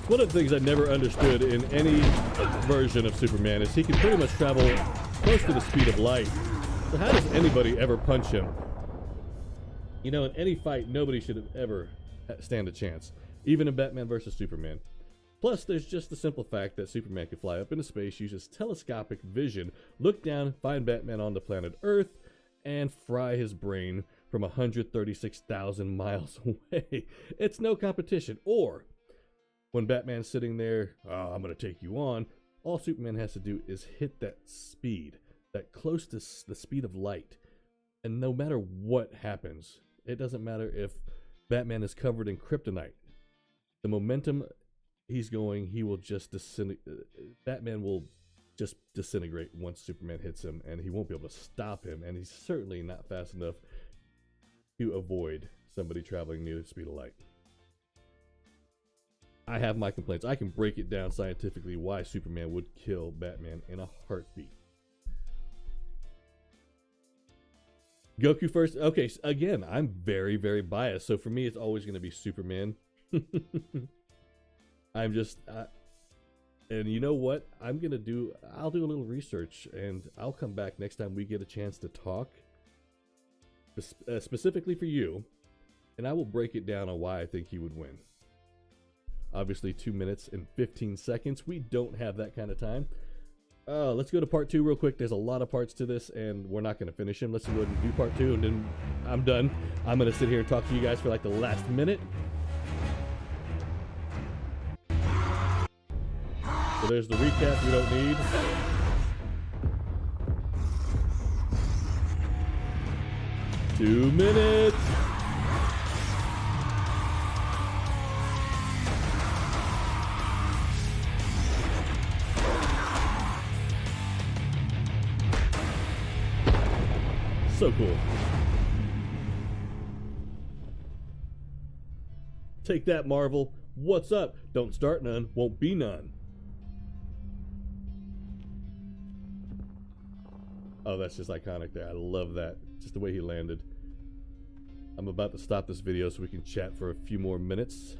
One of the things I never understood in any version of Superman is he can pretty much travel close to the speed of light. So how does anybody ever punch him? You know, in any fight, nobody should have ever stand a chance, even in Batman versus Superman. Plus, there's just the simple fact that Superman can fly up into space, use his telescopic vision, look down, find Batman on the planet Earth, and fry his brain from 136,000 miles away. It's no competition. Or, when Batman's sitting there, oh, I'm going to take you on, all Superman has to do is hit that speed, that close to the speed of light. And no matter what happens, it doesn't matter if Batman is covered in kryptonite. The momentum he's going, he will just Batman will just disintegrate once Superman hits him, and he won't be able to stop him, and he's certainly not fast enough to avoid somebody traveling near the speed of light. I have my complaints. I can break it down scientifically why Superman would kill Batman in a heartbeat. Goku first. Okay, so again, I'm very, very biased. So for me, it's always going to be Superman. I'm just... and you know what? I'll do a little research, and I'll come back next time we get a chance to talk. Specifically for you. And I will break it down on why I think he would win. Obviously, 2 minutes and 15 seconds. We don't have that kind of time. Let's go to part 2 real quick. There's a lot of parts to this, and we're not going to finish them. Let's go ahead and do part 2, and then I'm done. I'm going to sit here and talk to you guys for like the last minute. So there's the recap we don't need. Two minutes. So cool. Take that, Marvel. What's up? Don't start none, won't be none. Oh, that's just iconic there. I love that. Just the way he landed. I'm about to stop this video so we can chat for a few more minutes.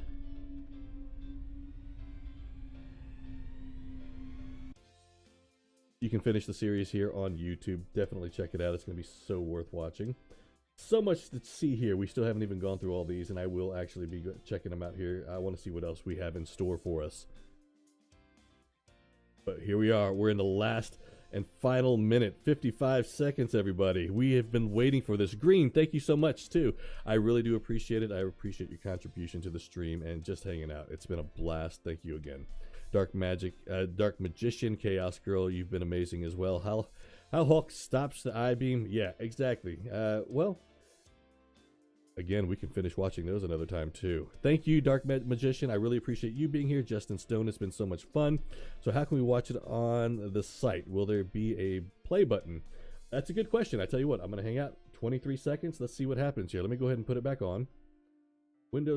You can finish the series here on YouTube. Definitely check it out. It's going to be so worth watching. So much to see here. We still haven't even gone through all these, and I will actually be checking them out here. I want to see what else we have in store for us. But here we are. We're in the last and final minute. 55 seconds, everybody. We have been waiting for this. Green, thank you so much, too. I really do appreciate it. I appreciate your contribution to the stream and just hanging out. It's been a blast. Thank you again. Dark Magician, Chaos Girl, you've been amazing as well. How Hulk stops the I-beam? Yeah, exactly. Well, again, we can finish watching those another time too. Thank you, Dark Magician. I really appreciate you being here. Justin Stone, it's been so much fun. So how can we watch it on the site? Will there be a play button? That's a good question. I tell you what, I'm going to hang out 23 seconds. Let's see what happens here. Let me go ahead and put it back on. Windows